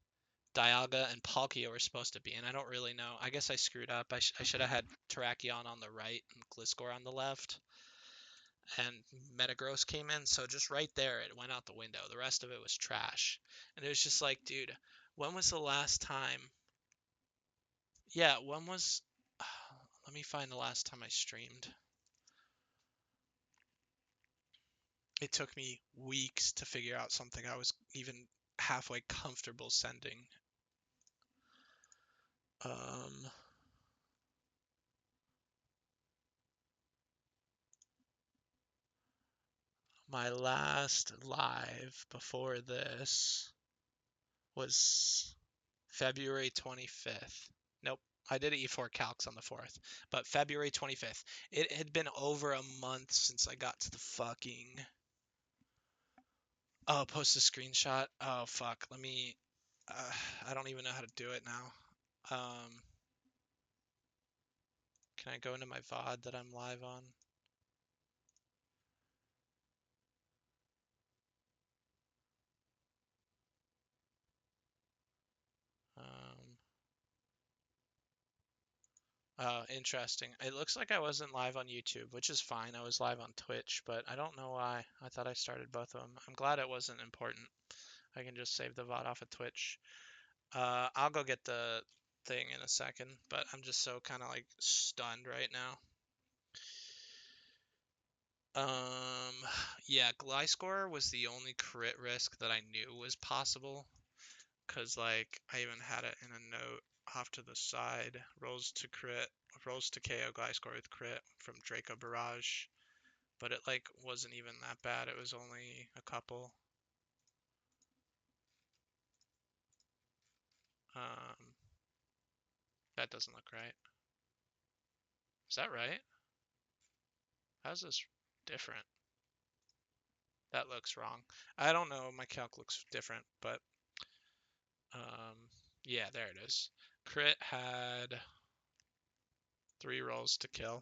Dialga, and Palkia were supposed to be, and I don't really know. I guess I screwed up. I should have had Terrakion on the right and Gliscor on the left. And Metagross came in, so just right there, it went out the window. The rest of it was trash. And it was just like, dude, when was the last time? Yeah, when was. Let me find the last time I streamed. It took me weeks to figure out something I was even halfway comfortable sending. My last live before this was February 25th. Nope, I did E4 Calcs on the 4th, but February 25th. It had been over a month since I got to the fucking. Oh, post a screenshot. Oh fuck. Let me. I don't even know how to do it now. Can I go into my VOD that I'm live on? Oh, interesting. It looks like I wasn't live on YouTube, which is fine. I was live on Twitch, but I don't know why. I thought I started both of them. I'm glad it wasn't important. I can just save the VOD off of Twitch. I'll go get the thing in a second, but I'm just so kind of like stunned right now. Yeah, Gliscor was the only crit risk that I knew was possible, because like I even had it in a note off to the side. Rolls to KO Gliscor with crit from Draco Barrage, but it like wasn't even that bad. It was only a couple. That doesn't look right. Is that right? How's this different? That looks wrong. I don't know. My calc looks different, but yeah, there it is. Crit had 3 rolls to kill.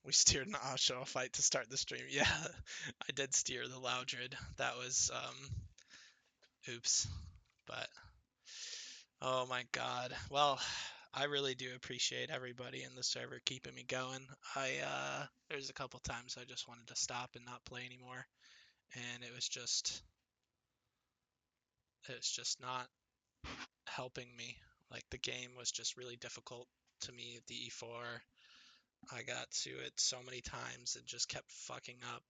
We steered an Osho fight to start the stream. Yeah, I did steer the Loudred. That was, oops. But, oh my god. Well, I really do appreciate everybody in the server keeping me going. There's a couple times I just wanted to stop and not play anymore. And it was just not helping me. Like, the game was just really difficult to me at the E4. I got to it so many times and just kept fucking up.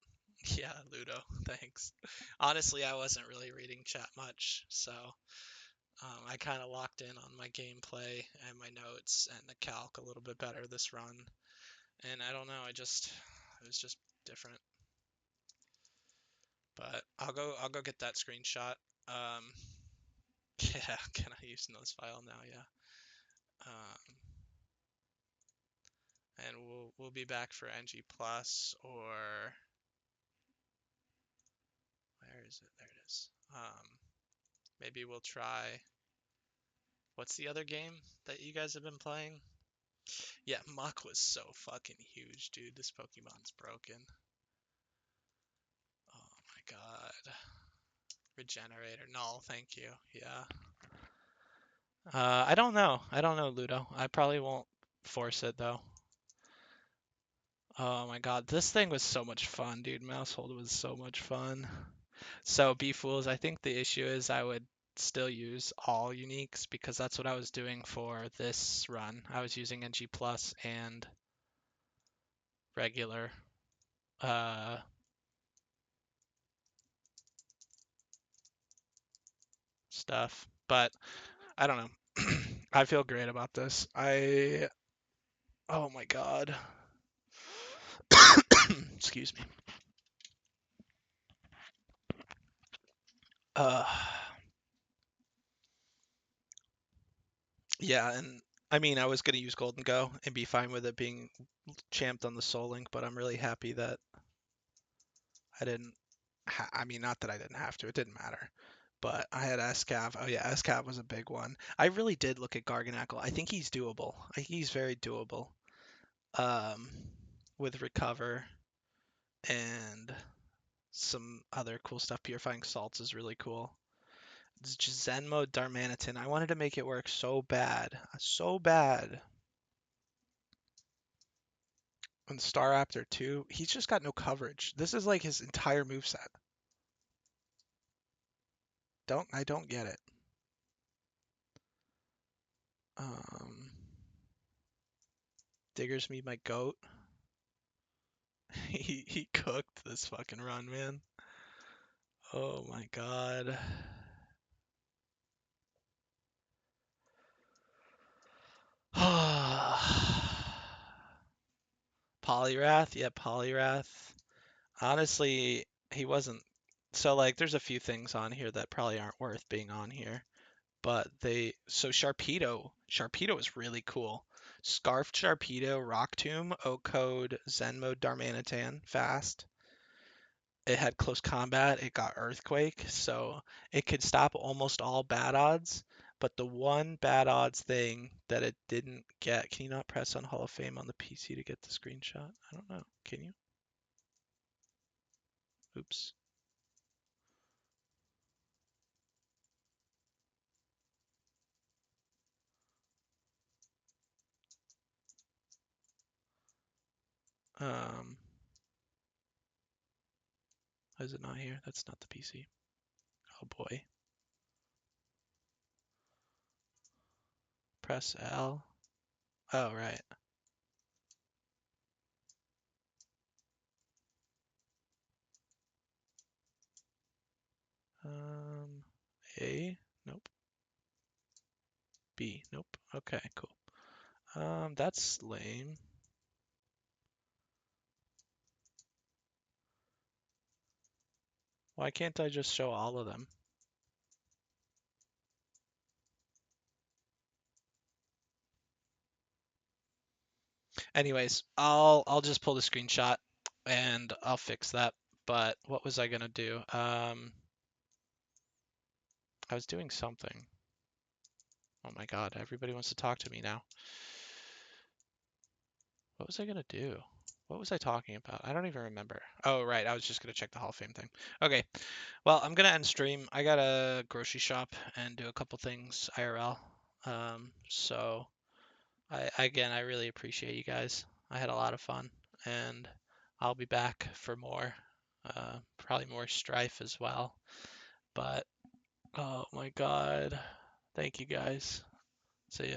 Yeah, Ludo, thanks. Honestly, I wasn't really reading chat much, so I kind of locked in on my gameplay and my notes and the calc a little bit better this run. And I don't know, it was just different. But I'll go get that screenshot. Yeah, can I use nose file now? Yeah. And we'll be back for NG Plus, or where is it? There it is. Maybe we'll try. What's the other game that you guys have been playing? Yeah, Mach was so fucking huge, dude. This Pokemon's broken. Oh my god. Regenerator. Null, thank you. Yeah. I don't know. I don't know, Ludo. I probably won't force it, though. Oh my god. This thing was so much fun, dude. Mousehold was so much fun. So, B-Fools, I think the issue is I would still use all uniques because that's what I was doing for this run. I was using NG Plus and regular. Stuff, but I don't know. I feel great about this. Oh my god. Excuse me. Uh, yeah, and I mean, I was gonna use Golden Go and be fine with it being champed on the Soul Link, but I'm really happy that I didn't. I mean, not that I didn't have to. It didn't matter. But I had SCAV. Oh yeah, SCAV was a big one. I really did look at Garganackle. I think he's doable. I think he's very doable. Um, with Recover and some other cool stuff. Purifying Salts is really cool. It's just Zen mode Darmanitan. I wanted to make it work so bad. So bad. And Staraptor too. He's just got no coverage. This is like his entire moveset. I don't get it. Um, Diggers me my goat. He cooked this fucking run, man. Oh my god. Polyrath, yeah, Polyrath. Honestly, he wasn't. So like, there's a few things on here that probably aren't worth being on here, but so Sharpedo is really cool. Scarfed Sharpedo, Rock Tomb, Oak Code, Zen Mode Darmanitan, fast. It had close combat, it got Earthquake, so it could stop almost all bad odds. But the one bad odds thing that it didn't get, can you not press on Hall of Fame on the PC to get the screenshot? I don't know. Can you? Oops. Um, is it not here? That's not the PC. Oh boy. Press L. Oh, right. Um, A? Nope. B? Nope. Okay, cool. That's lame. Why can't I just show all of them? Anyways, I'll just pull the screenshot and I'll fix that. But what was I gonna do? I was doing something. Oh my god, everybody wants to talk to me now. What was I gonna do? What was I talking about? I don't even remember. Oh, right, I was just gonna check the Hall of Fame thing. Okay, well, I'm gonna end stream. I gotta grocery shop and do a couple things IRL. So I really appreciate you guys. I had a lot of fun, and I'll be back for more, probably more strife as well. But oh my god, thank you guys. See ya.